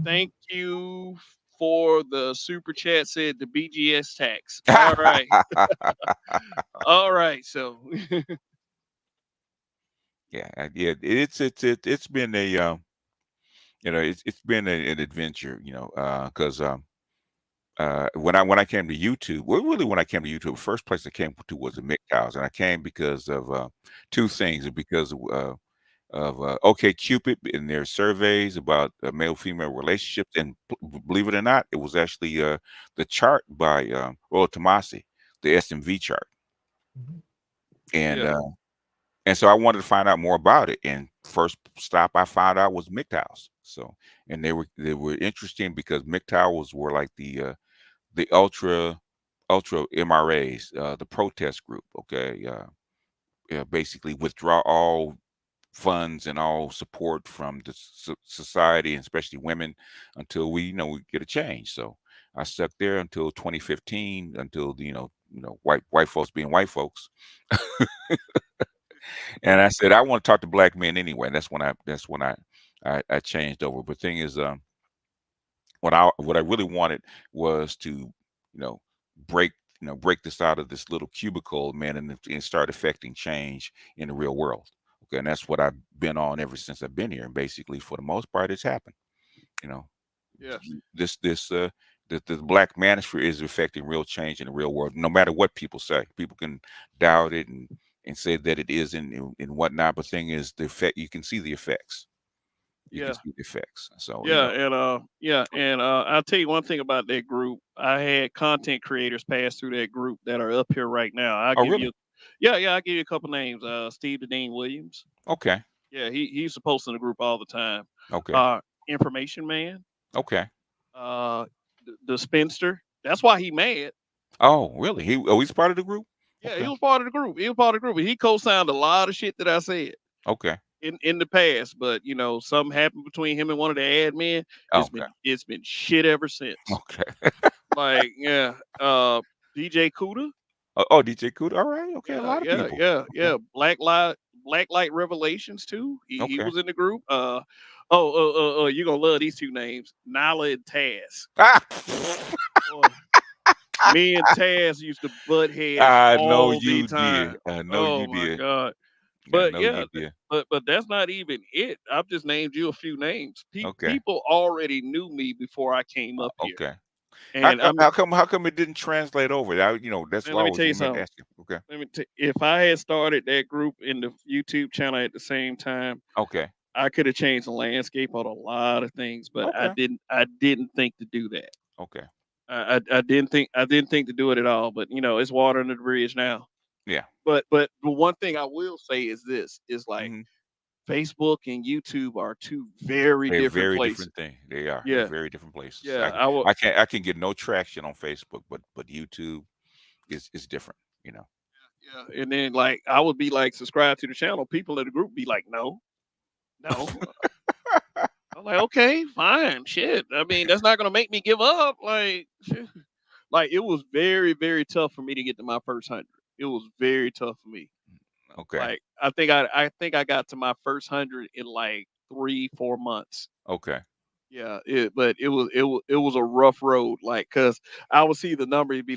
Thank you for the super chat. Said the BGS tax. All right. All right. So Yeah. Yeah. It's been a it's been an adventure. Because when I came to YouTube, well, really when I came to YouTube, the first place I came to was the MGTOWs, and I came because of two things, and because of OkCupid and their surveys about male-female relationships, and believe it or not, it was actually the chart by Royal Tomasi, the SMV chart, Mhm. and Yeah. so I wanted to find out more about it. And first stop I found out was MGTOWs. So, and they were interesting because MGTOWs were like the ultra MRAs, the protest group. Okay, yeah, basically withdraw all funds and all support from the society, and especially women, until we get a change. So I stuck there until 2015, until white folks being white folks. And I said I want to talk to black men anyway. And that's when I changed over. But thing is, what I really wanted was to, break break this out of this little cubicle, man, and start affecting change in the real world. Okay, and that's what I've been on ever since I've been here. And basically, for the most part, it's happened. You know, Yeah. the black manosphere is affecting real change in the real world. No matter what people say, people can doubt it and say that it isn't and whatnot. But thing is, the effect, you can see the effects. You can Yeah. see the effects. So I'll tell you one thing about that group. I had content creators pass through that group that are up here right now. I'll oh give really? you I'll give you a couple names. Steve the Dean Williams. Okay, Yeah, he's posting the group all the time. okay, Information Man, okay. the spinster. That's why he mad. Oh really? He's part of the group. Yeah, he Okay, was part of the group. He was part of the group. He co-signed a lot of shit that I said okay, in the past, but something happened between him and one of the admin. okay, It's been shit ever since. okay. Like, yeah, DJ Cuda. Oh, DJ Kuda. All right. Okay, a Yeah, lot of yeah, people. yeah, Okay, yeah. Black Light Revelations too. He okay. was in the group. You're gonna love these two names, Nala and Taz. Ah! Boy, me and Taz used to butt heads I know all the you time. did. I know you Oh my did. god. I But know yeah, you did. but that's not even it. I've just named you a few names. Okay. People already knew me before I came up here. Okay. How And come? How come? How come it didn't translate over? That's man, why let I me tell was you meant to something. ask you. Okay. If I had started that group in the YouTube channel at the same time, Okay. I could have changed the landscape on a lot of things, but I Okay. didn't. I didn't think to do that. Okay. I didn't think. I didn't think to do it at all. But it's water under the bridge now. Yeah. But the one thing I will say is this: is like hmm Facebook and YouTube are two very They're different very places. different thing. They are. They're Yeah, very different places. yeah. I can. I can get no traction on Facebook, but YouTube is different. You know. Yeah. And then like I would be like subscribe to the channel. People in the group be like, no, no. I'm like, okay, fine, shit. I mean, that's not gonna make me give up. Like, shit. Like it was very, very tough for me to get to my first 100. It was very tough for me. Okay. Like I think I got to my first 100 in like 3-4 months. Okay. Yeah, but it was a rough road. Like, cause I would see the number, it'll be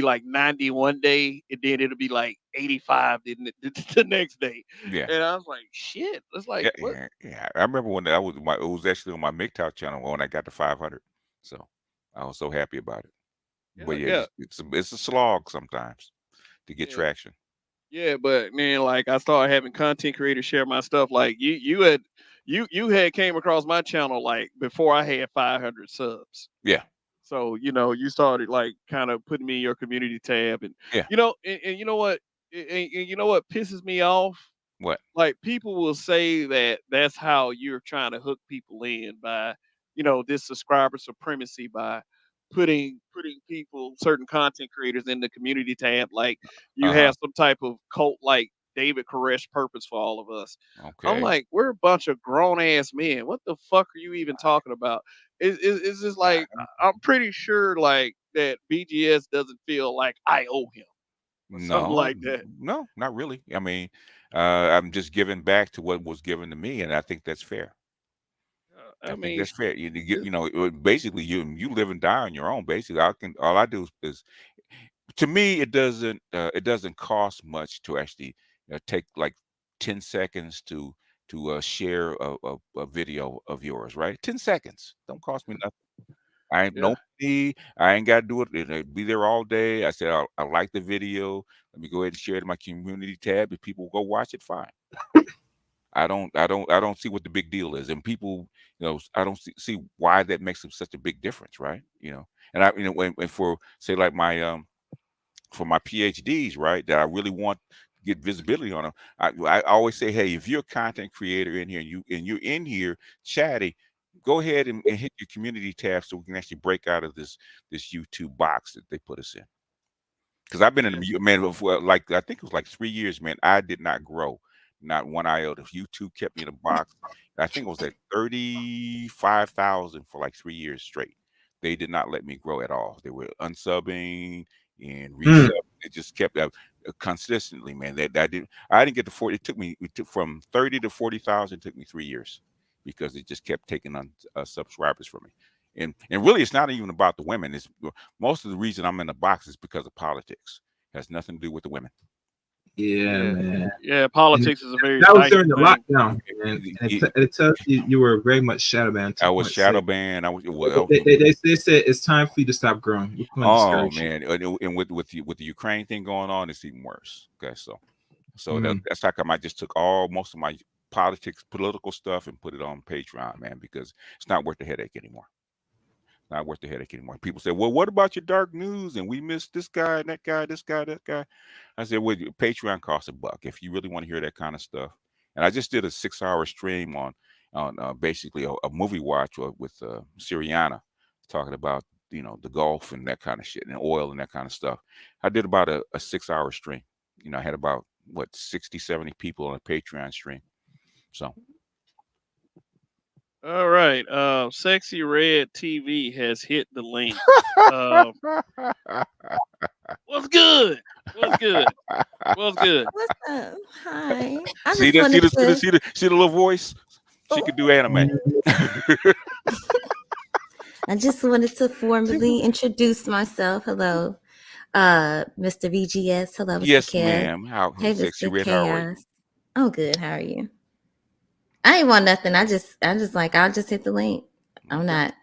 like 90 one day, and then it'll be like 85 the next day. Yeah. And I was like, shit. It's like Yeah, what? yeah, yeah. I remember when it was actually on my MGTOW channel when I got to 500. So I was so happy about it. Yeah, But yeah, yeah, it's a slog sometimes to get yeah. traction. Yeah, but man, like I started having content creators share my stuff. Like you had came across my channel like before I had 500 subs. Yeah, So you started like kind of putting me in your community tab, and yeah. and you know what, and you know what pisses me off. What? Like people will say that that's how you're trying to hook people in by this subscriber supremacy by putting people certain content creators in the community tab, like you Uh-huh. have some type of cult like David Koresh purpose for all of us. I'm Okay. like, we're a bunch of grown ass men. What the fuck are you even talking about? It's just like I'm pretty sure like that BGS doesn't feel like I owe him or something No, like that. no, not really. I mean, I'm just giving back to what was given to me, and I think that's fair. I I think mean, that's fair. You get, it's, basically you live and die on your own. Basically, all I do is to me it doesn't cost much to actually take like 10 seconds to share a video of yours, right? 10 seconds don't cost me nothing. I ain't Yeah. no need. I ain't got to do it. Be there all day. I said I like the video. Let me go ahead and share it in my community tab. If people go watch it, fine. I don't see what the big deal is. And people, I don't see why that makes such a big difference, right? And when for say like my for my PhDs, right, that I really want to get visibility on them. I always say, hey, if you're a content creator in here and you're in here chatting, go ahead and hit your community tab so we can actually break out of this YouTube box that they put us in. Because I've been in the man for like I think it was like 3 years, man. I did not grow, not one iota. YouTube kept me in a box. I think it was at 35,000 for like 3 years straight. They did not let me grow at all. They were unsubbing and resubbing. It just kept consistently, man. I didn't get to 40. It took from 30 to 40,000. Took me 3 years because it just kept taking on subscribers from me. And really, it's not even about the women. It's most of the reason I'm in the box is because of politics. It has nothing to do with the women. Yeah, man. Yeah, politics is a very That was dicey during the thing. lockdown, man. And it tells you were very much shadow banned. I was shadow banned. They said it's time for you to stop growing. Oh man, and with the Ukraine thing going on, it's even worse. Okay, so that's how come I just took most of my political stuff and put it on Patreon, man, because it's not worth the headache anymore. Not worth the headache anymore. People say, well, what about your dark news? And we missed this guy and that guy, this guy, that guy. I said, well, Patreon costs $1 if you really want to hear that kind of stuff. And I just did a 6-hour stream on basically a movie watch with Siriana, talking about the Gulf and that kind of shit and oil and that kind of stuff. I did about a 6-hour stream. I had about 60, 70 people on a Patreon stream. So. All right. Sexy Red TV has hit the link. What's good? What's good? What's good? What's up? Hi. I See just that? wanted See the little voice? She could do anime. I just wanted to formally introduce myself. Hello, Mr. VGS. Hello, Mr. Yes, Kev. ma'am. Hey, Sexy Mr. Red, how are you? Chaos. I'm good. How are you? I ain't want nothing. I just like I'll just hit the link. I'm not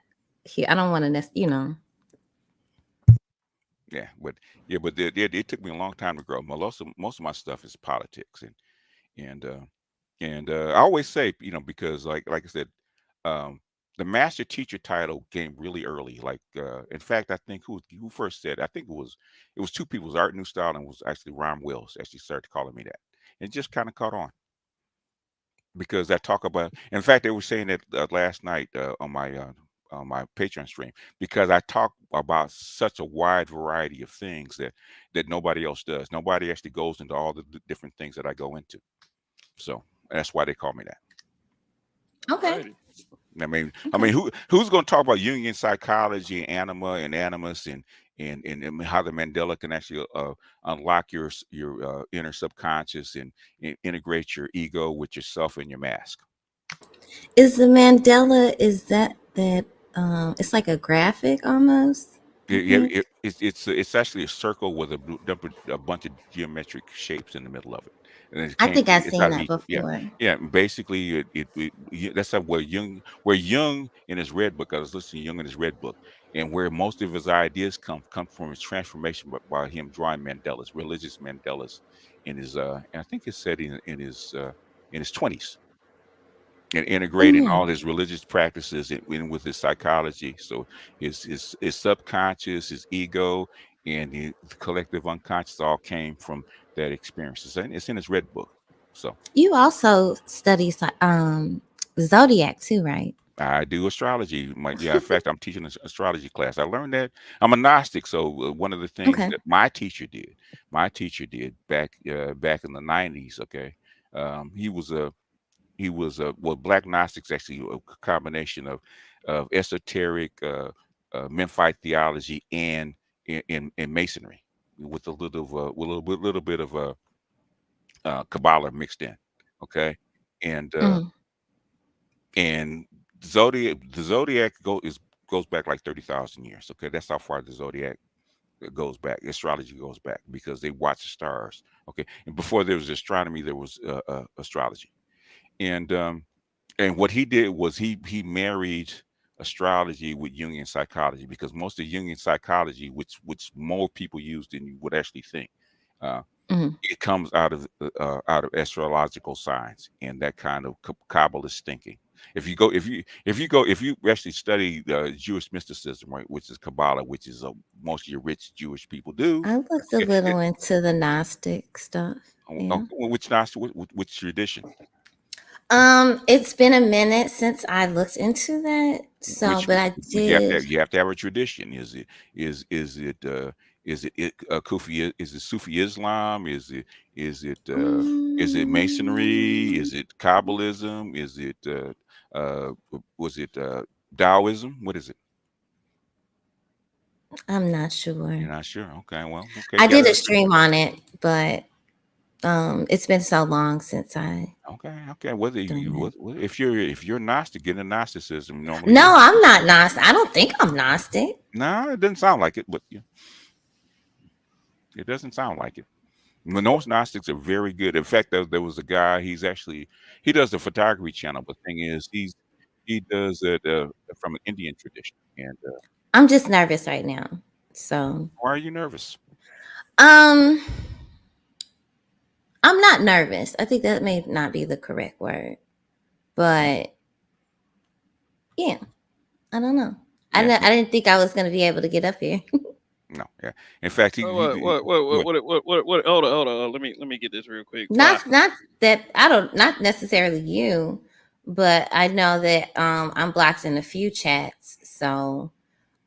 here. I don't want to, Yeah, but it took me a long time to grow. Most of my stuff is politics, and I always say, because like I said, the master teacher title came really early. Like, in fact, I think who first said, I think it was two people. It was Art New Style, and it was actually Ron Wills actually started calling me that. And it just kind of caught on. Because I talk about, in fact, they were saying that last night on my Patreon stream, because I talk about such a wide variety of things that nobody else does. Nobody actually goes into all the different things that I go into. So that's why they call me that. Okay. I mean, who's going to talk about Jungian psychology, anima and animus, and how the Mandela can actually unlock your inner subconscious and integrate your ego with yourself and your mask. Is the Mandela? Is that? It's like a graphic almost. It's actually a circle with a bunch of geometric shapes in the middle of it. And I think I've seen that before. Yeah. Basically, that's where Jung in his red book. I was listening to Jung in his red book, and where most of his ideas come from his transformation by him drawing mandalas, religious mandalas, in his and I think it's said in his 20s. And integrating all his religious practices in with his psychology. So his subconscious, his ego, and the collective unconscious all came from that experience. It's in his red book. So you also study zodiac too, right? I do astrology. In fact, I'm teaching an astrology class. I learned that I'm a Gnostic. So one of the things that my teacher did back in the 90s. Okay, he was Black Gnostics actually a combination of esoteric Memphite theology and in Masonry with a little bit of Kabbalah mixed in. Okay, and the zodiac goes back like 30,000 years. Okay, that's how far the zodiac goes back. Astrology goes back because they watch the stars. Okay, and before there was astronomy, there was astrology. And what he did was he married astrology with Jungian psychology, because most of Jungian psychology, which more people use than you would actually think, uh, Mhm. it comes out of astrological science and that kind of Kabbalist thinking. If you actually study Jewish mysticism, right, which is Kabbalah, which is most of your rich Jewish people do. I looked a little into the Gnostic stuff. Yeah. Which tradition? It's been a minute since I looked into that. So, Which but I did. you have to have a tradition. Is it Kufi? Is it Sufi Islam? Is it Masonry? Is it Kabbalism? Is it was it Taoism? What is it? I'm not You're sure. not sure. Okay, well, okay. I did a stream on it, but it's been so long since I. Okay. Whether you, done if you're Gnostic, get into Gnosticism. that. Normally, No, I'm not Gnostic. I don't think I'm Gnostic. no, it doesn't sound like it, but it doesn't sound like it. Most Gnostics are very good. In fact, there was a guy. He does the photography channel. But the thing is, he does it from an Indian tradition. And I'm just nervous right now. So, why are you nervous? I'm not nervous. I think that may not be the correct word, but yeah, I don't know. I Yeah. didn't think I was going to be able to get up here. No, yeah. In fact, What? Hold on. Let me get this real quick. not that not necessarily you, but I know that I'm blocked in a few chats, so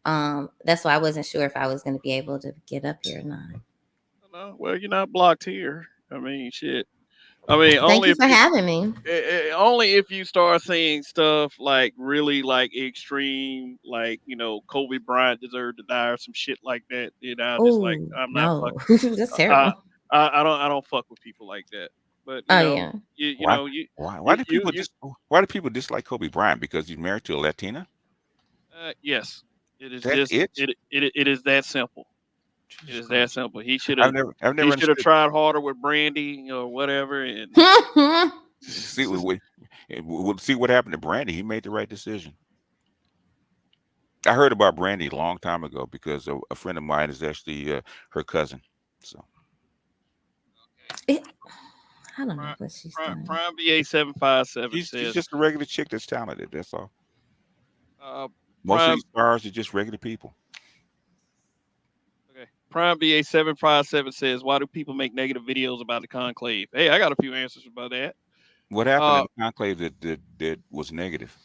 that's why I wasn't sure if I was going to be able to get up here or not. No, well, you're not blocked here. I mean, shit. I mean, Thank only you if for having me. only if you start saying stuff like really like extreme, like Kobe Bryant deserved to die or some shit like that. Just like Oh I'm not no, fucking. that's I, terrible. I don't fuck with people like that. But Oh yeah, you why know you why do people you why do people dislike Kobe Bryant? Because he's married to a Latina? yes, it is That's just it. it is that simple. It Jesus is that Christ. simple. I've never He should have understood. tried harder with Brandy or whatever. And See we'll see what happened to Brandy. He made the right decision. I heard about Brandy a long time ago because a friend of mine is actually her cousin. So I don't know what she's doing. Prime BA 757 she's says just a regular chick that's talented. That's all. Most of Prime these stars are just regular people. okay. Prime BA 757 says, why do people make negative videos about the conclave? Hey, I got a few answers about that. What happened in Uh the conclave that was negative?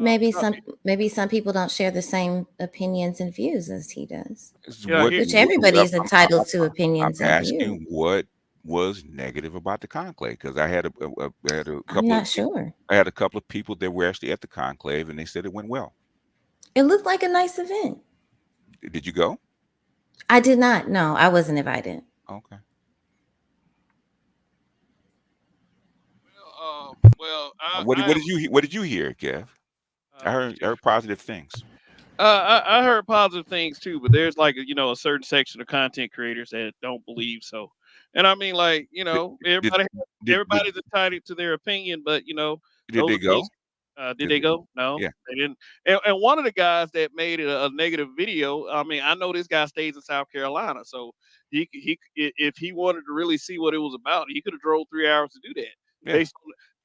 Maybe uh, some people don't share the same opinions and views as he does. Yeah, What, Which here, everybody is I'm entitled to opinions and views. asking what was negative about the conclave, because I had a I'm not sure. I had a couple of people that were actually at the conclave and they said it went well. It looked like a nice event. Did you go? I did not. No, I wasn't invited. Okay. What did you hear, Kev? I heard positive things. I heard positive things too, but there's like a certain section of content creators that don't believe so. And I mean, like everybody's entitled to their opinion, but Did they go? Did they go? No, Yeah. they didn't. And one of the guys that made a negative video, I mean, I know this guy stays in South Carolina, so if he wanted to really see what it was about, he could have drove 3 hours to do that. Yeah.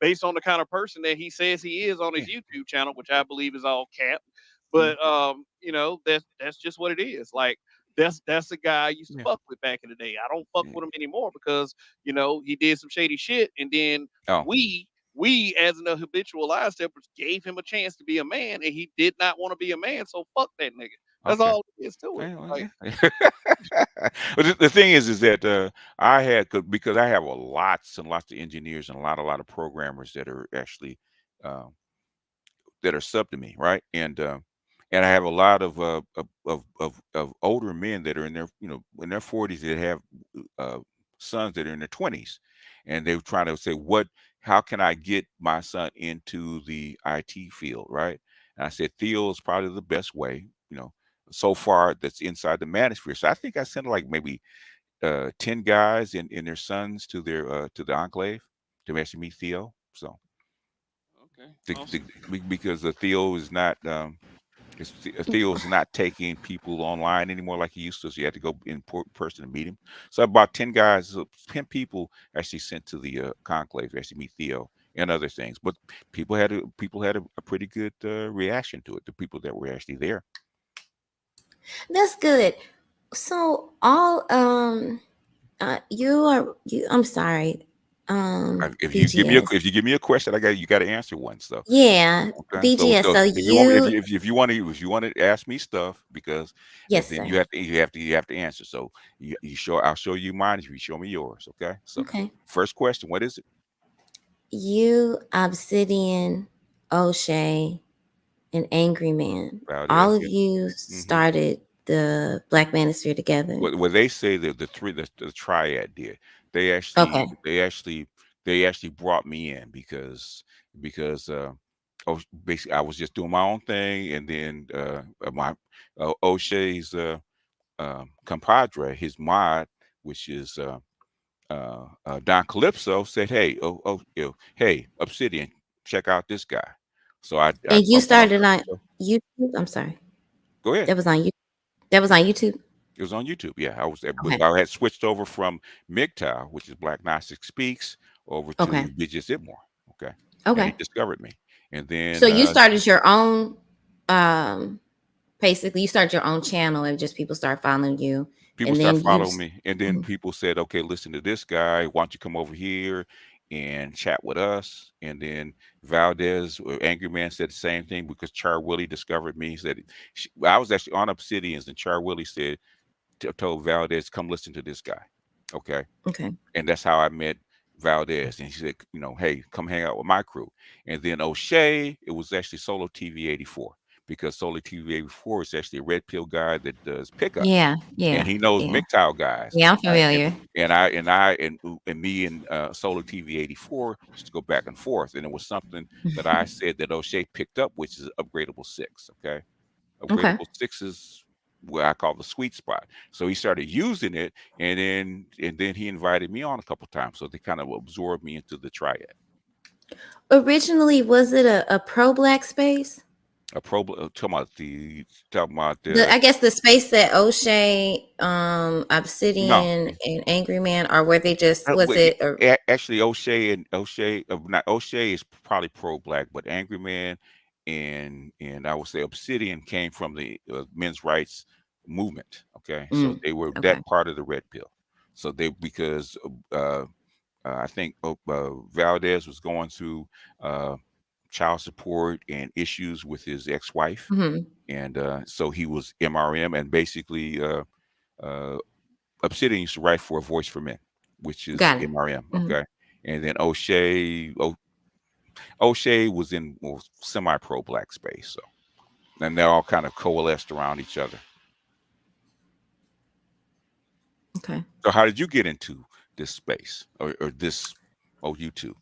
Based on the kind of person that he says he is on his Yeah. YouTube channel, which I believe is all cap. But that's just what it is. Like that's the guy I used to Yeah. fuck with back in the day. I don't fuck with him anymore because he did some shady shit, and then Oh. we as an habitual lie steppers gave him a chance to be a man, and he did not want to be a man. So fuck that nigga. That's Okay. all it is to it. Well, Like, but the thing is that I had because I have lots and lots of engineers and a lot of programmers that are actually uh, that are sub to me, right? And I have a lot of older men that are in their in their 40s that have sons that are in their 20s, and they're trying to say how can I get my son into the IT field, right? And I said Theo is probably the best way, so far that's inside the manosphere. So I think I sent like maybe 10 guys and their sons to the enclave to actually meet Theo. So okay, awesome. because Theo is not Theo's not taking people online anymore like he used to. So you had to go in person to meet him. So about 10 guys, 10 people actually sent to the conclave to actually meet Theo and other things. But people had a pretty good reaction to it. The people that were actually there. That's good. So all I'm sorry. If you give me BGS. a question, you got to answer one. So Yeah, okay. BGS. So If you want me, you if you want to ask me stuff, because yes, then sir. you have to answer. So I'll show you mine if you show me yours. Okay. So Okay. first question, what is it? You, Obsidian, O'Shea, and Angry Man. Valdez, All of yeah. you started the Black Manosphere together. Well, they say that the triad did. They Okay. actually brought me in because basically I was just doing my own thing, and then my O'Shea's compadre, his mod, which is Don Calypso, said, "Hey, hey, Obsidian, check out this guy." So I And you bumped off started the on show. YouTube. I'm sorry. Go ahead. That was on you. That was on YouTube. It was on YouTube. Yeah, Okay. I had switched over from MGTOW, which is Black Gnostic Speaks, over Okay. to BGS Itmore. Okay. And he Okay. discovered me. And then So you started your own basically you started your own channel and just people start following you. people And start then you following me. And then people said, okay, listen to this guy. Why don't you come over here and chat with us? And then Valdez, Angry Man, said the same thing because Char Willie discovered me. He said, I was actually on Obsidians, and Char Willie said, told Valdez, come listen to this guy. Okay. Okay. And that's how I met Valdez. And he said, hey, come hang out with my crew. And then O'Shea, it was actually Solo TV 84, because Solo TV 84 is actually a red pill guy that does pickups. Yeah. And he knows Yeah. MGTOW guys. Yeah, I'm familiar. And me and Solo TV 84 used to go back and forth. And it was something that I said that O'Shea picked up, which is upgradable 6. Okay. Upgradable 6 is what I call the sweet spot. So he started using it, and then he invited me on a couple times. So they kind of absorbed me into the triad. Originally, was it a pro Black space? Talking about I guess the space that O'Shea, Obsidian, and Angry Man, or were they just actually O'Shea not O'Shea is probably pro Black, but Angry Man and I would say Obsidian came from the men's rights movement. Okay, so they were that part of the red pill. So because I think Valdez was going through child support and issues with his ex-wife, and so he was MRM, and basically Obsidian used to write for A Voice for Men, which is MRM. Okay, and then O'Shea was in semi-pro Black space, so and they're all kind of coalesced around each other. Okay. So how did you get into this space or this YouTube?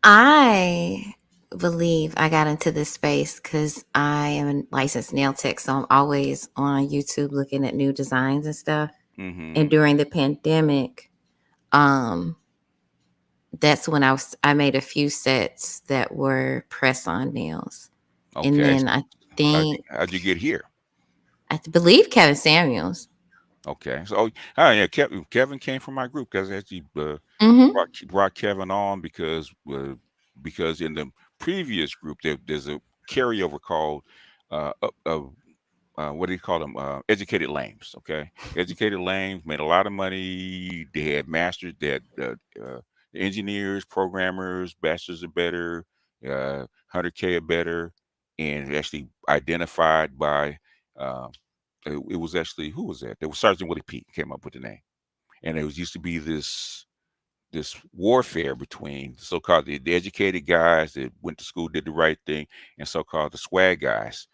I believe I got into this space because I am a licensed nail tech, so I'm always on YouTube looking at new designs and stuff. And during the pandemic, that's when I made a few sets that were press-on nails. Okay. And then I think how'd you get here? I believe Kevin Samuels. Okay, so yeah, Kevin came from my group because actually brought Kevin on because in the previous group there's a carryover called what do you call them? Educated Lames. Okay, Educated Lames made a lot of money. They had masters, they had engineers, programmers, bachelors or better, 100K or better, and actually identified by. It was actually, who was that? There was Sergeant Willie Pete came up with the name, and it was used to be this warfare between the so-called the educated guys that went to school, did the right thing, and so-called the swag guys,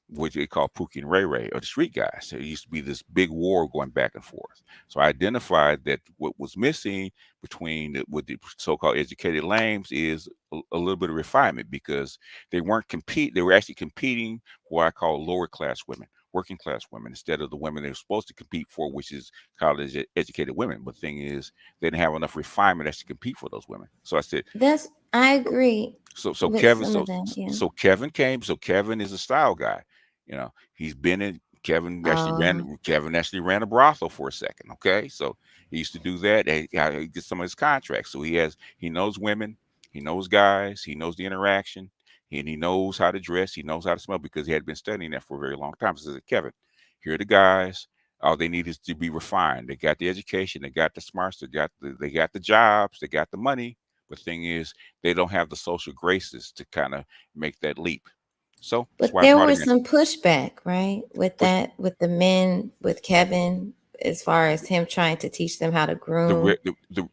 which they call Pookie and Ray Ray, or the street guys. There used to be this big war going back and forth. So I identified that what was missing between with the so-called educated lames is a little bit of refinement, because they weren't they were actually competing what I call lower class women, working class women instead of the women they're supposed to compete for, which is college educated women. But the thing is, they didn't have enough refinement to compete for those women. So I said, I agree so with some of that. Yeah. so Kevin came. So Kevin is a style guy. You know, he's been in. Kevin actually ran a brothel for a second. Okay, so he used to do that. He gets some of his contracts. So he knows women, he knows guys, he knows the interaction, and he knows how to dress, he knows how to smell because he had been studying that for a very long time. So I said, Kevin, here are the guys. All they need is to be refined. They got the education, they got the smarts, they got the jobs, they got the money. But the thing is, they don't have the social graces to kind of make that leap. So that's But why I there brought was him in. some pushback, right? With Push- that, with the men, with Kevin, as far as him trying to teach them how to the groom re-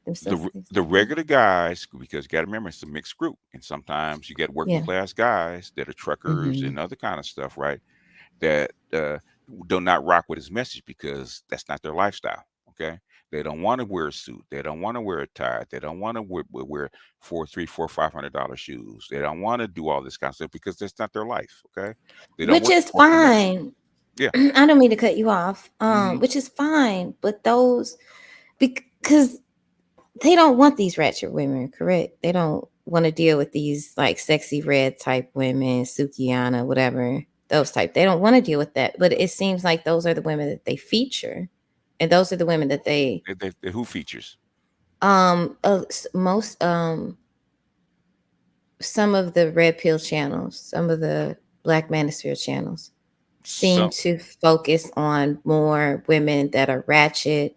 themselves. the regular guys, because you got to remember it's a mixed group, and sometimes you get working Yeah. class guys that are truckers Mhm. and other kind of stuff, right? That do not rock with his message because that's not their lifestyle. Okay, they don't want to wear a suit, they don't want to wear a tie, they don't want to wear $500 shoes, they don't want to do all this kind of stuff because that's not their life. Okay, they don't Which is fine. Yeah. I don't mean to cut you off. Mhm. Which is fine, but those because they don't want these ratchet women, correct? They don't want to deal with these like sexy red type women, Sukiana, whatever, those type. They don't want to deal with that. But it seems like those are the women that they feature. And those are the women that they Who features? most some of the red pill channels, some of the Black Manosphere channels seem to focus on more women that are ratchet,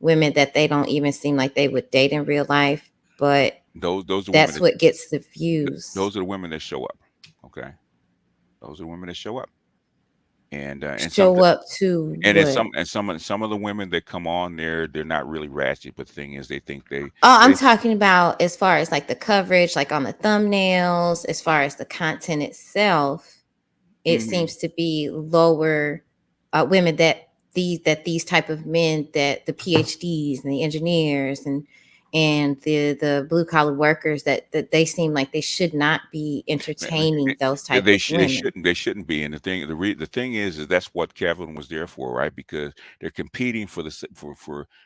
women that they don't even seem like they would date in real life, but those are that's women what gets the views. those are the women that show up. Okay, those are the women that show up. And Show up to and what? some of the women that come on there, they're not really ratchet, but the thing is they think Oh, I'm talking about as far as like the coverage, like on the thumbnails, as far as the content itself, it seems to be lower women that these type of men, that the PhDs and the engineers and the blue collar workers, that they seem like they should not be entertaining those type of women. They shouldn't be. And the thing is that's what Kevin was there for, right? Because they're competing for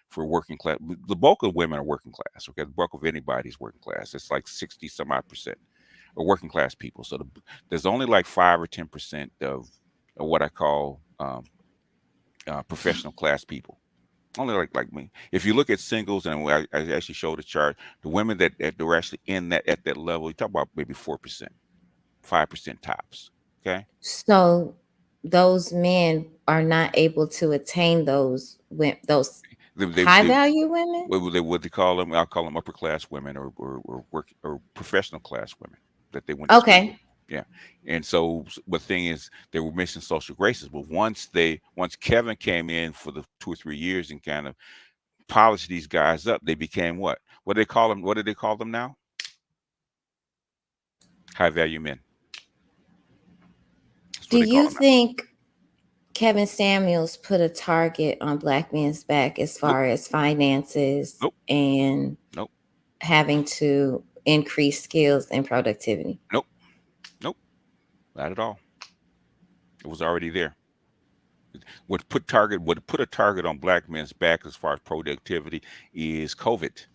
for working class. The bulk of women are working class. Okay, the bulk of anybody's working class. It's like 60 some odd percent are working class people. So there's only like 5 or 10% of what I call professional class people. Only like me. If you look at singles, and I actually showed a chart, the women that are actually in that at that level, you talk about maybe 4%, 5% tops. Okay. So those men are not able to attain those high value women. What they call them? I'll call them upper class women or professional class women that they went. Okay. Yeah. And so the thing is, they were missing social graces. But once Kevin came in for the 2 or 3 years and kind of polished these guys up, they became what? What do they call them? What do they call them now? High value men. Do you think Kevin Samuels put a target on Black men's back as far as finances and having to increase skills and productivity? Nope, not at all. It was already there. What put a target on Black men's back as far as productivity is COVID.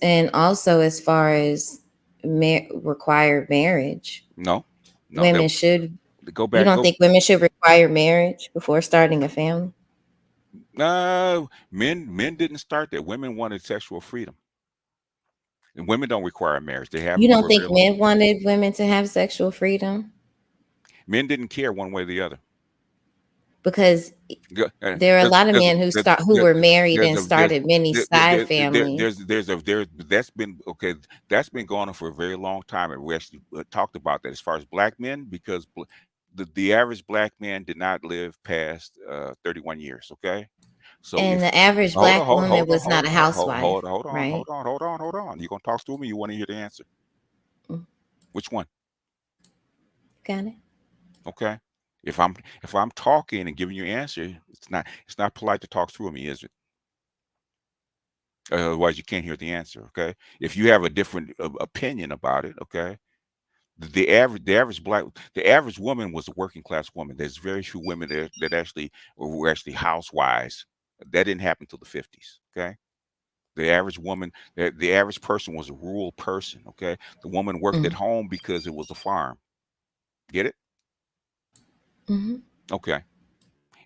And also as far as required marriage. No, women should go back. You don't think women should require marriage before starting a family? No, men didn't start that. Women wanted sexual freedom. And women don't require marriage. They have. You don't think men wanted women to have sexual freedom? Men didn't care one way or the other. Because there are a lot of men who were married and started many side families. That's been going on for a very long time, and we actually talked about that as far as Black men, because the average Black man did not live past 31 years. Okay. So the average Black woman was not a housewife. Hold on. You gonna talk to me? You want to hear the answer? Which one? Got it. Okay. If I'm talking and giving you an answer, it's not polite to talk through me, is it? Otherwise, you can't hear the answer. Okay. If you have a different opinion about it, okay, the average woman was a working class woman. There's very few women that actually were actually housewives. That didn't happen until the 50s. Okay. The average woman, the average person was a rural person. Okay. The woman worked at Mm. home because it was a farm. Get it? Hmm. Okay.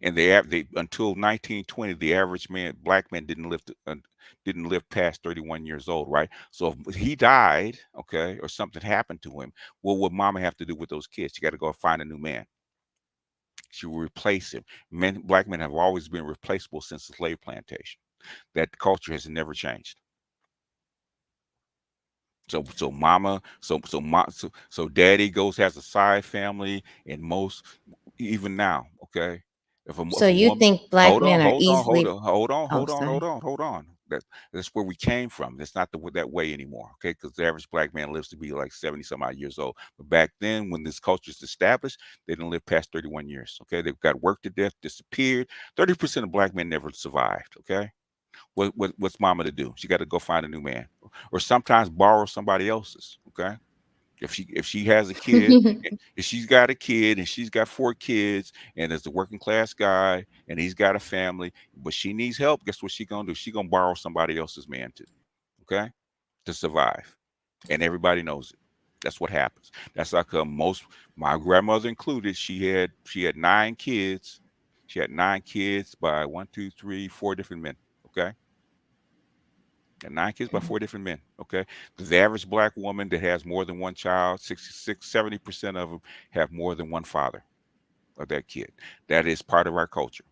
And they until 1920, the average black man, didn't live past 31 years old, right? So if he died, okay, or something happened to him, what would mama have to do with those kids? She got to go find a new man. She will replace him. Black men have always been replaceable since the slave plantation. That culture has never changed. So daddy goes, has a side family, and most, even now, okay. So If a you woman, think black men are easily? Oh, sorry. hold on. That's where we came from. That's not that way anymore, okay? Because the average black man lives to be like 70 some odd years old. But back then, when this culture is established, they didn't live past 31 years. Okay, they've got worked to death, disappeared. 30% of black men never survived. Okay, what's mama to do? She got to go find a new man, or sometimes borrow somebody else's. Okay, if she has a kid, if she's got a kid and she's got 4 kids, and there's a working class guy and he's got a family, but she needs help, guess what she gonna do? She gonna borrow somebody else's man too. Okay, to survive, and everybody knows it. That's what happens. That's like most, my grandmother included. She had 9 kids. She had 9 kids by 1, 2, 3, 4 different men. Okay. And 9 kids by 4 different men. Okay. The average black woman that has more than one child, 66, 70% of them have more than one father of that kid. That is part of our culture.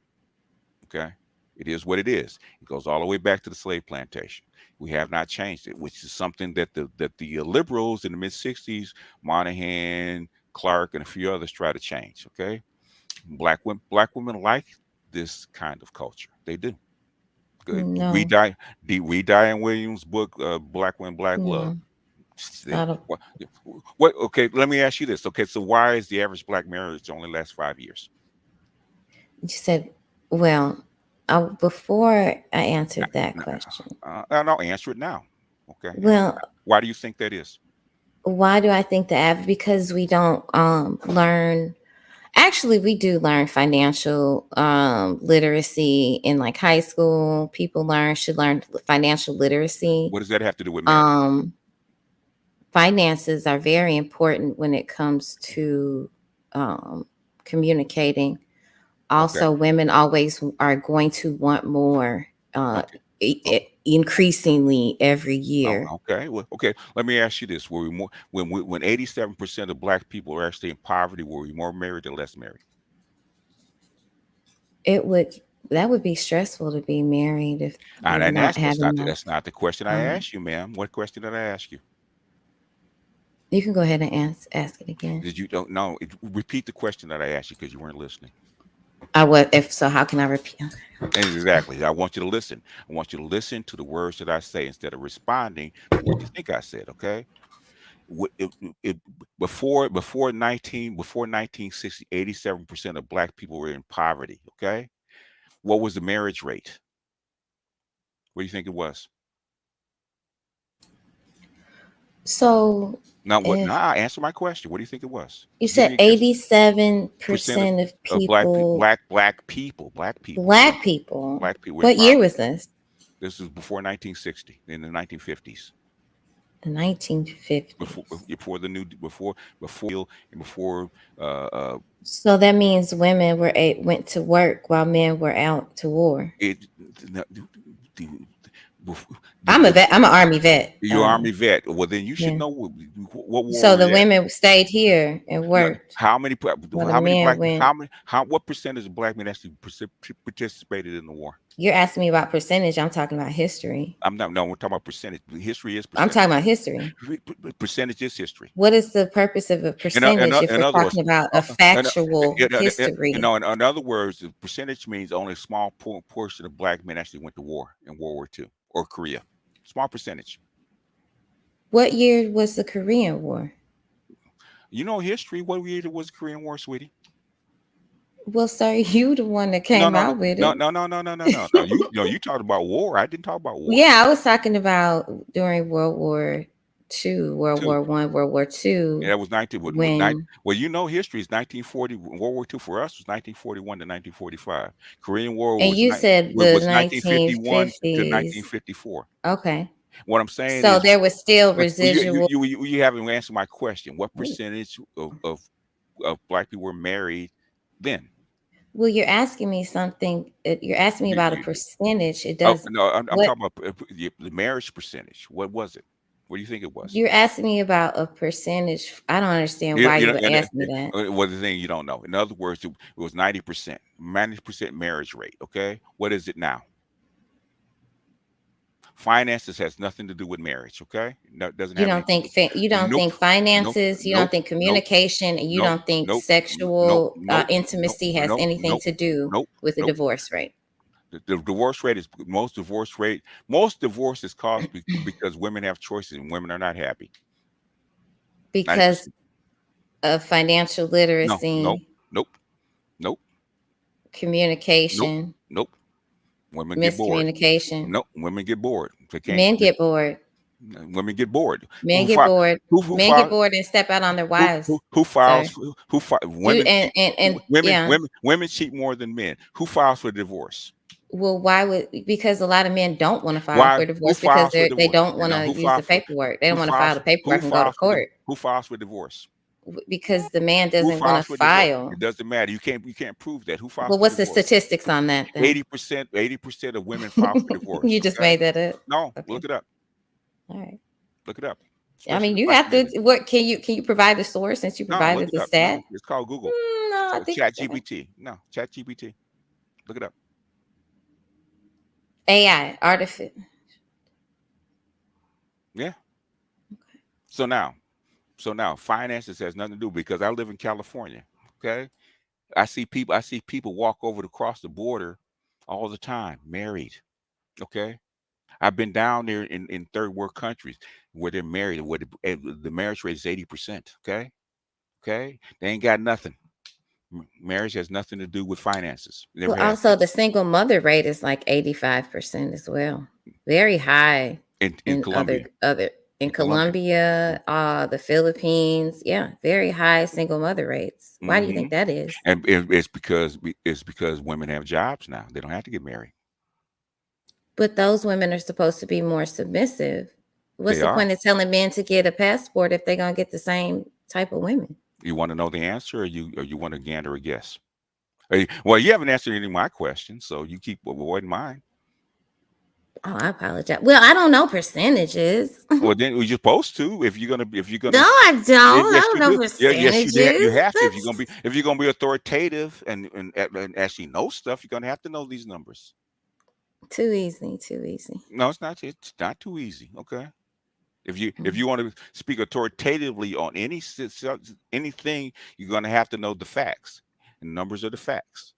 Okay. It is what it is. It goes all the way back to the slave plantation. We have not changed it, which is something that the liberals in the mid 60s, Monahan, Clark, and a few others try to change. Okay. Black women like this kind of culture. They do. Read No, Diane Williams' book, Black Women, Black Love. no, I don't. What? Okay, let me ask you this. Okay, so why is the average black marriage only lasts 5 years? You said, well, before I answered that question, No, answer it now. Okay. well, Why do you think that is? why do I think the average? Because we don't learn. Actually, we do learn financial literacy in like high school. People should learn financial literacy. What does that have to do with marriage? Finances are very important when it comes to communicating. Also, women always are going to want more increasingly every year. Okay. Well, okay. Let me ask you this: were we more when 87% of black people are actually in poverty? Were we more married or less married? That would be stressful to be married if you're not having that. That's not the question I asked you, ma'am. What question did I ask you? You can go ahead and ask it again. Did you don't know? Repeat the question that I asked you because you weren't listening. I would. If so, how can I repeat? Exactly. I want you to listen. I want you to listen to the words that I say instead of responding to what you think I said. Okay. Before 1960, 87% of black people were in poverty. Okay. What was the marriage rate? What do you think it was? So now, answer my question. What do you think it was? You said 87% of people. Black people. Black people. What year was this? This was before 1960, in the 1950s. The 1950s. Before. So that means women went to work while men were out to war. I'm a vet. I'm an Army vet. You're Army vet. Well, then you should know what war. So the women stayed here and worked. What percentage of black men actually participated in the war? You're asking me about percentage. I'm talking about history. No, we're talking about percentage. History is percentage. I'm talking about history. Percentage is history. What is the purpose of a percentage if we're talking about a factual history? In other words, the percentage means only a small portion of black men actually went to war in World War II or Korea. Small percentage. What year was the Korean War? You know history. What year was the Korean War, sweetie? Well, sir, you the one that came out with it. No. You talked about war. I didn't talk about war. Yeah, I was talking about during World War II, World Two. War I, World War Yeah, II, that was 19. when Well, you know, history is 1940. World War II for us was 1941 to 1945. Korean War and you said the was 1951 to 1950s. 1954. Okay. What I'm saying So is, there was still but residual. you haven't answered my question. What Wait. percentage of black people were married then? Well, you're asking me something. You're asking me You, about a you, percentage. It oh does no, I'm what talking about the marriage percentage. What was it? What do you think it was? you're asking me about a percentage. I don't understand why you would ask me that. What the thing you don't know. In other words, it was 90%, 90% marriage rate. Okay, what is it now? Finances has nothing to do with marriage. Okay, no, it doesn't You have don't anything. think you don't Nope, think nope, finances, you don't nope, think nope, communication, and you nope, don't think nope, nope, sexual nope, nope, intimacy has nope, anything nope, to do nope, with the nope. divorce rate. The divorce rate is most divorce is caused because women have choices and women are not happy. Because 90%. of financial No, literacy, nope, nope, communication, nope. Women get bored. miscommunication. Nope, women get bored. They can't. Men get bored. Women get bored. Men Who get fi- bored. who Men get files bored and step out on their wives, who sir. files You women and cheat, and yeah. women cheat more than men. Who files for divorce? Well, why would because a lot of men don't want to file Why? for Who divorce because files for they divorce? don't You want know, to use the paperwork. They don't want to file the paperwork and go to court who files for divorce? because the man Who doesn't want files to for divorce? file. It doesn't matter. You can't prove that. Who files Well, for what's the divorce? statistics on that then? 80% of women file for divorce. You just Okay. made that up. No, Okay. look it up. All right. Look it up. I Especially mean, the you black have to. community. What can you provide the source since you No, provided look it the up. stat? No, it's called Google. No, I think Chat GPT. No, Chat GPT. Look it up. AI, artificial. Yeah. So now, finances has nothing to do because I live in California. Okay. I see people walk over across the border all the time, married. Okay. I've been down there in third world countries where they're married, where the marriage rate is 80%. Okay. Okay. They ain't got nothing. Marriage has nothing to do with finances. Never Well, has. also the single mother rate is like 85% as well. Very high In Colombia. other in Colombia, the Philippines. Yeah, very high single mother rates. Why do you think that is? And it's because women have jobs now. They don't have to get married. But those women are supposed to be more submissive. What's They the are. point of telling men to get a passport if they're gonna get the same type of women? You want to know the answer, or you want to gander a guess? Well, you haven't answered any of my questions, so you keep avoiding mine. Oh, I apologize. Well, I don't know percentages. Well, then you're supposed to if you're gonna No, I don't. I Yes, don't you know do. percentages. You have to That's if you're gonna be authoritative and actually know stuff. You're gonna have to know these numbers. too easy. Too easy. No, it's not. It's not too easy. Okay. If you want to speak authoritatively on anything, you're gonna have to know the facts. And numbers are the facts.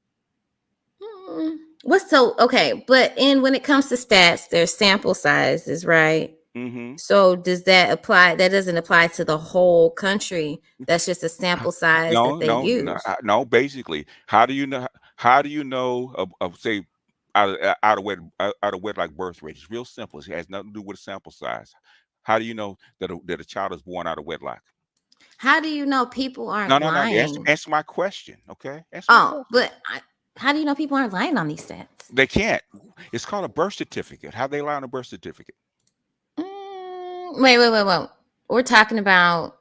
What's so okay? But when it comes to stats, there's sample sizes, right? Mm-hmm. So does that apply? That doesn't apply to the whole country. That's just a sample size that they use. No. Basically, how do you know? How do you know of say out of wedlock birth rate? It's real simple. It has nothing to do with a sample size. How do you know that a child is born out of wedlock? How do you know people aren't No. lying? Answer my question, okay? Answer my question. But how do you know people aren't lying on these stats? They can't. It's called a birth certificate. How they lie on a birth certificate? Wait. We're talking about.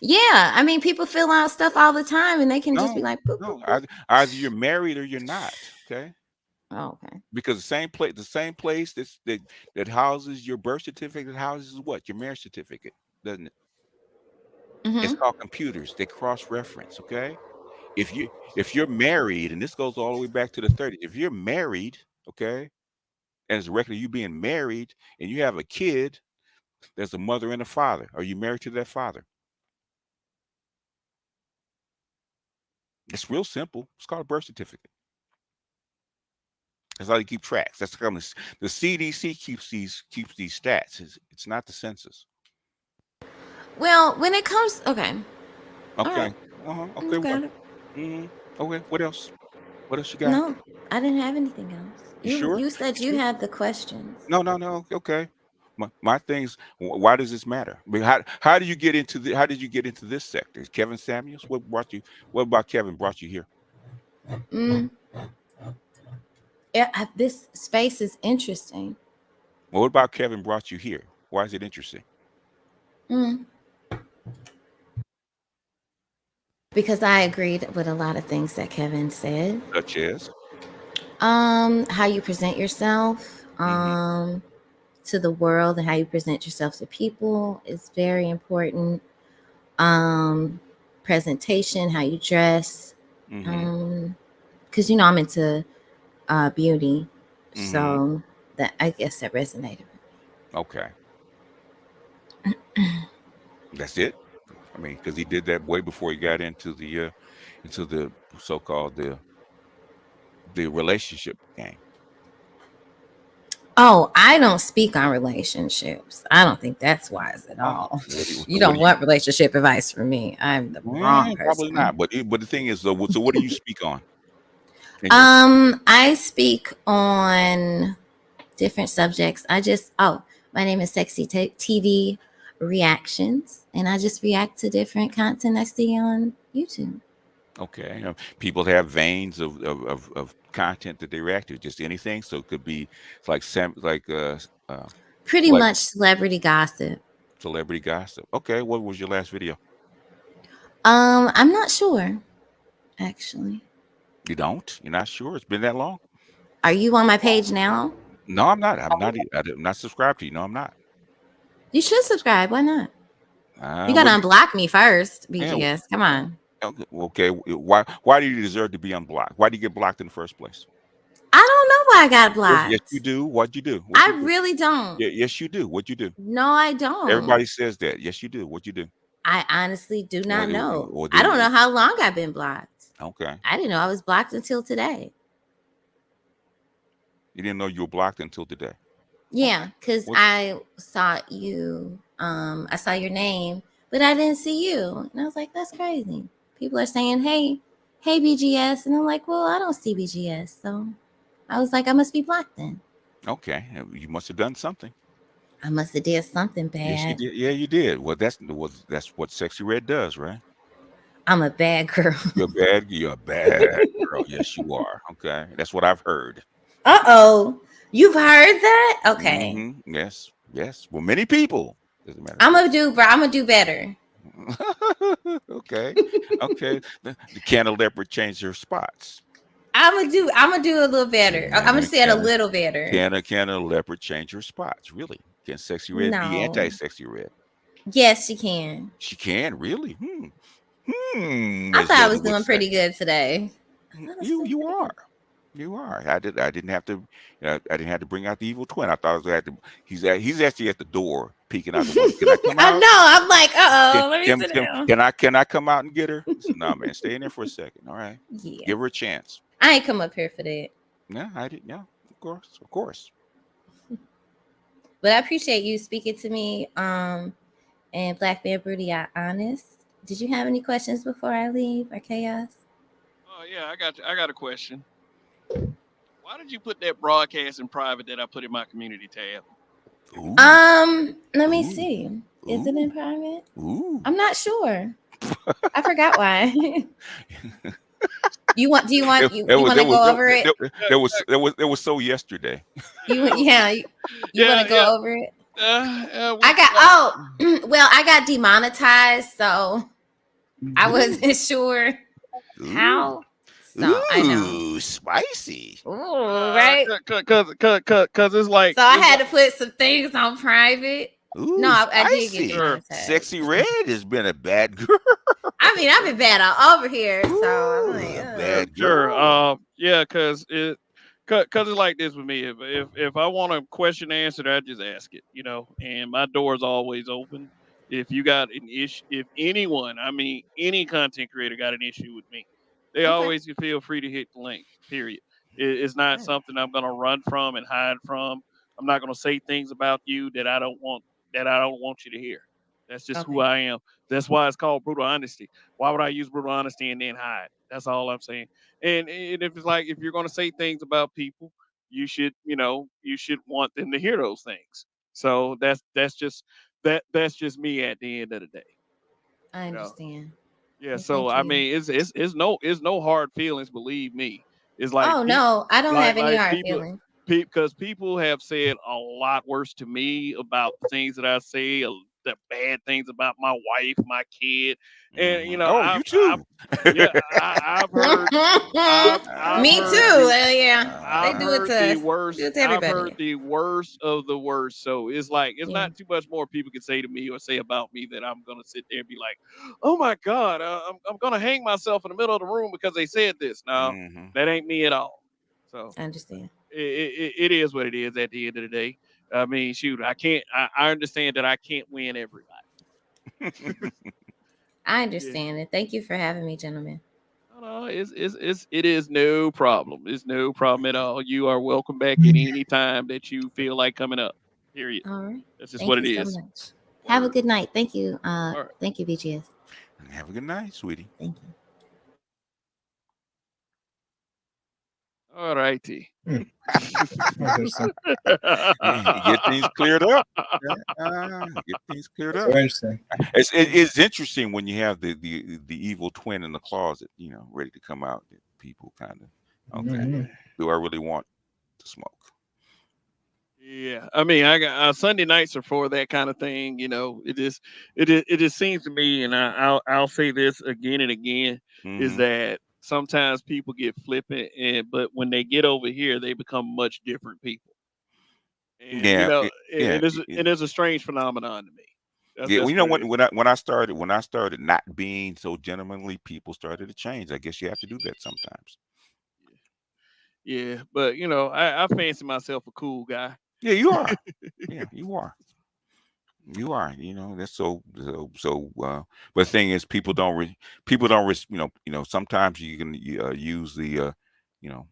Yeah, I mean, people fill out stuff all the time, and they can just be like, boop, No. boop, boop. Either you're married or you're not. Okay. Oh, okay. Because the same place that houses your birth certificate houses what? Your marriage certificate, doesn't it? It's Mm-hmm. called computers. They cross-reference. Okay. If you're married, and this goes all the way back to the 30s, if you're married, okay, and it's a record of you being married, and you have a kid, there's a mother and a father. Are you married to that father? It's real simple. It's called a birth certificate. That's how you keep tracks. That's how the CDC keeps these stats. It's not the census. Well, when it comes, okay. All Okay. right. Okay. Got it. Okay. What else? What else you got? No, I didn't have anything else. You sure? You said you Sure? had the questions. No. Okay. my things. Why does this matter? I mean, how did you get into how did you get into this sector? Is Kevin Samuels? What brought you? What about Kevin brought you here? Mm, yeah, this space is interesting. Well, what about Kevin brought you here? Why is it interesting? Mm, because I agreed with a lot of things that Kevin said. Such as, How you present yourself mm-hmm, to the world and how you present yourself to people is very important. Um, Presentation, how you dress. mm-hmm, Because I'm into beauty, mm-hmm. so that I guess that resonated. Okay, that's it. I mean, because he did that way before he got into the so-called the relationship game. Oh, I don't speak on relationships. I don't think that's wise at Oh, all. so You what don't do want relationship advice from me. I'm the wrong probably person. not. But the thing is, though, so what do you speak on? In your, I speak on different subjects. My name is Sexy TV Reactions, and I just react to different content I see on YouTube. okay, people have veins of content that they react to, just anything. So it could be it's like Pretty like much celebrity gossip. celebrity gossip. Okay, what was your last video? I'm not sure, actually. You don't? You're not sure? It's been that long? Are you on my page now? No, I'm not. I'm not subscribed to you. No, I'm not. You should subscribe. Why not? You What gotta do unblock me first, yeah, BGS. Come on. okay. Why do you deserve to be unblocked? Why do you get blocked in the first place? I don't know why I got Yes, you blocked. do. What'd you do? What'd you I do? really don't. Yeah, yes, you do. What'd you do? No, I don't. Everybody says that. Yes, you do. What'd you do? I honestly do not know. Or I don't know how long I've been blocked. okay. I didn't know I was blocked until today. You didn't know you were blocked until today. Yeah, because What? I saw you. I saw your name, but I didn't see you, and I was like, "That's crazy." People are saying, hey, BGS," and I'm like, "Well, I don't see BGS," so I was like, "I must be blocked then. Okay. You must have done something. I must have did something Yes, you bad. did. Yeah, you did. Well, that's what Sexy Red does, right? I'm a bad girl." You're a bad girl. Yes, you are. Okay. That's what I've heard. Uh-oh. You've heard that? Okay. Yes. Yes. Well, many people, as a matter of I'm fact. gonna do better. Okay. Okay. The can of leopard change their spots. I'm gonna do a little better. I'm gonna say it a little better. Can a leopard change her spots? Really? Can Sexy Red be No. anti-Sexy Red? Yes, she can. She can, really? I As thought I Debbie was would doing say. pretty good today. You are. You are. I didn't have to. I didn't have to bring out the evil twin. I thought I was going to have to. He's actually at the door peeking out the window. Can I come I out? know. I'm like, let me sit down. Can I come out and get her? No, man, stay in there for a second. All right. Yeah. Give her a chance. I ain't come up here for that. No, I didn't. Yeah, of course. But I appreciate you speaking to me. And Black Man Broody, I honest. Did you have any questions before I leave or chaos? Oh yeah, I got a question. Why did you put that broadcast in private that I put in my community tab? Ooh. Let me see. Is it in private? Ooh. I'm not sure. I forgot why. Do you want to go over it? There was so yesterday. You want to go over it? I got demonetized, so I wasn't sure how. So I know. Spicy. Ooh, right? Cause it's like. So I had to put some things on private. Ooh, no, I did spicy. get demonetized. Sexy Red has been a bad girl. I mean, I've been bad all over here, so I'm like, bad Sure. girl. Yeah, cause it's like this with me. If I want a question answered, I just ask it, and my door's always open. If you got an issue, if anyone, I mean, any content creator got an issue with me, they always can feel free to hit the link. Period. It's not something I'm gonna run from and hide from. I'm not gonna say things about you that I don't want you to hear. That's just who I am. That's why it's called brutal honesty. Why would I use brutal honesty and then hide? That's all I'm saying. And if it's like if you're gonna say things about people, you should want them to hear those things. So that's just me at the end of the day. I You know. understand. Yeah. Well, So thank I you. mean, it's no hard feelings. Believe me. It's like Oh no, I don't have any like hard people feelings. because people have said a lot worse to me about the things that I say, the bad things about my wife, my kid, and you know, Oh, you I've too. yeah, I've heard, I've Me too. heard the, Yeah, they I've Uh, do it heard to the us. They do worst. it to I've everybody. heard the worst of the worst. So it's like it's Yeah. not too much more people can say to me or say about me that I'm gonna sit there and be like, oh my god, I'm gonna hang myself in the middle of the room because they said this. No, mhm. that ain't me at all. So I understand. it is what it is at the end of the day. I mean, shoot, I can't. I understand that I can't win everybody. I Yeah. understand it. Thank you for having me, gentlemen. No, no, it is no problem. It's no problem at all. You are welcome back at any time that you feel like coming up. Period. All right. That's just Thank what you it so is. much. Have a Word. good night. Thank you. All right. Thank you, BGS. Have a good night, sweetie. Thank you. All righty. Interesting. Get things cleared up. Get things cleared That's up. very interesting. It's interesting when you have the evil twin in the closet, ready to come out. That people kind of, okay, Mhm. do I really want to smoke? Yeah, I mean, I got Sunday nights are for that kind of thing. You know, it just seems to me, and I'll say this again and again, is Hmm. that sometimes people get flippant, and but when they get over here, they become much different people. And you Yeah, know, yeah, it is a strange phenomenon to me. yeah. Well, That's what it when is. when I started not being so gentlemanly, people started to change. I guess you have to do that sometimes. Yeah, but you know, I fancy myself a cool guy. Yeah, you are. Yeah, you are. You are. That's so. But the thing is, people don't. Sometimes you can use you know,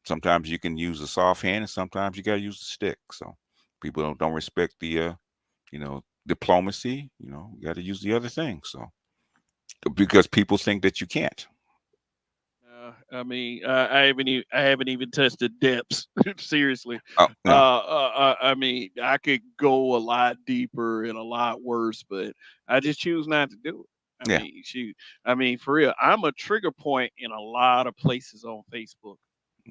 sometimes you can use a soft hand, and sometimes you gotta use the stick. So people don't respect diplomacy. You got to use the other thing. So because people think that you can't. I mean, I haven't even touched the depths. Seriously, Oh no. I mean, I could go a lot deeper and a lot worse, but I just choose not to do it. I Yeah. mean, shoot, I mean, for real, I'm a trigger point in a lot of places on Facebook.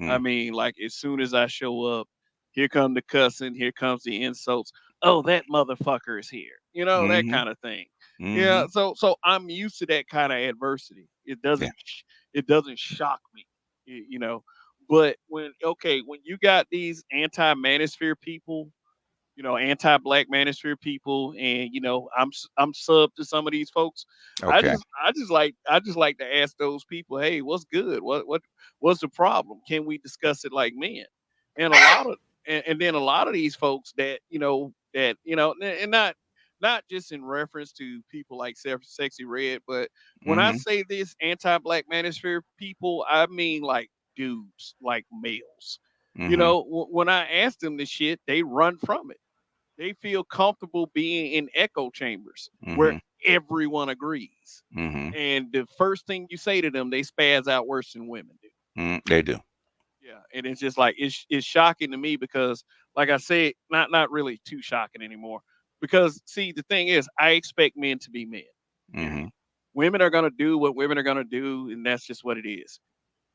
I Mm. mean, like as soon as I show up, here come the cussing, here comes the insults. Oh, that motherfucker is here. You know, that Mm-hmm. kind of thing. Mm-hmm. Yeah, so I'm used to that kind of adversity. Yeah. It doesn't shock me. You know, but when you got these anti-manosphere people, you know, anti-black manosphere people, and you know, I'm sub to some of these folks. Okay. I just like to ask those people, hey, what's good? What's the problem? Can we discuss it like men? And a lot of and then a lot of these folks and not just in reference to people like Sexy Red, but when I Mm-hmm. say this anti-black manosphere people, I mean like dudes, like males. You Mm-hmm. know, when I ask them this shit, they run from it. They feel comfortable being in echo chambers where Mm-hmm. everyone agrees. Mm-hmm. And the first thing you say to them, they spaz out worse than women do. Mm, they do. Yeah, and it's just like it's shocking to me because, like I said, not really too shocking anymore. Because see, the thing is, I expect men to be men. Mm-hmm. Period. Women are gonna do what women are gonna do, and that's just what it is.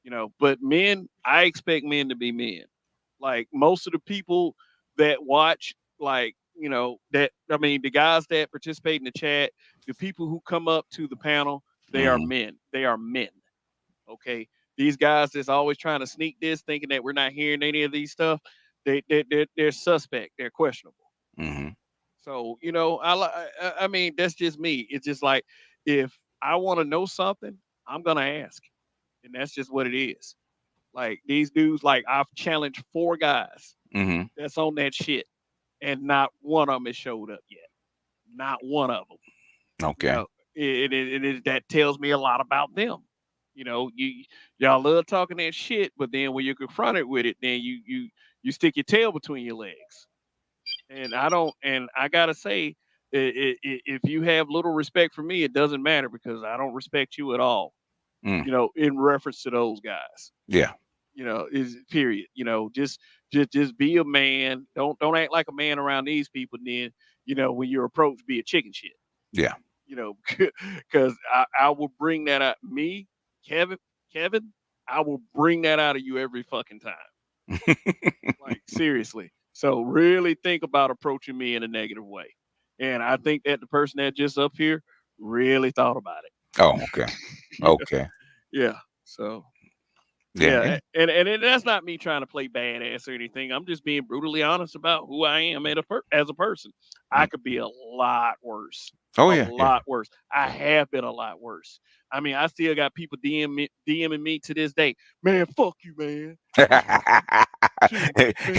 You know, but men, I expect men to be men. Like most of the people that watch, like, you know, that I mean, the guys that participate in the chat, the people who come up to the panel, they are Mm-hmm. men. They are men. Okay. These guys that's always trying to sneak this, thinking that we're not hearing any of these stuff, they're suspect. They're questionable. Mm-hmm. So, you know, I mean, that's just me. It's just like if I want to know something, I'm gonna ask. And that's just what it is. Like these dudes, like I've challenged 4 guys Mm-hmm. that's on that shit, and not one of them has showed up yet. Not one of them. You Okay. know, that tells me a lot about them. You know, y'all love talking that shit, but then when you're confronted with it, then you stick your tail between your legs. And I don't. And I gotta say, if you have little respect for me, it doesn't matter because I don't respect you at all. Mm. You know, in reference to those guys. Yeah. You know, is period. You know, just be a man. Don't act like a man around these people. And then, you know, when you're approached, be a chicken shit. Yeah. You know, because I will bring that out. Me, Kevin, Kevin, I will bring that out of you every fucking time. Like seriously. So really think about approaching me in a negative way. And I think that the person that just up here really thought about it. Oh, okay. Okay. Yeah. So Yeah. yeah, and that's not me trying to play badass or anything. I'm just being brutally honest about who I am as a person. I Mm. could be a lot worse, Oh a yeah. Yeah. lot worse. I have been a lot worse. I mean, I still got people DMing me to this day. Man, fuck you, man.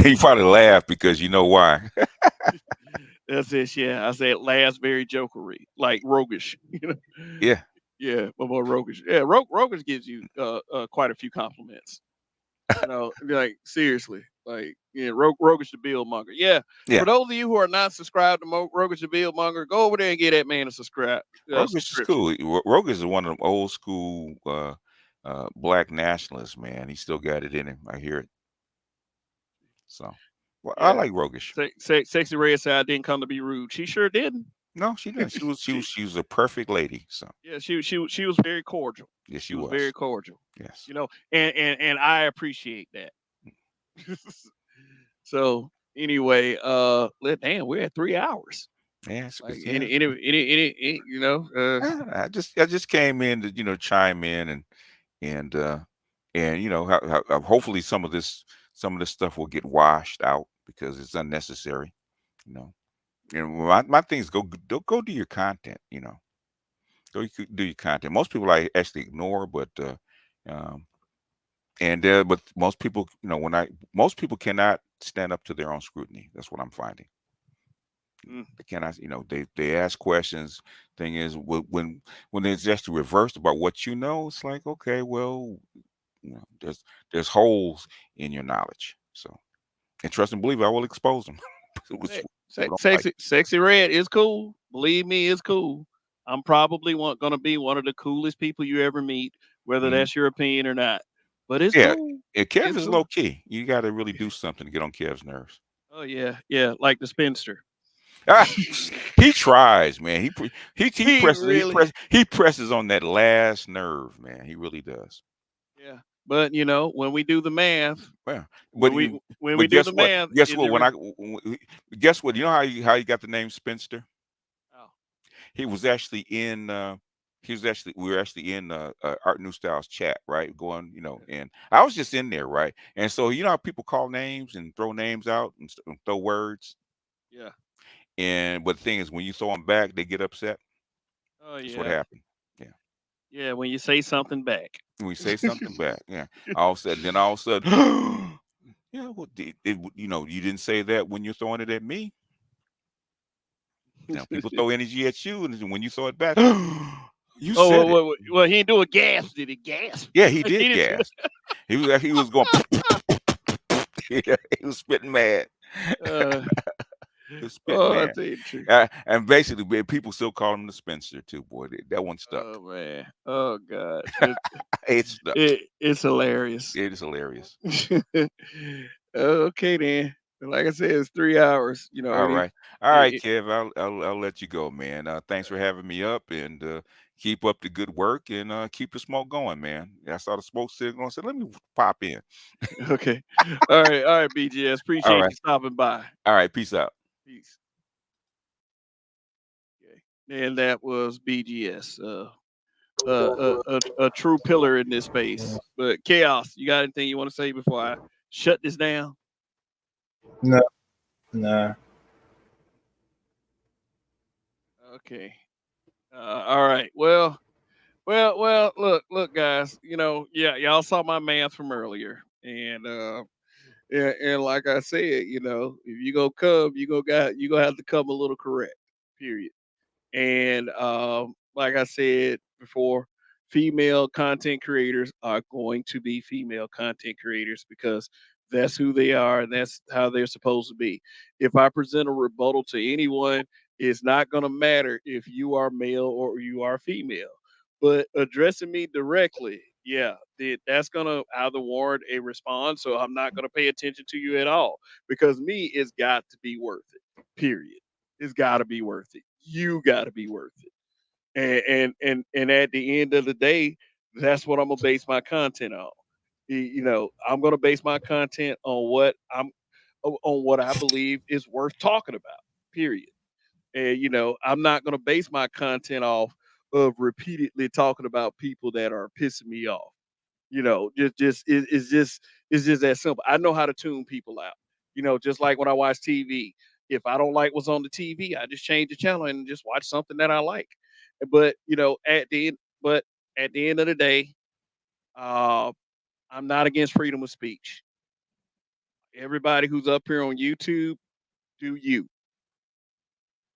He probably laughed because you know why. That's it. Yeah, I said last very jokery, like roguish. You know, Yeah. yeah, but more roguish. Yeah, roguish gives you quite a few compliments. You know, like seriously, like yeah, roguish the bill monger. Yeah, Yeah. for those of you who are not subscribed to roguish the bill monger, go over there and get that man a Rogus is subscription. cool. Rogus is one of them old school black nationalists, man. He still got it in him. I hear it. So, well, I Yeah, like Rogish. Sexy Red said I didn't come to be rude. She sure didn't. No, she didn't. She was a perfect lady. So, Yeah, she was very cordial. yes, she She was very was. cordial. Yes. You know, and I appreciate that. So anyway, damn, we're at 3 hours. Yeah. Like Yeah. you know, I just came in to chime in and you know how hopefully some of this stuff will get washed out because it's unnecessary. You know, and my thing is go do your content. You know, do your content. Most people I actually ignore, but um, but most people, most people cannot stand up to their own scrutiny. That's what I'm finding. mm, They cannot, they ask questions. Thing is, when it's just reversed about what you know, it's like, okay, well, there's holes in your knowledge. So, and trust and believe, I will expose them. Which people don't like. sexy red is cool. Believe me, it's cool. I'm probably gonna be one of the coolest people you ever meet, whether Mhm. that's your opinion or not. But it's Yeah, cool. Kev It's is cool. low key. You got to really do something to get on Kev's nerves. Oh yeah, yeah, like the spinster. Ah, he tries, man. Really, he presses on that last nerve, man. He really does. yeah. But you know, when we do the math, Yeah, when we but do the guess what? math, Guess is what? it? Guess what? You know how you got the name Spinster? Oh, He was actually in. We were actually in Art New Styles chat, right? Going, and I was just in there, right? And so you know how people call names and throw names out and throw words. yeah. And but the thing is, when you throw them back, they get upset. Oh That's what yeah, happened. Yeah. yeah. When you say something back. When we say something back, yeah. All of a sudden, then all of a sudden, yeah. Well, you didn't say that when you're throwing it at me. Now people throw energy at you, and then when you throw it back, you Oh, said it. well, he didn't do a gas. Did he gas? Yeah, he He did didn't do gas. He was going. Yeah, he was spitting mad. uh, He was spitting oh, I mad. tell you the truth. And basically, people still call him the Spencer too. Boy, that one stuck. Oh man. Oh god. It stuck. It's hilarious. It is hilarious. Okay then. Like I said, it's 3 hours. You know, All right, all right, it, Kev. I'll let you go, man. Thanks for having me up, and keep up the good work, and keep the smoke going, man. I saw the smoke signal. I said, let me pop in. okay. All right, BGS. All Appreciate right, you stopping by. all right. Peace out. Peace. Okay. And that was BGS. A true pillar in this space. But Chaos, you got anything you want to say before I shut this down? No, nah. Okay. All right. Well. Look, guys. You know, yeah, y'all saw my math from earlier, and like I said, you know, if you go come, you gonna have to come a little correct. Period. And like I said before, female content creators are going to be female content creators because that's who they are and that's how they're supposed to be. If I present a rebuttal to anyone, it's not going to matter if you are male or you are female. But addressing me directly, yeah, that's gonna either warrant a response, so I'm not gonna pay attention to you at all. Because me, it's got to be worth it. Period. It's got to be worth it. You got to be worth it. And at the end of the day, that's what I'm gonna base my content on. I'm gonna base my content on on what I believe is worth talking about. Period. And I'm not gonna base my content off of repeatedly talking about people that are pissing me off. It's just that simple. I know how to tune people out. Just like when I watch TV. If I don't like what's on the TV, I just change the channel and just watch something that I like. But but at the end of the day, uh, I'm not against freedom of speech. Everybody who's up here on YouTube, do you.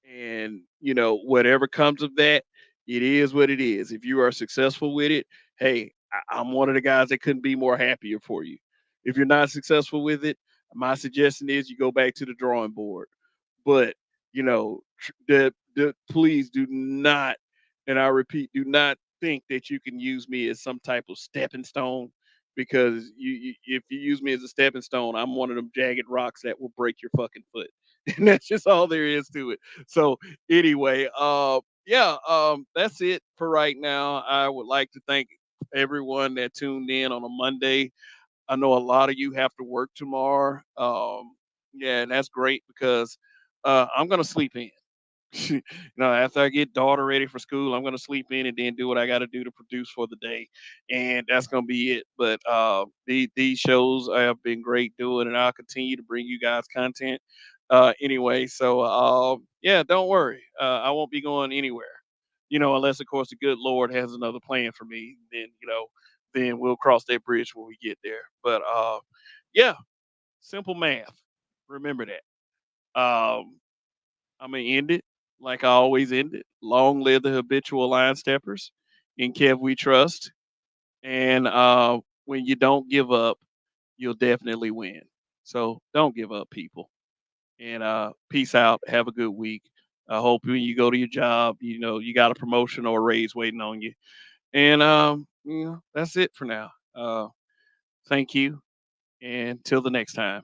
And whatever comes of that, it is what it is. If you are successful with it, hey, I'm one of the guys that couldn't be more happier for you. If you're not successful with it, my suggestion is you go back to the drawing board. But please do not, and I repeat, do not think that you can use me as some type of stepping stone, because if you use me as a stepping stone, I'm one of them jagged rocks that will break your fucking foot. And that's just all there is to it. So anyway, yeah, that's it for right now. I would like to thank everyone that tuned in on a Monday. I know a lot of you have to work tomorrow. Yeah, and that's great because I'm gonna sleep in. After I get daughter ready for school, I'm gonna sleep in and then do what I got to do to produce for the day, and that's gonna be it. But these shows have been great doing, and I'll continue to bring you guys content. Anyway, so yeah, don't worry, I won't be going anywhere. Unless of course the good Lord has another plan for me. Then we'll cross that bridge when we get there. But yeah, simple math. Remember that. I'm gonna end it like I always end it. Long live the habitual line steppers. In Kev we trust. And when you don't give up, you'll definitely win. So don't give up, people. And peace out. Have a good week. I hope when you go to your job, you got a promotion or a raise waiting on you. And that's it for now. Thank you. And till the next time.